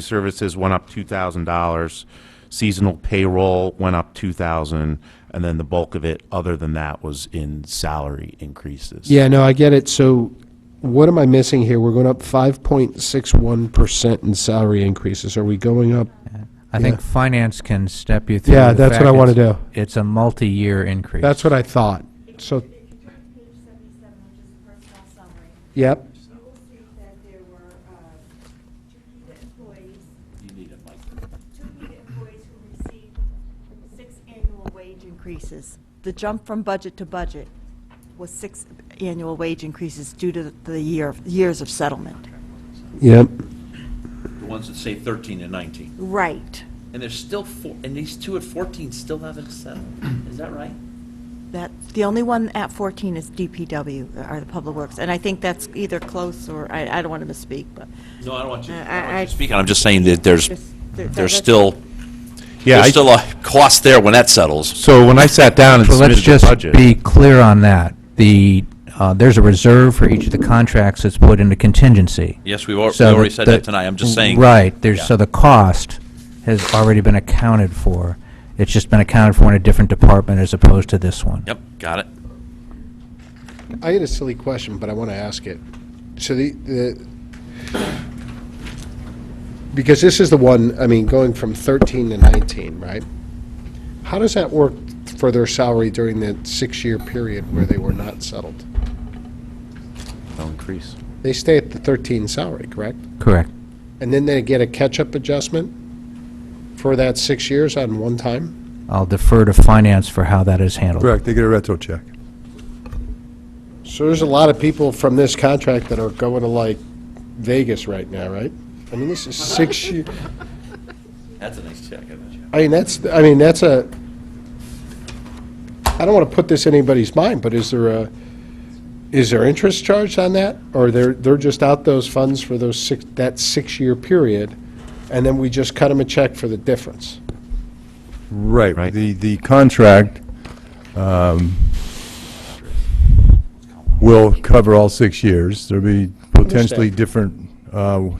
[SPEAKER 4] services went up $2,000. Seasonal payroll went up $2,000, and then the bulk of it, other than that, was in salary increases.
[SPEAKER 1] Yeah, no, I get it. So what am I missing here? We're going up 5.61% in salary increases. Are we going up?
[SPEAKER 14] I think finance can step you through.
[SPEAKER 1] Yeah,
[SPEAKER 14] the
[SPEAKER 1] that's
[SPEAKER 14] fact
[SPEAKER 1] what I want to
[SPEAKER 14] it's-
[SPEAKER 1] do.
[SPEAKER 14] It's a multi-year increase.
[SPEAKER 1] That's what I thought. So, yep.
[SPEAKER 17] You will see that there were two NEDA employees. Two NEDA employees who received 6 annual wage increases. The jump from budget to budget was 6 annual wage increases due to the years of settlement.
[SPEAKER 1] Yep.
[SPEAKER 5] The ones that say 13 and 19.
[SPEAKER 17] Right.
[SPEAKER 5] And there's still and these two at 14 still haven't settled. Is that right?
[SPEAKER 17] That, the only one at 14 is DPW, or the Public Works, and I think that's either close or, I don't want to misspeak, but.
[SPEAKER 5] No, I don't want you, I don't want
[SPEAKER 17] I-
[SPEAKER 5] you to speak. I'm just saying that there's
[SPEAKER 17] that's-
[SPEAKER 5] still,
[SPEAKER 4] Yeah,
[SPEAKER 5] there's still a cost there when that settles.
[SPEAKER 16] So when I sat down and
[SPEAKER 14] So let's
[SPEAKER 16] submitted the
[SPEAKER 14] just
[SPEAKER 16] budget.
[SPEAKER 14] be clear on that. There's a reserve for each of the contracts that's put into contingency.
[SPEAKER 5] Yes, we already
[SPEAKER 14] So
[SPEAKER 5] said
[SPEAKER 14] the-
[SPEAKER 5] that tonight. I'm just saying.
[SPEAKER 14] Right,
[SPEAKER 5] Yeah.
[SPEAKER 14] so the cost has already been accounted for. It's just been accounted for in a different department as opposed to this one.
[SPEAKER 5] Yep, got it.
[SPEAKER 1] I had a silly question, but I want to ask it. So because this is the one, I mean, going from 13 to 19, right? How does that work for their salary during the 6-year period where they were not settled?
[SPEAKER 4] No increase.
[SPEAKER 1] They stay at the 13 salary, correct?
[SPEAKER 14] Correct.
[SPEAKER 1] And then they get a catch-up adjustment for that 6 years on one time?
[SPEAKER 14] I'll defer to finance for how that is handled.
[SPEAKER 12] Correct, they get a retro check.
[SPEAKER 1] So there's a lot of people from this contract that are going to like Vegas right now, right? I mean, this is 6 years.
[SPEAKER 5] That's a nice check, I bet you.
[SPEAKER 1] I mean, that's a, I don't want to put this in anybody's mind, but is there interest charged on that? Or they're just out those funds for that 6-year period, and then we just cut them a check for the difference?
[SPEAKER 12] Right. The contract will cover all 6 years. There'll be potentially
[SPEAKER 1] Understand.
[SPEAKER 12] different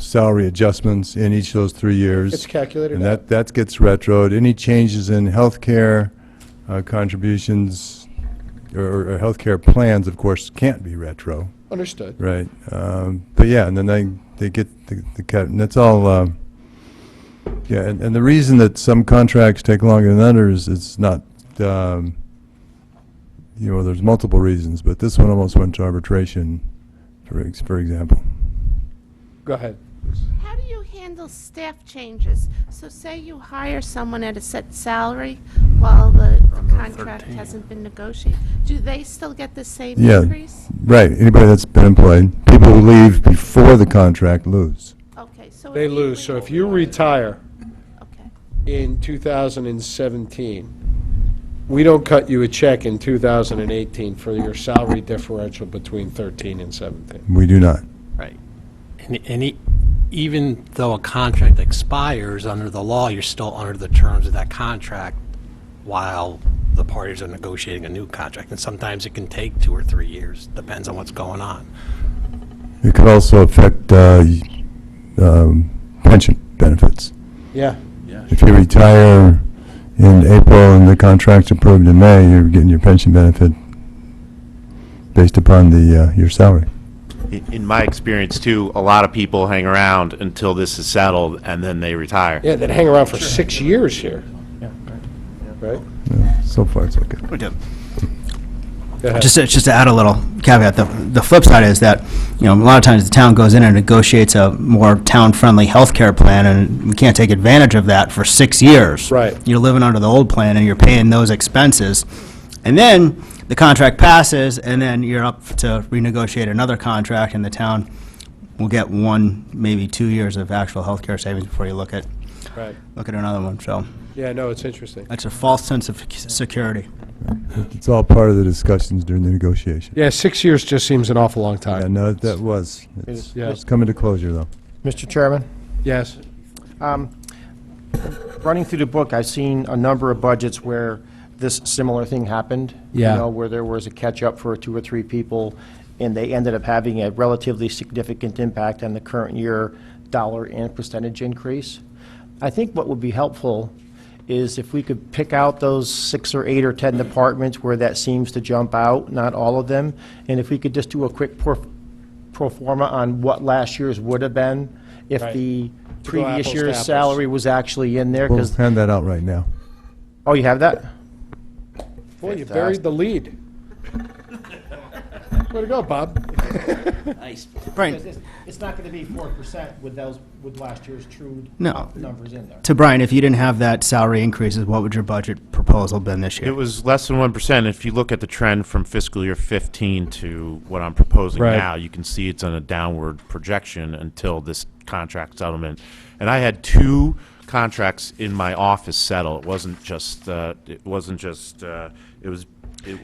[SPEAKER 12] salary adjustments in each of those 3 years.
[SPEAKER 1] It's calculated
[SPEAKER 12] And
[SPEAKER 1] out.
[SPEAKER 12] that gets retroed. Any changes in healthcare contributions or healthcare plans, of course, can't be retro.
[SPEAKER 1] Understood.
[SPEAKER 12] Right. But yeah, and then they get the cut, and that's all. Yeah, and the reason that some contracts take longer than others is not, there's multiple reasons, but this one almost went to arbitration, for example.
[SPEAKER 1] Go ahead.
[SPEAKER 8] How do you handle staff changes? So say you hire someone at a set salary while the contract hasn't been negotiated. Do they still get the same
[SPEAKER 12] Yeah,
[SPEAKER 8] increase?
[SPEAKER 12] right. Anybody that's been employed, people who leave before the contract lose.
[SPEAKER 8] Okay, so
[SPEAKER 1] They lose. So if you retire in 2017, we don't cut you a check in 2018 for your salary differential between 13 and 17.
[SPEAKER 12] We do not.
[SPEAKER 19] Right. And even though a contract expires under the law, you're still under the terms of that contract while the parties are negotiating a new contract. And sometimes it can take 2 or 3 years, depends on what's going on.
[SPEAKER 12] It could also affect pension benefits.
[SPEAKER 1] Yeah.
[SPEAKER 12] If you retire in April and the contract's approved in May, you're getting your pension benefit based upon your salary.
[SPEAKER 4] In my experience, too, a lot of people hang around until this is settled, and then they retire.
[SPEAKER 1] Yeah, that hang around for 6 years here. Right?
[SPEAKER 12] Yeah, so far, it's okay.
[SPEAKER 1] Go ahead.
[SPEAKER 2] Just to add a little caveat, the flip side is that, a lot of times the town goes in and negotiates a more town-friendly healthcare plan, and we can't take advantage of that for 6 years.
[SPEAKER 1] Right.
[SPEAKER 2] You're living under the old plan, and you're paying those expenses. And then the contract passes, and then you're up to renegotiate another contract, and the town will get 1, maybe 2 years of actual healthcare savings before you look at another one, so.
[SPEAKER 1] Yeah, no, it's interesting.
[SPEAKER 2] That's a false sense of security.
[SPEAKER 12] It's all part of the discussions during the negotiation.
[SPEAKER 1] Yeah, 6 years just seems an awful long time.
[SPEAKER 12] Yeah, no, that was. It's coming to closure, though.
[SPEAKER 10] Mr. Chairman?
[SPEAKER 1] Yes.
[SPEAKER 10] Running through the book, I've seen a number of budgets where this similar thing happened.
[SPEAKER 1] Yeah.
[SPEAKER 10] Where there was a catch-up for 2 or 3 people, and they ended up having a relatively significant impact on the current year dollar and percentage increase. I think what would be helpful is if we could pick out those 6 or 8 or 10 departments where that seems to jump out, not all of them, and if we could just do a quick pro forma on what last year's would have been if the previous
[SPEAKER 1] apples to
[SPEAKER 10] year's
[SPEAKER 1] apples.
[SPEAKER 10] salary was actually in there.
[SPEAKER 12] We'll hand that out right now.
[SPEAKER 10] Oh, you have that?
[SPEAKER 1] Boy, you buried the lead. Way to go, Bob.
[SPEAKER 2] Nice.
[SPEAKER 10] Because it's not going to be 4% with last year's true
[SPEAKER 2] No.
[SPEAKER 10] numbers in there.
[SPEAKER 2] To Brian, if you didn't have that salary increases, what would your budget proposal been this year?
[SPEAKER 4] It was less than 1%. If you look at the trend from fiscal year 15 to what I'm proposing
[SPEAKER 1] Right.
[SPEAKER 4] now, you can see it's on a downward projection until this contract settlement. And I had 2 contracts in my office settle. It wasn't just, it was.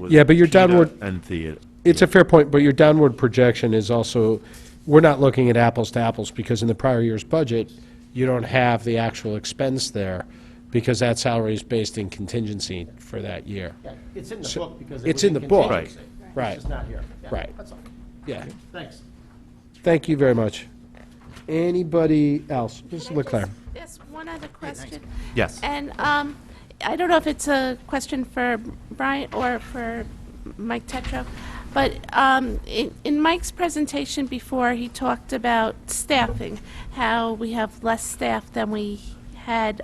[SPEAKER 1] Yeah, but your
[SPEAKER 4] PETA
[SPEAKER 1] downward-
[SPEAKER 4] and the.
[SPEAKER 1] It's a fair point, but your downward projection is also, we're not looking at apples to apples, because in the prior year's budget, you don't have the actual expense there, because that salary is based in contingency for that year.
[SPEAKER 10] Yeah, it's in the
[SPEAKER 1] So
[SPEAKER 10] book because it
[SPEAKER 1] it's
[SPEAKER 10] was
[SPEAKER 1] in the book.
[SPEAKER 10] contingency.
[SPEAKER 1] Right.
[SPEAKER 10] It's just not here. Yeah,
[SPEAKER 1] Right.
[SPEAKER 10] That's all.
[SPEAKER 1] Yeah.
[SPEAKER 10] Thanks.
[SPEAKER 1] Thank you very much. Anybody else? Mr. Leclerc.
[SPEAKER 8] Yes, one other question.
[SPEAKER 4] Yes.
[SPEAKER 8] And I don't know if it's a question for Brian or for Mike Tetro, but in Mike's presentation before, he talked about staffing, how we have less staff than we had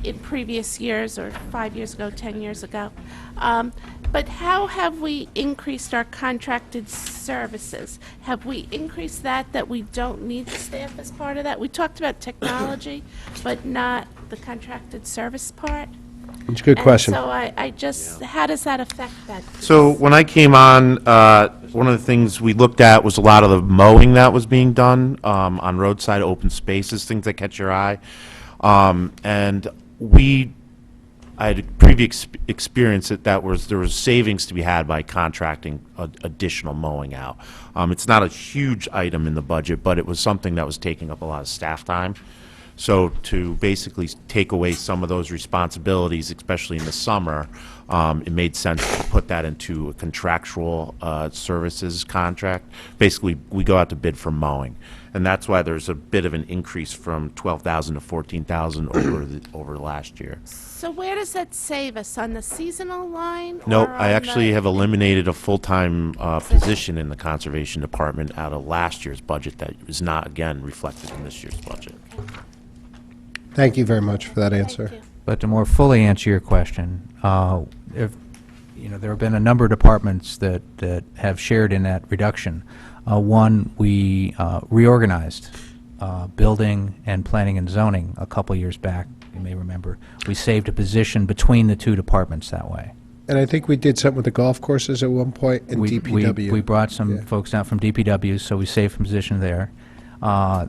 [SPEAKER 8] in previous years, or 5 years ago, 10 years ago. But how have we increased our contracted services? Have we increased that we don't need staff as part of that? We talked about technology, but not the contracted service part.
[SPEAKER 1] It's a good question.
[SPEAKER 8] And so I just, how does that affect that?
[SPEAKER 4] So when I came on, one of the things we looked at was a lot of the mowing that was being done on roadside open spaces, things that catch your eye. And I had a previous experience that there was savings to be had by contracting additional mowing out. It's not a huge item in the budget, but it was something that was taking up a lot of staff time. So to basically take away some of those responsibilities, especially in the summer, it made sense to put that into a contractual services contract. Basically, we go out to bid for mowing, and that's why there's a bit of an increase from 12,000 to 14,000 over last year.
[SPEAKER 8] So where does that save us, on the seasonal line?
[SPEAKER 4] Nope,
[SPEAKER 8] or
[SPEAKER 4] I
[SPEAKER 8] on
[SPEAKER 4] actually
[SPEAKER 8] the-
[SPEAKER 4] have eliminated a full-time position in the Conservation Department out of last year's budget that is not, again, reflected in this year's budget.
[SPEAKER 1] Thank you very much for that answer.
[SPEAKER 14] But to more fully answer your question, there have been a number of departments that have shared in that reduction. One, we reorganized building and planning and zoning a couple years back, you may remember. We saved a position between the 2 departments that way.
[SPEAKER 1] And I think we did something with the golf courses at one point in DPW.
[SPEAKER 14] We brought some folks down from DPW, so we saved a position there.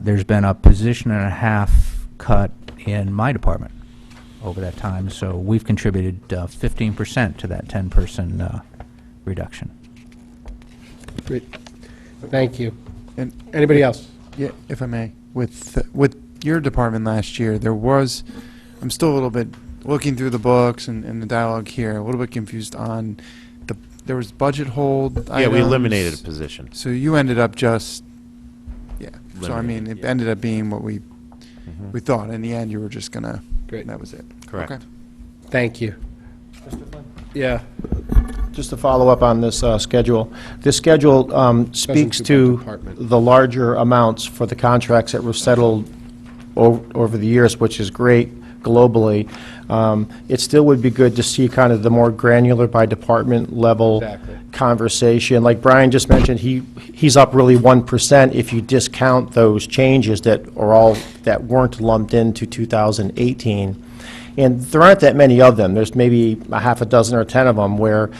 [SPEAKER 14] There's been a position and a half cut in my department over that time, so we've contributed 15% to that 10-person reduction.
[SPEAKER 1] Great. Thank you.
[SPEAKER 9] And
[SPEAKER 1] Anybody else?
[SPEAKER 9] Yeah, if I may, with your department last year, there was, I'm still a little bit, looking through the books and the dialogue here, a little bit confused on there was budget hold
[SPEAKER 4] Yeah, we
[SPEAKER 9] items.
[SPEAKER 4] eliminated a position.
[SPEAKER 9] So you ended up just, so I
[SPEAKER 4] Eliminated,
[SPEAKER 9] mean, it ended up being what we thought. In the end, you were just gonna,
[SPEAKER 1] Great.
[SPEAKER 9] that was it.
[SPEAKER 4] Correct.
[SPEAKER 9] Okay.
[SPEAKER 1] Thank you. Yeah.
[SPEAKER 10] Just to follow up on this schedule, this schedule speaks
[SPEAKER 1] do by
[SPEAKER 10] to
[SPEAKER 1] department.
[SPEAKER 10] the larger amounts for the contracts that were settled over the years, which is great globally. It still would be good to see kind of the more granular by department level
[SPEAKER 1] Exactly.
[SPEAKER 10] conversation. Like Brian just mentioned, he's up really 1% if you discount those changes that weren't lumped into 2018. And there aren't that many of them. There's maybe a half a dozen or 10 of them where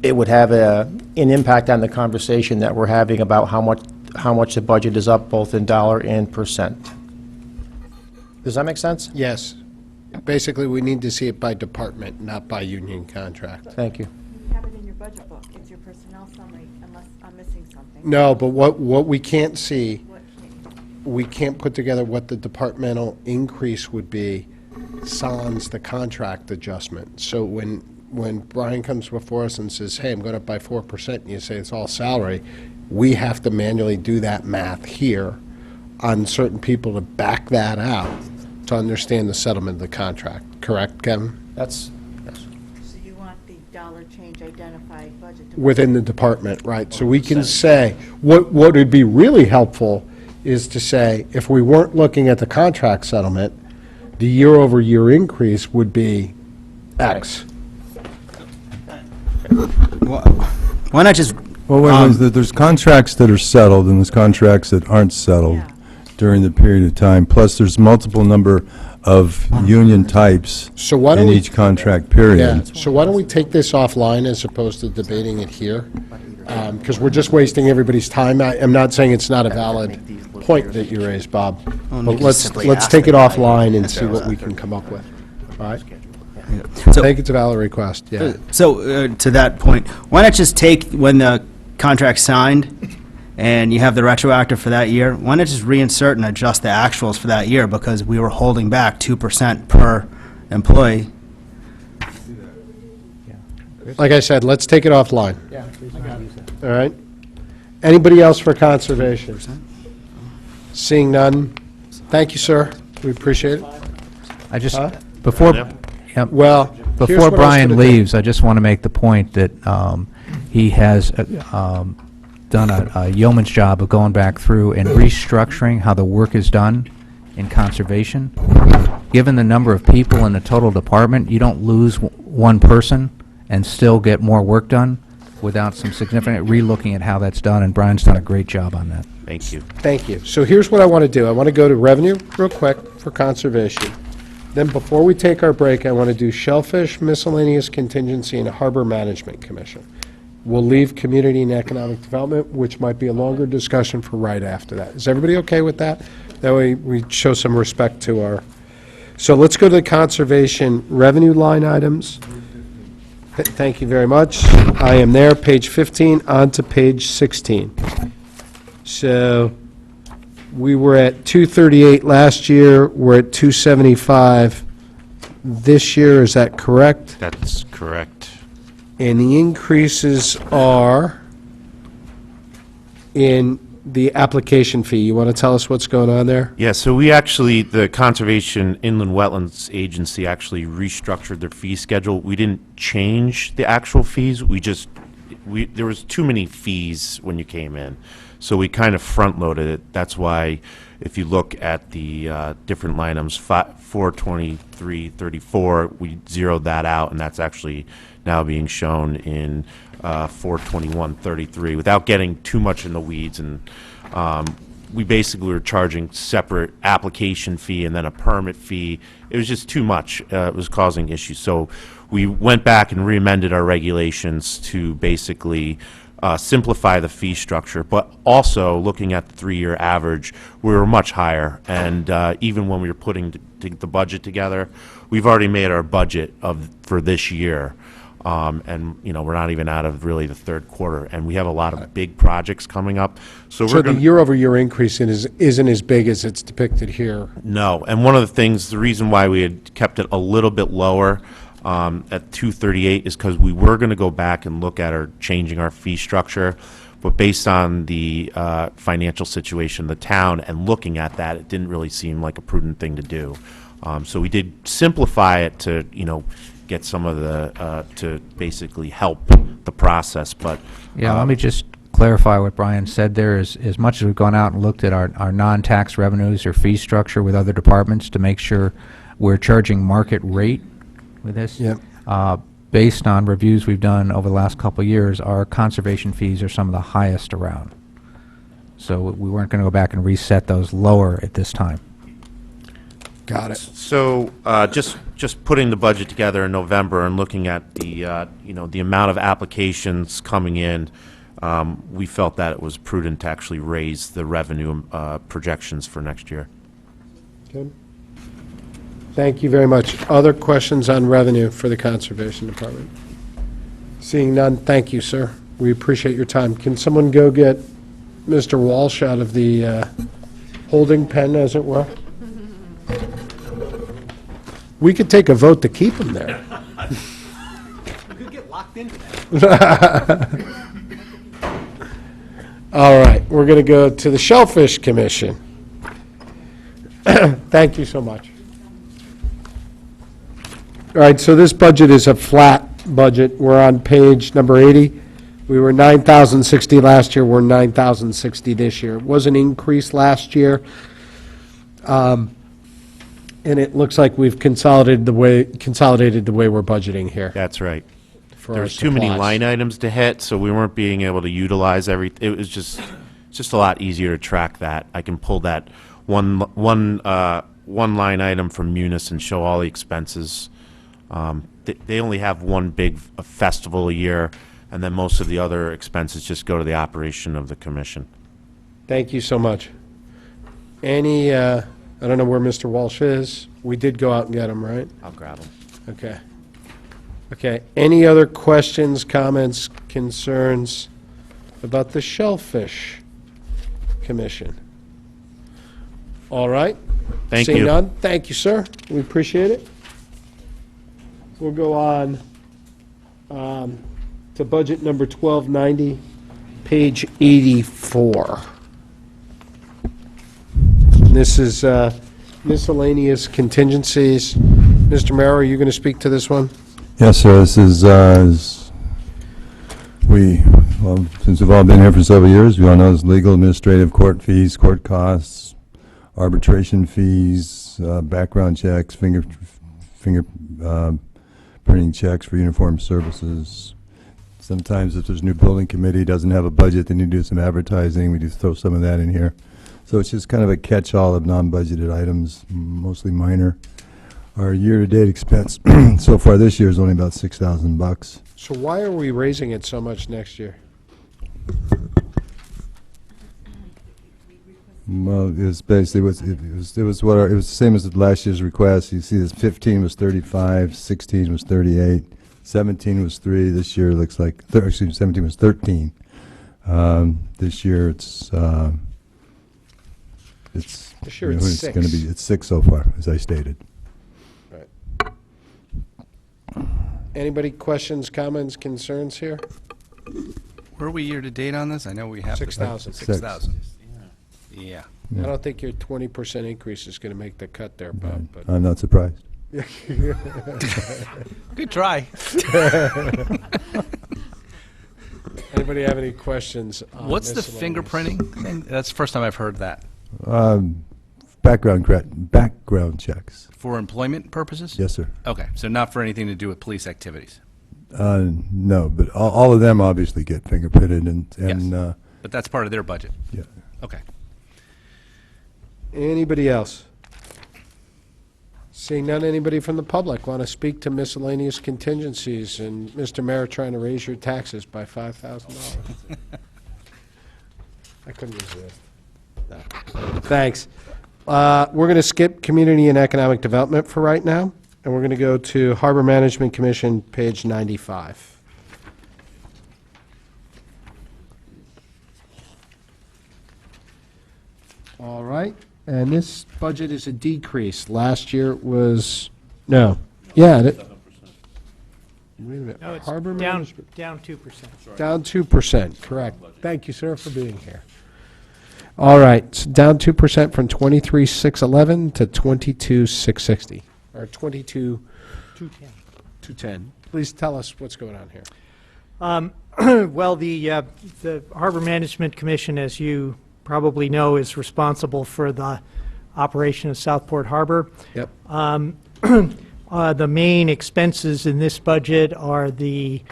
[SPEAKER 10] it would have an impact on the conversation that we're having about how much the budget is up, both in dollar and percent. Does that make sense?
[SPEAKER 1] Yes. Basically, we need to see it by department, not by union contract.
[SPEAKER 10] Thank you.
[SPEAKER 17] You have it in your budget book. It's your personnel summary, unless I'm missing something.
[SPEAKER 1] No, but what we can't see,
[SPEAKER 17] What can't-
[SPEAKER 1] we can't put together what the departmental increase would be sans the contract adjustment. So when Brian comes before us and says, hey, I'm going up by 4%, and you say it's all salary, we have to manually do that math here on certain people to back that out to understand the settlement of the contract. Correct, Kevin?
[SPEAKER 10] That's,
[SPEAKER 17] So you want the dollar change identified budget.
[SPEAKER 1] Within the department, right. So we can say, what would be really helpful is to say, if we weren't looking at the contract settlement, the year-over-year increase would be X.
[SPEAKER 2] Why not just,
[SPEAKER 12] Well, there's contracts that are settled, and there's contracts that aren't settled
[SPEAKER 17] Yeah.
[SPEAKER 12] during the period of time. Plus, there's multiple number of union types
[SPEAKER 1] So why don't
[SPEAKER 12] in
[SPEAKER 1] we?
[SPEAKER 12] each contract
[SPEAKER 1] Yeah,
[SPEAKER 12] period.
[SPEAKER 1] so why don't we take this offline as opposed to debating it here? Because we're just wasting everybody's time. I am not saying it's not a valid point that you raised, Bob.
[SPEAKER 2] Well,
[SPEAKER 1] But
[SPEAKER 2] you can
[SPEAKER 1] let's
[SPEAKER 2] simply ask
[SPEAKER 1] take it
[SPEAKER 2] the guy.
[SPEAKER 1] offline and see what we can come up with. All right?
[SPEAKER 2] So-
[SPEAKER 1] I think it's a valid request, yeah.
[SPEAKER 2] So, to that point, why not just take, when the contract's signed, and you have the retroactive for that year, why not just reinsert and adjust the actuals for that year, because we were holding back 2% per employee?
[SPEAKER 1] Like I said, let's take it offline. Yeah. All right? Anybody else for conservation? Seeing none, thank you, sir. We appreciate it.
[SPEAKER 14] I just,
[SPEAKER 1] Huh?
[SPEAKER 14] before, yep.
[SPEAKER 1] Well, here's
[SPEAKER 14] Before
[SPEAKER 1] what I was
[SPEAKER 14] Brian
[SPEAKER 1] gonna do.
[SPEAKER 14] leaves, I just want to make the point that he has done a yeoman's job of going back through and restructuring how the work is done in conservation. Given the number of people in the total department, you don't lose one person and still get more work done without some significant relooking at how that's done, and Brian's done a great job on that.
[SPEAKER 4] Thank you.
[SPEAKER 1] Thank you. So here's what I want to do. I want to go to revenue real quick for conservation. Then before we take our break, I want to do shellfish, miscellaneous contingency, and harbor management commission. We'll leave community and economic development, which might be a longer discussion for right after that. Is everybody okay with that? That way we show some respect to our, so let's go to the conservation revenue line items. Thank you very much. I am there, page 15, on to page 16. So we were at 238 last year, we're at 275 this year, is that correct?
[SPEAKER 4] That's correct.
[SPEAKER 1] And the increases are in the application fee. You want to tell us what's going on there?
[SPEAKER 4] Yeah, so we actually, the Conservation Inland Wetlands Agency actually restructured their fee schedule. We didn't change the actual fees, there was too many fees when you came in. So we kind of front-loaded it. That's why, if you look at the different line items, 42334, we zeroed that out, and that's actually now being shown in 42133, without getting too much in the weeds. And we basically were charging separate application fee and then a permit fee. It was just too much. It was causing issues. So we went back and re-amended our regulations to basically simplify the fee structure, but also looking at the 3-year average, we were much higher. And even when we were putting the budget together, we've already made our budget for this year. And, we're not even out of really the third quarter, and we have a lot of big projects coming up. So
[SPEAKER 1] So the year-over-year increase isn't as big as it's depicted here.
[SPEAKER 4] No, and one of the things, the reason why we had kept it a little bit lower at 238 is because we were going to go back and look at changing our fee structure, but based on the financial situation of the town and looking at that, it didn't really seem like a prudent thing to do. So we did simplify it to, get some of the, to basically help the process, but.
[SPEAKER 14] Yeah, let me just clarify what Brian said there. As much as we've gone out and looked at our non-tax revenues or fee structure with other departments to make sure we're charging market rate with this.
[SPEAKER 1] Yep.
[SPEAKER 14] Based on reviews we've done over the last couple of years, our conservation fees are some of the highest around. So we weren't going to go back and reset those lower at this time.
[SPEAKER 1] Got it.
[SPEAKER 4] So, just putting the budget together in November and looking at the, the amount of applications coming in, we felt that it was prudent to actually raise the revenue projections for next year.
[SPEAKER 1] Okay. Thank you very much. Other questions on revenue for the Conservation Department? Seeing none, thank you, sir. We appreciate your time. Can someone go get Mr. Walsh out of the holding pen, as it were? We could take a vote to keep him there.
[SPEAKER 19] You could get locked into that.
[SPEAKER 1] All right, we're going to go to the Shellfish Commission. Thank you so much. All right, so this budget is a flat budget. We're on page number 80. We were 9,060 last year. We're 9,060 this year. It was an increase last year. And it looks like we've consolidated the way we're budgeting here.
[SPEAKER 4] That's right.
[SPEAKER 1] for
[SPEAKER 4] There
[SPEAKER 1] our
[SPEAKER 4] was too many
[SPEAKER 1] supplies.
[SPEAKER 4] line items to hit, so we weren't being able to utilize it was just a lot easier to track that. I can pull that one line item from Munis and show all the expenses. They only have one big festival a year, and then most of the other expenses just go to the operation of the commission.
[SPEAKER 1] Thank you so much. Any, I don't know where Mr. Walsh is. We did go out and get him, right?
[SPEAKER 4] I'll grab them.
[SPEAKER 1] Okay. Okay. Any other questions, comments, concerns about the Shellfish Commission? All right.
[SPEAKER 4] Thank
[SPEAKER 1] Seeing
[SPEAKER 4] you.
[SPEAKER 1] none, thank you, sir. We appreciate it. We'll go on to budget number 1290, page 84. This is miscellaneous contingencies. Mr. Mayor, are you going to speak to this one?
[SPEAKER 12] Yes, sir. This is, since we've all been here for several years, we all know there's legal, administrative, court fees, court costs, arbitration fees, background checks, finger printing checks for uniform services. Sometimes if there's a new building committee, doesn't have a budget, then you do some advertising. We do throw some of that in here. So it's just kind of a catch-all of non-budgeted items, mostly minor. Our year-to-date expense so far this year is only about $6,000.
[SPEAKER 1] So why are we raising it so much next year?
[SPEAKER 12] Well, it's basically it was the same as last year's request. You see, this 15 was 35, 16 was 38, 17 was 3. This year looks like 17 was 13. This year it's
[SPEAKER 1] This year it's
[SPEAKER 12] going to
[SPEAKER 1] 6.
[SPEAKER 12] be it's 6 so far, as I stated.
[SPEAKER 1] Right. Anybody questions, comments, concerns here?
[SPEAKER 7] Where are we year-to-date on this? I know we have.
[SPEAKER 1] 6,000.
[SPEAKER 7] 6,000. Yeah.
[SPEAKER 1] I don't think your 20% increase is going to make the cut there, Bob. But
[SPEAKER 12] I'm not surprised.
[SPEAKER 7] Good try.
[SPEAKER 1] Anybody have any questions on
[SPEAKER 7] What's the
[SPEAKER 1] miscellaneous?
[SPEAKER 7] fingerprinting thing? That's the first time I've heard that.
[SPEAKER 12] Background checks.
[SPEAKER 7] For employment purposes?
[SPEAKER 12] Yes, sir.
[SPEAKER 7] Okay, so not for anything to do with police activities?
[SPEAKER 12] No, but all of them obviously get fingerprinted and
[SPEAKER 7] Yes. But that's part of their budget?
[SPEAKER 12] yeah.
[SPEAKER 7] Okay.
[SPEAKER 1] Anybody else? Seeing none, anybody from the public want to speak to miscellaneous contingencies and Mr. Mayor trying to raise your taxes by $5,000? I couldn't resist. No. Thanks. We're going to skip Community and Economic Development for right now, and we're going to go to Harbor Management Commission, page 95. All right, and this budget is a decrease. Last year it was, no, yeah. Wait a minute.
[SPEAKER 6] No, it's
[SPEAKER 1] Harbor
[SPEAKER 6] down
[SPEAKER 1] Management.
[SPEAKER 6] 2%.
[SPEAKER 1] Down 2%, correct. Thank you, sir, for being here. All right, so down 2% from 23,611 to 22,660, or 22,210. 210. Please tell us what's going on here.
[SPEAKER 6] Well, the Harbor Management Commission, as you probably know, is responsible for the operation of Southport Harbor.
[SPEAKER 1] Yep.
[SPEAKER 6] The main expenses in this budget are the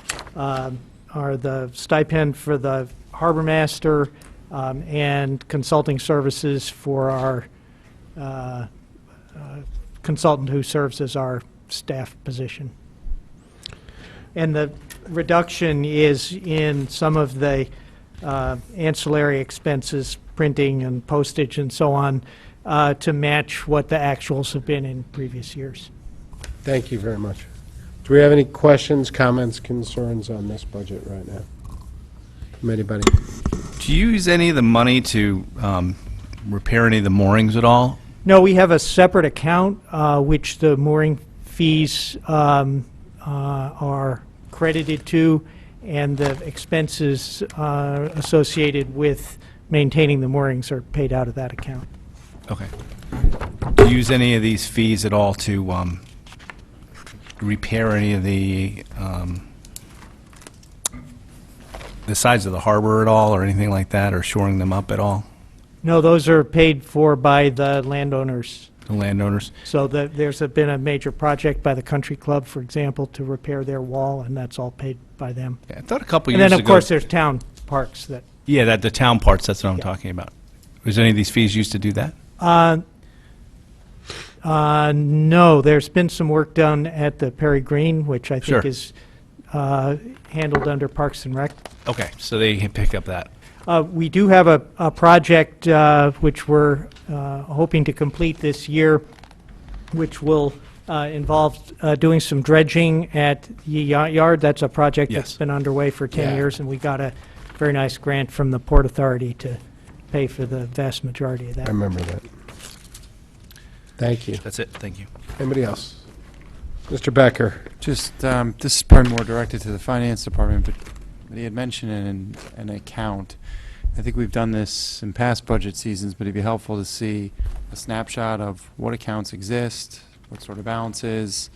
[SPEAKER 6] stipend for the harbor master and consulting services for our consultant who serves as our staff position. And the reduction is in some of the ancillary expenses, printing and postage and so on, to match what the actuals have been in previous years.
[SPEAKER 1] Thank you very much. Do we have any questions, comments, concerns on this budget right now? From anybody?
[SPEAKER 7] Do you use any of the money to repair any of the moorings at all?
[SPEAKER 6] No, we have a separate account which the mooring fees are credited to, and the expenses associated with maintaining the moorings are paid out of that account.
[SPEAKER 7] Okay. Do you use any of these fees at all to repair any of the sides of the harbor at all, or anything like that, or shoring them up at all?
[SPEAKER 6] No, those are paid for by the landowners.
[SPEAKER 7] The landowners?
[SPEAKER 6] So there's been a major project by the country club, for example, to repair their wall, and that's all paid by them.
[SPEAKER 7] Yeah, I thought a couple
[SPEAKER 6] and
[SPEAKER 7] years ago.
[SPEAKER 6] then, of course, there's town parks that.
[SPEAKER 7] Yeah, the town parts, that's what I'm talking about. Was any of these fees used to do that?
[SPEAKER 6] No, there's been some work done at the Perry Green, which I think
[SPEAKER 7] Sure.
[SPEAKER 6] is handled under Parks and Rec.
[SPEAKER 7] Okay, so they pick up that.
[SPEAKER 6] We do have a project which we're hoping to complete this year, which will involve doing some dredging at Yee Yacht Yard. That's a project that's been underway for 10
[SPEAKER 1] Yeah.
[SPEAKER 6] years, and we got a very nice grant from the Port Authority to pay for the vast majority of that.
[SPEAKER 1] I remember that. Thank you.
[SPEAKER 7] That's it, thank you.
[SPEAKER 1] Anybody else? Mr. Becker?
[SPEAKER 9] Just, this is probably more directed to the finance department, but he had mentioned an account. I think we've done this in past budget seasons, but it'd be helpful to see a snapshot of what accounts exist, what sort of balances,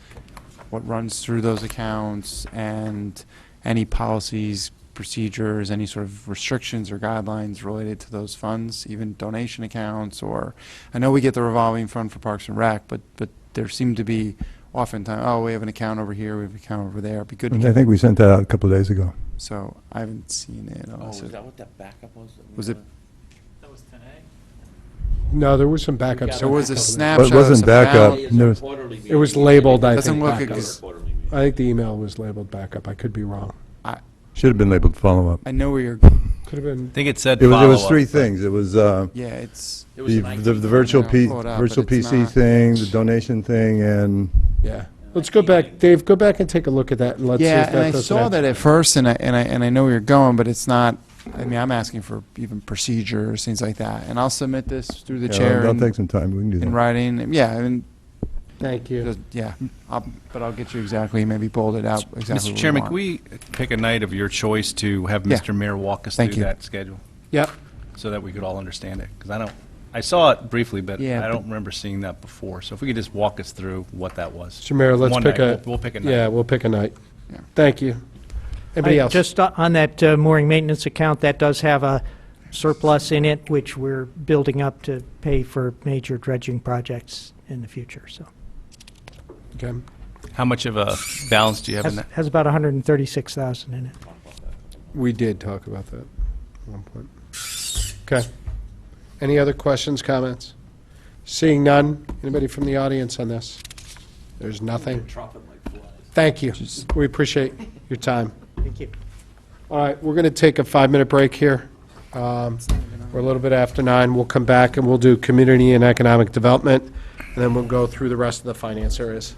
[SPEAKER 9] what runs through those accounts, and any policies, procedures, any sort of restrictions or guidelines related to those funds, even donation accounts, or, I know we get the revolving fund for Parks and Rec, but there seem to be oftentimes, oh, we have an account over here, we have an account over there. It'd be good to
[SPEAKER 12] I
[SPEAKER 9] get,
[SPEAKER 12] think we sent that out a couple of days ago.
[SPEAKER 9] so I haven't seen it.
[SPEAKER 5] Oh,
[SPEAKER 9] unless
[SPEAKER 5] is
[SPEAKER 9] it-
[SPEAKER 5] that what that backup was?
[SPEAKER 9] Was it,
[SPEAKER 1] No, there was some backups.
[SPEAKER 9] there was a
[SPEAKER 12] But
[SPEAKER 9] snapshot
[SPEAKER 12] it
[SPEAKER 9] of
[SPEAKER 12] wasn't
[SPEAKER 9] some
[SPEAKER 12] backup.
[SPEAKER 9] balance.
[SPEAKER 12] There was-
[SPEAKER 1] It was labeled, I
[SPEAKER 9] Doesn't
[SPEAKER 1] think,
[SPEAKER 9] look
[SPEAKER 1] backup.
[SPEAKER 9] ex-
[SPEAKER 1] I think the email was labeled backup. I could be wrong.
[SPEAKER 12] Should have been labeled follow-up.
[SPEAKER 9] I know where you're,
[SPEAKER 1] Could have been.
[SPEAKER 7] I think it said
[SPEAKER 12] It was
[SPEAKER 7] follow-up,
[SPEAKER 12] three
[SPEAKER 7] but-
[SPEAKER 12] things. It was
[SPEAKER 9] yeah, it's,
[SPEAKER 12] the virtual
[SPEAKER 9] pull it up,
[SPEAKER 12] virtual
[SPEAKER 9] but it's
[SPEAKER 12] PC
[SPEAKER 9] not-
[SPEAKER 12] thing, the donation thing, and
[SPEAKER 1] Yeah. Let's go back, Dave, go back and take a look at that, and let's see
[SPEAKER 9] yeah,
[SPEAKER 1] if
[SPEAKER 9] and
[SPEAKER 1] that
[SPEAKER 9] I
[SPEAKER 1] doesn't
[SPEAKER 9] saw that
[SPEAKER 1] actually-
[SPEAKER 9] at first, and I know where you're going, but it's not, I mean, I'm asking for even procedures, things like that, and I'll submit this through the
[SPEAKER 12] yeah,
[SPEAKER 9] chair
[SPEAKER 12] that'll
[SPEAKER 9] in
[SPEAKER 12] take some time. We can do
[SPEAKER 9] in
[SPEAKER 12] that.
[SPEAKER 9] writing, yeah, and,
[SPEAKER 1] Thank you.
[SPEAKER 9] yeah, but I'll get you exactly, maybe bold it out exactly
[SPEAKER 7] Mr.
[SPEAKER 9] what
[SPEAKER 7] Chairman,
[SPEAKER 9] we
[SPEAKER 7] can
[SPEAKER 9] want.
[SPEAKER 7] we pick a night of your choice to have
[SPEAKER 9] Yeah.
[SPEAKER 7] Mr. Mayor walk us
[SPEAKER 9] Thank
[SPEAKER 7] through
[SPEAKER 9] you.
[SPEAKER 7] that schedule?
[SPEAKER 1] Yep.
[SPEAKER 7] So that we could all understand it? Because I saw it briefly, but
[SPEAKER 9] Yeah,
[SPEAKER 7] I
[SPEAKER 9] but-
[SPEAKER 7] don't remember seeing that before. So if we could just walk us through what that was.
[SPEAKER 1] Mr. Mayor, let's
[SPEAKER 7] One
[SPEAKER 1] pick
[SPEAKER 7] night.
[SPEAKER 1] a.
[SPEAKER 7] We'll pick a night.
[SPEAKER 1] Yeah, we'll pick a night.
[SPEAKER 9] Yeah.
[SPEAKER 1] Thank you. Anybody else?
[SPEAKER 6] Just on that mooring maintenance account, that does have a surplus in it, which we're building up to pay for major dredging projects in the future, so.
[SPEAKER 1] Okay.
[SPEAKER 7] How much of a balance do you have in that?
[SPEAKER 6] Has about 136,000 in it.
[SPEAKER 1] We did talk about that at one point. Okay. Any other questions, comments? Seeing none, anybody from the audience on this? There's nothing? Thank you. We appreciate your time.
[SPEAKER 6] Thank you.
[SPEAKER 1] All right, we're going to take a 5-minute break here. We're a little bit after 9. We'll come back and we'll do community and economic development, and then we'll go through the rest of the finance areas.